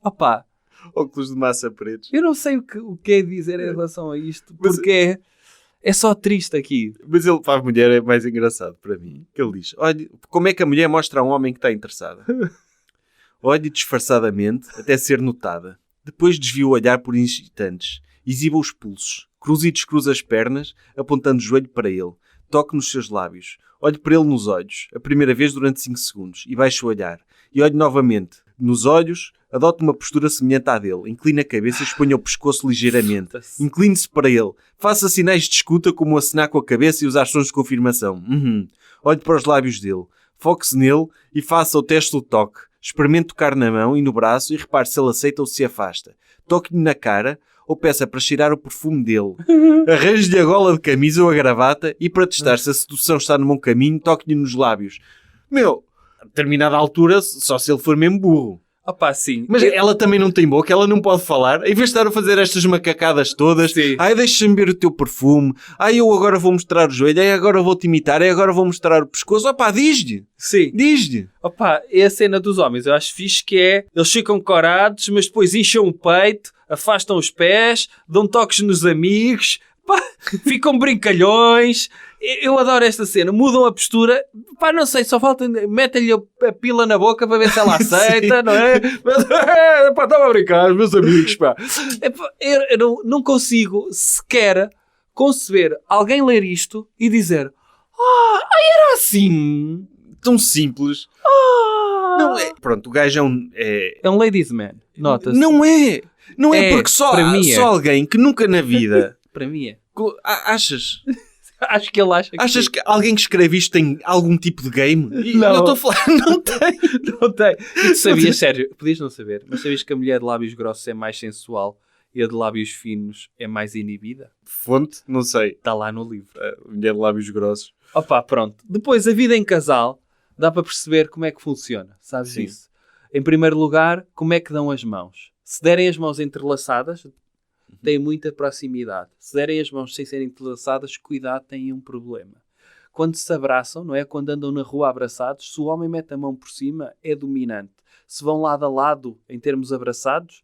Speaker 1: Opa!
Speaker 2: Óculos de massa pretos.
Speaker 1: Eu não sei o que é dizer em relação a isto, porque é só triste aqui.
Speaker 2: Mas ele, para a mulher, é mais engraçado para mim. Que ele diz: olha, como é que a mulher mostra a um homem que está interessada? Olhe disfarçadamente até ser notada. Depois desvia o olhar por instantes. Exiba os pulsos. Cruza e descruza as pernas, apontando o joelho para ele. Toque nos seus lábios. Olhe para ele nos olhos, a primeira vez durante 5 segundos, e baixe o olhar. E olhe novamente nos olhos, adote uma postura semelhante à dele. Incline a cabeça e exponha o pescoço ligeiramente. Incline-se para ele. Faça sinais de escuta, como acenar com a cabeça e usar sons de confirmação. Olhe para os lábios dele. Foque-se nele e faça o teste do toque. Experimente tocar na mão e no braço e repare se ele aceita ou se afasta. Toque-lhe na cara ou peça para cheirar o perfume dele. Arranje-lhe a gola de camisa ou a gravata e, para testar se a sedução está no bom caminho, toque-lhe nos lábios. A determinada altura, só se ele for mesmo burro.
Speaker 1: Opa, sim.
Speaker 2: Mas ela também não tem boca, ela não pode falar. Em vez de estar a fazer estas macacadas todas,
Speaker 1: sim.
Speaker 2: Ai, deixa-me ver o teu perfume. Ai, eu agora vou mostrar o joelho. Ai, agora vou-te imitar. Ai, agora vou mostrar o pescoço. Opa, diz-lhe.
Speaker 1: Sim.
Speaker 2: Diz-lhe.
Speaker 1: Opa, é a cena dos homens. Eu acho fixe que é... Eles ficam corados, mas depois incham o peito, afastam os pés, dão toques nos amigos, pá, ficam brincalhões. Eu adoro esta cena. Mudam a postura. Pá, não sei, só falta... Metem-lhe a pila na boca para ver se ela aceita, não é? Mas, pá, estava a brincar, meus amigos, pá. Eu não consigo sequer conceber alguém ler isto e dizer: era assim.
Speaker 2: Tão simples. Não é. Pronto, o gajo
Speaker 1: é um ladies man. Nota-se.
Speaker 2: Não é. Não é porque só alguém que nunca na vida...
Speaker 1: Para mim é.
Speaker 2: Achas?
Speaker 1: Acho que ele acha que...
Speaker 2: Achas que alguém que escreve isto tem algum tipo de game?
Speaker 1: Não.
Speaker 2: Eu estou a falar, não tem.
Speaker 1: Não tem. E tu sabias, sério, podias não saber, mas sabias que a mulher de lábios grossos é mais sensual e a de lábios finos é mais inibida?
Speaker 2: Fonte? Não sei.
Speaker 1: Está lá no livro.
Speaker 2: A mulher de lábios grossos.
Speaker 1: Opa, pronto. Depois, a vida em casal, dá para perceber como é que funciona. Sabes isso? Em primeiro lugar, como é que dão as mãos? Se derem as mãos entrelaçadas, têm muita proximidade. Se derem as mãos sem serem entrelaçadas, cuidado, têm um problema. Quando se abraçam, não é? Quando andam na rua abraçados, se o homem mete a mão por cima, é dominante. Se vão lado a lado, em termos abraçados,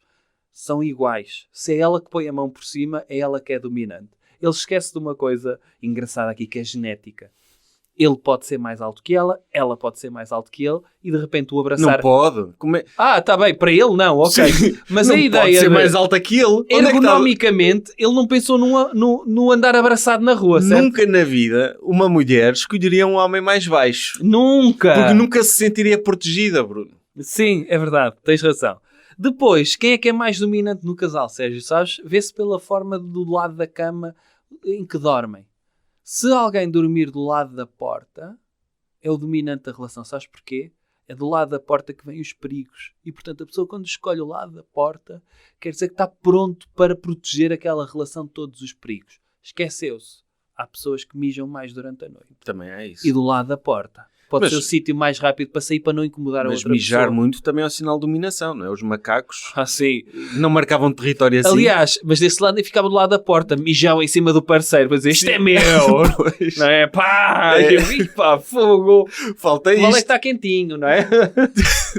Speaker 1: são iguais. Se é ela que põe a mão por cima, é ela que é dominante. Ele esquece de uma coisa engraçada aqui, que é genética. Ele pode ser mais alto que ela pode ser mais alto que ele, e de repente o abraçar...
Speaker 2: Não pode. Como é?
Speaker 1: Está bem, para ele não, ok.
Speaker 2: Sim.
Speaker 1: Mas
Speaker 2: não
Speaker 1: a ideia
Speaker 2: pode ser mais alta que ele.
Speaker 1: Ergonomicamente, ele não pensou no andar abraçado na rua, certo?
Speaker 2: Nunca na vida uma mulher escolheria um homem mais baixo.
Speaker 1: Nunca!
Speaker 2: Porque nunca se sentiria protegida, Bruno.
Speaker 1: Sim, é verdade, tens razão. Depois, quem é que é mais dominante no casal, Sérgio? Sabes? Vê-se pela forma do lado da cama em que dormem. Se alguém dormir do lado da porta, é o dominante da relação. Sabes porquê? É do lado da porta que vêm os perigos. E, portanto, a pessoa, quando escolhe o lado da porta, quer dizer que está pronto para proteger aquela relação de todos os perigos. Esqueceu-se. Há pessoas que mijam mais durante a noite.
Speaker 2: Também é isso.
Speaker 1: E do lado da porta. Pode
Speaker 2: Mas-
Speaker 1: ser o sítio mais rápido para sair para não incomodar a
Speaker 2: Mas
Speaker 1: outra
Speaker 2: mijar
Speaker 1: pessoa.
Speaker 2: muito também é um sinal de dominação, não é? Os macacos
Speaker 1: Ah, sim.
Speaker 2: não marcavam território assim.
Speaker 1: Aliás, mas desse lado eu ficava do lado da porta, mijavam em cima do parceiro para dizer isto é meu.
Speaker 2: Pois.
Speaker 1: Não é? Pá!
Speaker 2: É.
Speaker 1: Ih, pá, fogo!
Speaker 2: Falta
Speaker 1: O vale é que
Speaker 2: isto.
Speaker 1: está quentinho, não é?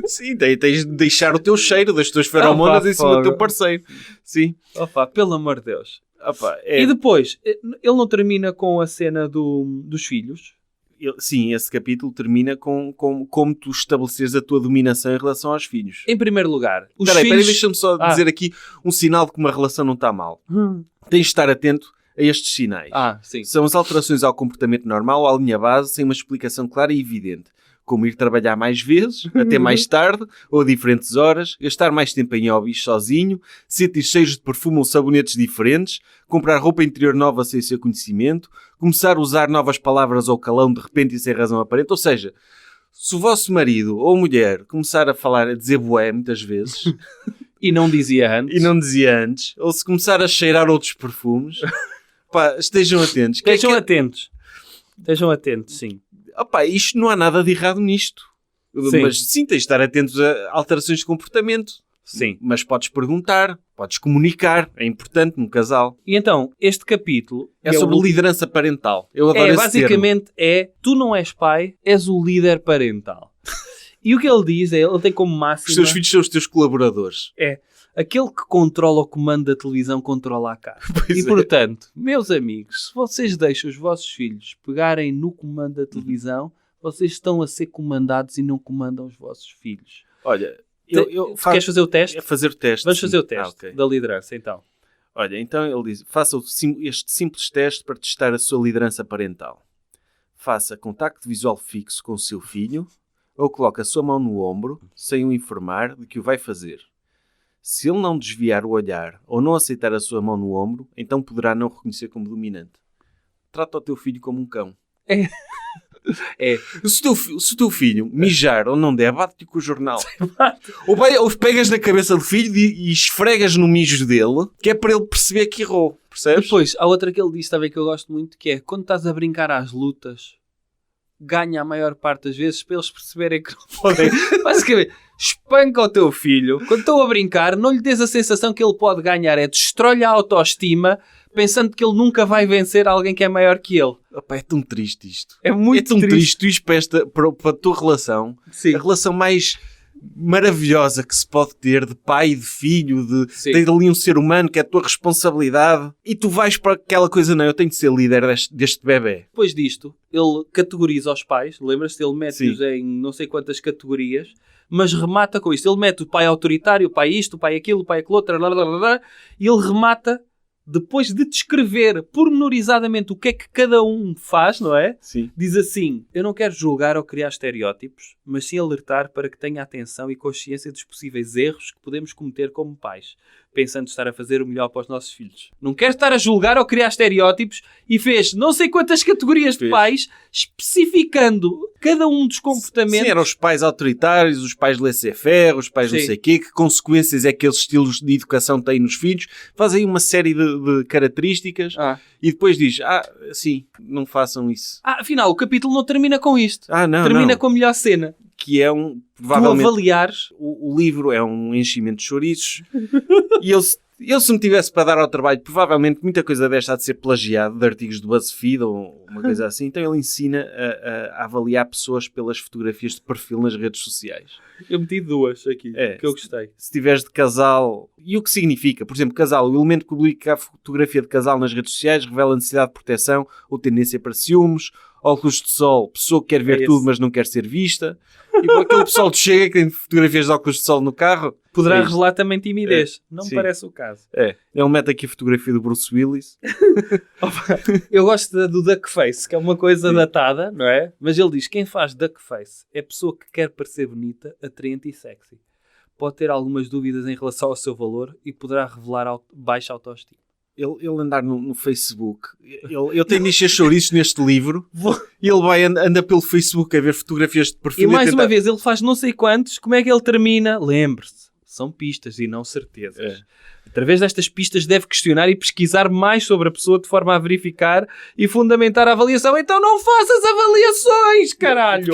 Speaker 2: Sim, tens de deixar o teu cheiro das tuas feromonas
Speaker 1: pá,
Speaker 2: em cima do
Speaker 1: fogo.
Speaker 2: teu parceiro. Sim.
Speaker 1: Opa, pelo amor de Deus.
Speaker 2: Opa,
Speaker 1: E depois, ele não termina com a cena dos filhos?
Speaker 2: Sim, esse capítulo termina com como tu estabeleceres a tua dominação em relação aos filhos.
Speaker 1: Em primeiro lugar, os
Speaker 2: Espera aí,
Speaker 1: filhos...
Speaker 2: deixa-me só dizer aqui um sinal de que uma relação não está mal. Tens de estar atento a estes sinais.
Speaker 1: Sim.
Speaker 2: São as alterações ao comportamento normal ou à linha base sem uma explicação clara e evidente. Como ir trabalhar mais vezes, até mais tarde, ou a diferentes horas, gastar mais tempo em hobbies sozinho, sentir cheiros de perfume ou sabonetes diferentes, comprar roupa interior nova sem o seu conhecimento, começar a usar novas palavras ou calão de repente e sem razão aparente. Ou seja, se o vosso marido ou mulher começar a dizer bué muitas vezes,
Speaker 1: E não dizia antes.
Speaker 2: e não dizia antes, ou se começar a cheirar outros perfumes, pá, estejam atentos.
Speaker 1: Estejam atentos. Estejam atentos, sim.
Speaker 2: Opá, isto não há nada de errado nisto.
Speaker 1: Sim.
Speaker 2: Mas sim, tens de estar atentos a alterações de comportamento.
Speaker 1: Sim.
Speaker 2: Mas podes perguntar, podes comunicar. É importante num casal.
Speaker 1: E então, este capítulo...
Speaker 2: É sobre
Speaker 1: o-
Speaker 2: liderança parental. Eu adoro esse
Speaker 1: basicamente tu não és pai, és o líder parental. E o que ele diz é, ele tem como
Speaker 2: termo. Os
Speaker 1: máxima...
Speaker 2: teus filhos são os teus colaboradores.
Speaker 1: Aquele que controla o comando da televisão controla a casa.
Speaker 2: Pois
Speaker 1: E
Speaker 2: é.
Speaker 1: portanto, meus amigos, se vocês deixam os vossos filhos pegarem no comando da televisão, vocês estão a ser comandados e não comandam os vossos filhos.
Speaker 2: Olha,
Speaker 1: Queres fazer o teste?
Speaker 2: É fazer o teste.
Speaker 1: Vamos
Speaker 2: sim.
Speaker 1: fazer o teste
Speaker 2: Ok.
Speaker 1: da liderança, então.
Speaker 2: Olha, então ele diz, faça este simples teste para testar a sua liderança parental. Faça contacto visual fixo com o seu filho ou coloque a sua mão no ombro sem o informar de que o vai fazer. Se ele não desviar o olhar ou não aceitar a sua mão no ombro, então poderá não reconhecer como dominante. Trata o teu filho como um cão.
Speaker 1: É.
Speaker 2: Se o teu filho mijar ou não der, bate-te com o jornal. Ou pegas na cabeça do filho e esfregas no mijo dele, que é para ele perceber que errou. Percebes?
Speaker 1: Depois, há outra que ele diz também que eu gosto muito, que é quando estás a brincar às lutas, ganha a maior parte das vezes para eles perceberem que não podem. Basicamente, espanca o teu filho. Quando estão a brincar, não lhe des a sensação que ele pode ganhar. É destrói-lhe a autoestima, pensando que ele nunca vai vencer alguém que é maior que ele.
Speaker 2: Opa, é tão triste isto.
Speaker 1: É muito
Speaker 2: tão triste isto para a tua relação.
Speaker 1: Sim.
Speaker 2: A relação mais maravilhosa que se pode ter de pai e de filho,
Speaker 1: Sim.
Speaker 2: de ali um ser humano que é a tua responsabilidade. E tu vais para aquela coisa, não, eu tenho de ser líder deste bebê.
Speaker 1: Depois disto, ele categoriza os pais. Lembras-te? Ele mete-os
Speaker 2: Sim.
Speaker 1: em não sei quantas categorias, mas remata com isto. Ele mete o pai autoritário, o pai isto, o pai aquilo, o pai aquilo outro, blá, blá, blá, blá, e ele remata depois de descrever pormenorizadamente o que é que cada um faz, não é?
Speaker 2: Sim.
Speaker 1: Diz assim: eu não quero julgar ou criar estereótipos, mas sim alertar para que tenha atenção e consciência dos possíveis erros que podemos cometer como pais, pensando estar a fazer o melhor para os nossos filhos. Não quero estar a julgar ou criar estereótipos, e fez não sei quantas categorias de
Speaker 2: Fez.
Speaker 1: pais, especificando cada um dos comportamentos.
Speaker 2: Sim, eram os pais autoritários, os pais laissez-faire, os pais não
Speaker 1: Sim.
Speaker 2: sei quê, que consequências é que aqueles estilos de educação têm nos filhos. Faz aí uma série de características e depois diz, sim, não façam isso.
Speaker 1: Afinal, o capítulo não termina com isto.
Speaker 2: Não,
Speaker 1: Termina
Speaker 2: não.
Speaker 1: com a melhor cena.
Speaker 2: Que é
Speaker 1: Tu
Speaker 2: provavelmente...
Speaker 1: avaliares.
Speaker 2: O livro é um enchimento de chouriços e eu se me tivesse para dar ao trabalho, provavelmente muita coisa desta há de ser plagiado de artigos do BuzzFeed ou uma coisa assim. Então ele ensina a avaliar pessoas pelas fotografias de perfil nas redes sociais.
Speaker 1: Eu meti duas aqui,
Speaker 2: É.
Speaker 1: que eu gostei.
Speaker 2: Se tiveres de casal, e o que significa? Por exemplo, casal, o elemento que publica a fotografia de casal nas redes sociais revela necessidade de proteção ou tendência para ciúmes. Óculos de sol, pessoa que quer ver
Speaker 1: É
Speaker 2: tudo
Speaker 1: esse.
Speaker 2: mas não quer ser vista. E para aquele pessoal que chega que tem fotografias de óculos de sol no carro,
Speaker 1: Poderá
Speaker 2: é isto.
Speaker 1: revelar também timidez. Não me
Speaker 2: Sim.
Speaker 1: parece o caso.
Speaker 2: Ele mete aqui a fotografia do Bruce Willis.
Speaker 1: Eu gosto do duckface, que é uma coisa datada, não é? Mas ele diz, quem faz duckface é a pessoa que quer parecer bonita, atraente e sexy. Pode ter algumas dúvidas em relação ao seu valor e poderá revelar baixa autoestima.
Speaker 2: Ele andar no Facebook. Ele tem nichas chouriços neste livro. E ele anda pelo Facebook a ver fotografias de perfil.
Speaker 1: E mais
Speaker 2: a tentar...
Speaker 1: uma vez, ele faz não sei quantos. Como é que ele termina? Lembre-se, são pistas e não certezas. Através destas pistas deve questionar e pesquisar mais sobre a pessoa de forma a verificar e fundamentar a avaliação. Então não faças avaliações, caralho!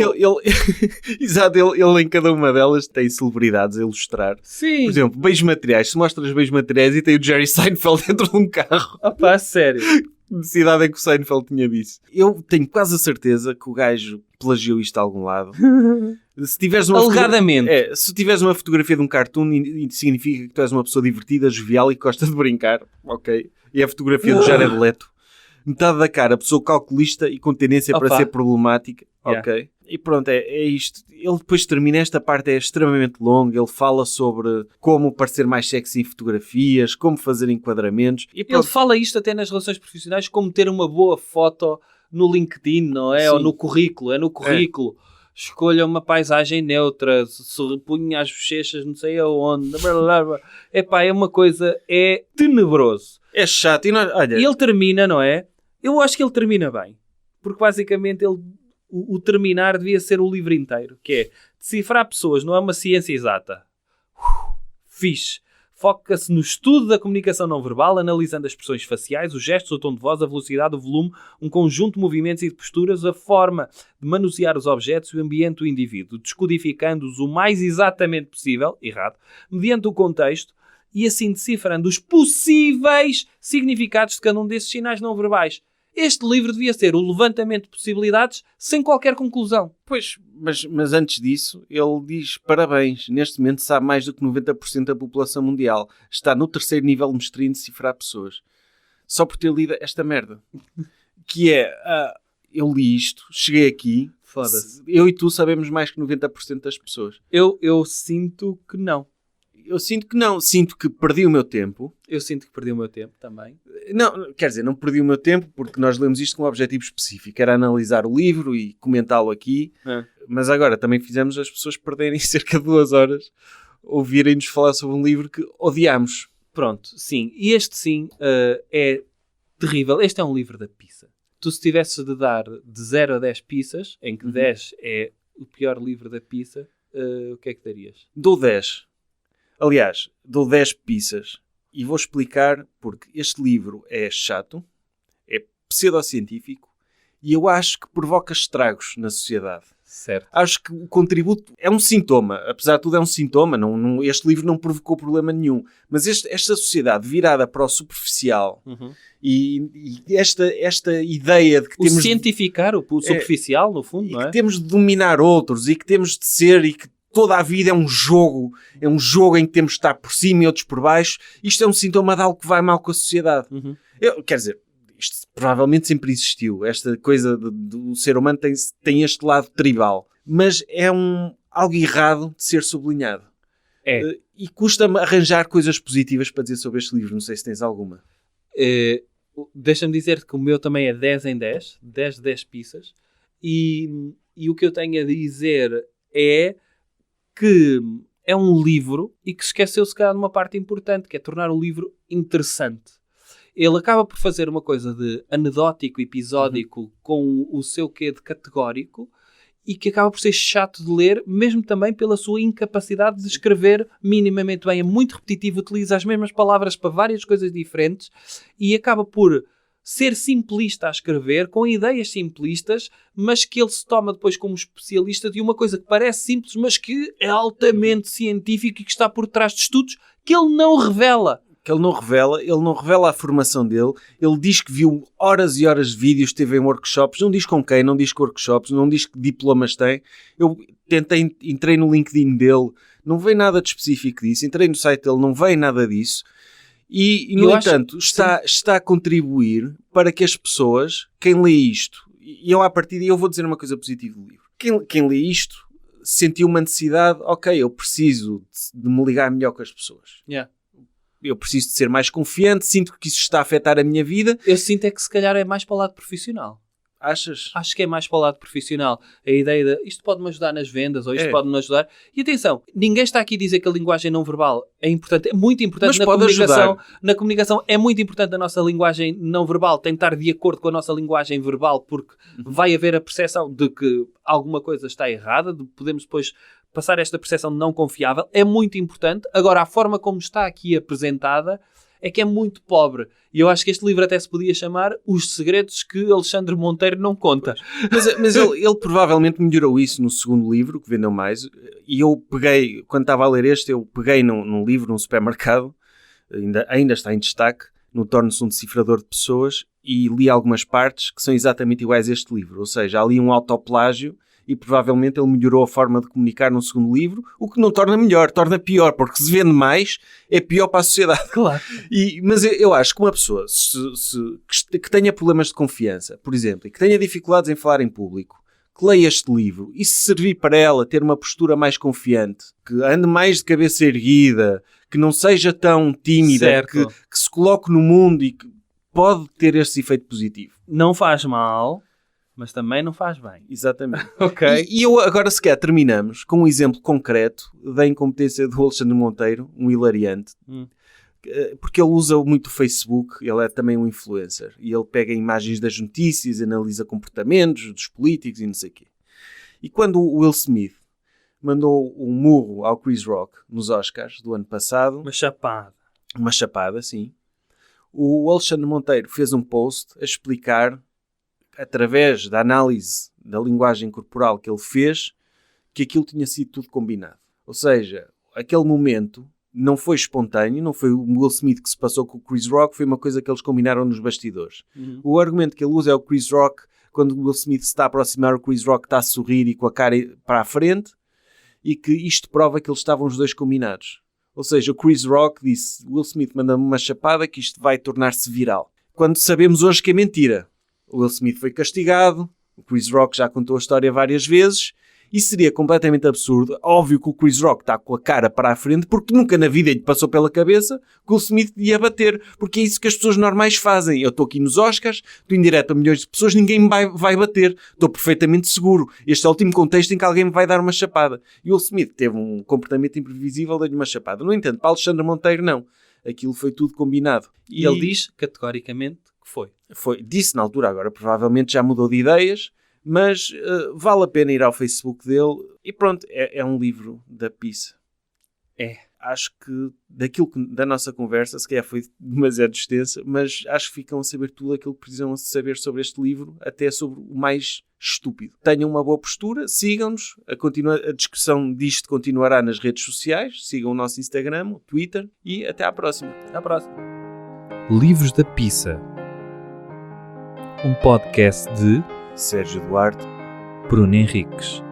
Speaker 2: Exato, ele em cada uma delas tem celebridades a ilustrar.
Speaker 1: Sim.
Speaker 2: Por exemplo, beios materiais. Se mostra os beios materiais e tem o Jerry Seinfeld dentro de um carro.
Speaker 1: Opa, sério.
Speaker 2: Necessidade é que o Seinfeld tinha disso. Eu tenho quase a certeza que o gajo plagiou isto de algum lado. Se tiveres uma
Speaker 1: Alegadamente.
Speaker 2: se tiveres uma fotografia de um cartoon, significa que tu és uma pessoa divertida, jovial e que gosta de brincar. Ok. E a fotografia do Jared Leto. Metade da cara, pessoa calculista e com tendência para ser problemática.
Speaker 1: Yeah.
Speaker 2: Ok. E pronto, é isto. Ele depois termina, esta parte é extremamente longa, ele fala sobre como parecer mais sexy em fotografias, como fazer enquadramentos. E
Speaker 1: Ele fala isto até nas relações profissionais, como ter uma boa foto no LinkedIn, não é?
Speaker 2: Sim.
Speaker 1: Ou no currículo. É no currículo. Escolha uma paisagem neutra, punha as bochechas não sei aonde. Epá, é uma coisa, é tenebroso.
Speaker 2: É chato. E olha,
Speaker 1: E ele termina, não é? Eu acho que ele termina bem. Porque basicamente o terminar devia ser o livro inteiro. Que é, decifrar pessoas não é uma ciência exata. Fixe. Foca-se no estudo da comunicação não verbal, analisando as expressões faciais, os gestos, o tom de voz, a velocidade, o volume, um conjunto de movimentos e de posturas, a forma de manusear os objetos e o ambiente do indivíduo, descodificando-os o mais exatamente possível, errado, mediante o contexto, e assim decifrando os possíveis significados de cada um desses sinais não verbais. Este livro devia ser o levantamento de possibilidades sem qualquer conclusão.
Speaker 2: pois, mas antes disso, ele diz parabéns, neste momento sabe mais do que 90% da população mundial. Está no 3º nível de mestria em decifrar pessoas. Só por ter lido esta merda. Que é, eu li isto, cheguei aqui,
Speaker 1: Foda-se.
Speaker 2: eu e tu sabemos mais que 90% das pessoas.
Speaker 1: Eu sinto que não.
Speaker 2: Eu sinto que não, sinto que perdi o meu tempo.
Speaker 1: Eu sinto que perdi o meu tempo também.
Speaker 2: Não, quer dizer, não perdi o meu tempo porque nós lemos isto com um objetivo específico. Era analisar o livro e comentá-lo aqui. Mas agora também fizemos as pessoas perderem cerca de 2 horas ouvirem-nos falar sobre um livro que odiamos.
Speaker 1: Pronto, sim. E este sim é terrível. Este é um livro da pizza. Tu se tivesses de dar de 0 a 10 pizzas, em que 10 é o pior livro da pizza, o que é que darias?
Speaker 2: Dou 10. Aliás, dou 10 pizzas. E vou explicar porque este livro é chato, é pseudocientífico e eu acho que provoca estragos na sociedade.
Speaker 1: Certo.
Speaker 2: Acho que o contributo é um sintoma. Apesar de tudo é um sintoma. Este livro não provocou problema nenhum. Mas esta sociedade virada para o superficial e esta ideia de que temos...
Speaker 1: cientificar, o superficial, no fundo, não é?
Speaker 2: Que temos de dominar outros e que temos de ser e que toda a vida é um jogo em que temos de estar por cima e outros por baixo. Isto é um sintoma de algo que vai mal com a sociedade. Quer dizer, isto provavelmente sempre existiu. Esta coisa do ser humano tem este lado tribal. Mas é algo errado de ser sublinhado. E custa-me arranjar coisas positivas para dizer sobre este livro. Não sei se tens alguma.
Speaker 1: Deixa-me dizer que o meu também é 10 em 10. 10 de 10 pizzas. E o que eu tenho a dizer é que é um livro e que esqueceu se calhar de uma parte importante, que é tornar o livro interessante. Ele acaba por fazer uma coisa de anedótico, episódico, com o seu quê de categórico, e que acaba por ser chato de ler, mesmo também pela sua incapacidade de escrever minimamente bem. É muito repetitivo, utiliza as mesmas palavras para várias coisas diferentes e acaba por ser simplista a escrever, com ideias simplistas, mas que ele se toma depois como especialista de uma coisa que parece simples, mas que é altamente científica e que está por trás de estudos que ele não revela.
Speaker 2: Ele não revela a formação dele, ele diz que viu horas e horas de vídeos, esteve em workshops, não diz com quem, não diz que workshops, não diz que diplomas tem. Eu entrei no LinkedIn dele, não veio nada de específico disso, entrei no site dele, não veio nada disso. E no entanto, está a contribuir para que as pessoas, quem lê isto, e eu à partida, eu vou dizer uma coisa positiva do livro, quem lê isto sentiu uma necessidade, ok, eu preciso de me ligar melhor com as pessoas. Eu preciso de ser mais confiante, sinto que isso está a afetar a minha vida.
Speaker 1: Eu sinto é que se calhar é mais para o lado profissional.
Speaker 2: Achas?
Speaker 1: Acho que é mais para o lado profissional. A ideia de isto pode-me ajudar nas vendas ou isto pode-me ajudar. E atenção, ninguém está aqui a dizer que a linguagem não verbal é importante. É muito importante na comunicação. Na comunicação é muito importante a nossa linguagem não verbal. Tem de estar de acordo com a nossa linguagem verbal, porque vai haver a percepção de que alguma coisa está errada. Podemos depois passar esta percepção de não confiável. É muito importante. Agora, a forma como está aqui apresentada é que é muito pobre. E eu acho que este livro até se podia chamar Os Segredos que Alexandre Monteiro não conta.
Speaker 2: Mas ele provavelmente melhorou isso no segundo livro, que vendeu mais. E eu peguei, quando estava a ler este, eu peguei num livro, num supermercado, ainda está em destaque, no Torne-se um Decifrador de Pessoas, e li algumas partes que são exatamente iguais a este livro. Ou seja, há ali um autoplágio, e provavelmente ele melhorou a forma de comunicar no segundo livro, o que não torna melhor, torna pior, porque se vende mais, é pior para a sociedade.
Speaker 1: Claro.
Speaker 2: Mas eu acho que uma pessoa que tenha problemas de confiança, por exemplo, e que tenha dificuldades em falar em público, que leia este livro e se servir para ela ter uma postura mais confiante, que ande mais de cabeça erguida, que não seja tão tímida, que se coloque no mundo e que pode ter esse efeito positivo.
Speaker 1: Não faz mal, mas também não faz bem.
Speaker 2: Exatamente.
Speaker 1: Ok.
Speaker 2: E eu agora, se quer, terminamos com um exemplo concreto da incompetência do Alexandre Monteiro, um hilariante, porque ele usa muito o Facebook, ele é também um influencer, e ele pega imagens das notícias, analisa comportamentos dos políticos e não sei o quê. E quando o Will Smith mandou um murro ao Chris Rock nos Oscars do ano passado... Uma chapada, sim. O Alexandre Monteiro fez um post a explicar, através da análise da linguagem corporal que ele fez, que aquilo tinha sido tudo combinado. Ou seja, aquele momento não foi espontâneo, não foi o Will Smith que se passou com o Chris Rock, foi uma coisa que eles combinaram nos bastidores. O argumento que ele usa é o Chris Rock, quando o Will Smith se está a aproximar, o Chris Rock está a sorrir e com a cara para a frente, e que isto prova que eles estavam os dois combinados. Ou seja, o Chris Rock disse, Will Smith manda-me uma chapada que isto vai tornar-se viral. Quando sabemos hoje que é mentira. O Will Smith foi castigado, o Chris Rock já contou a história várias vezes, e seria completamente absurdo. Óbvio que o Chris Rock está com a cara para a frente, porque nunca na vida lhe passou pela cabeça que o Will Smith ia bater, porque é isso que as pessoas normais fazem. Eu estou aqui nos Oscars, estou em direto a milhões de pessoas, ninguém me vai bater. Estou perfeitamente seguro. Este é o último contexto em que alguém me vai dar uma chapada. E o Will Smith teve um comportamento imprevisível, deu-lhe uma chapada. No entanto, para Alexandre Monteiro, não. Aquilo foi tudo combinado.
Speaker 1: E ele diz, categoricamente,
Speaker 2: disse na altura, agora provavelmente já mudou de ideias, mas vale a pena ir ao Facebook dele e pronto, é um livro da pizza. Acho que da nossa conversa, se calhar foi demasiado extensa, mas acho que ficam a saber tudo aquilo que precisam saber sobre este livro, até sobre o mais estúpido. Tenham uma boa postura, sigam-nos, a discussão disto continuará nas redes sociais, sigam o nosso Instagram, o Twitter e até à próxima.
Speaker 1: Até à próxima.
Speaker 3: Livros da Pizza, um podcast de
Speaker 2: Sérgio Duarte,
Speaker 3: Bruno Henriques.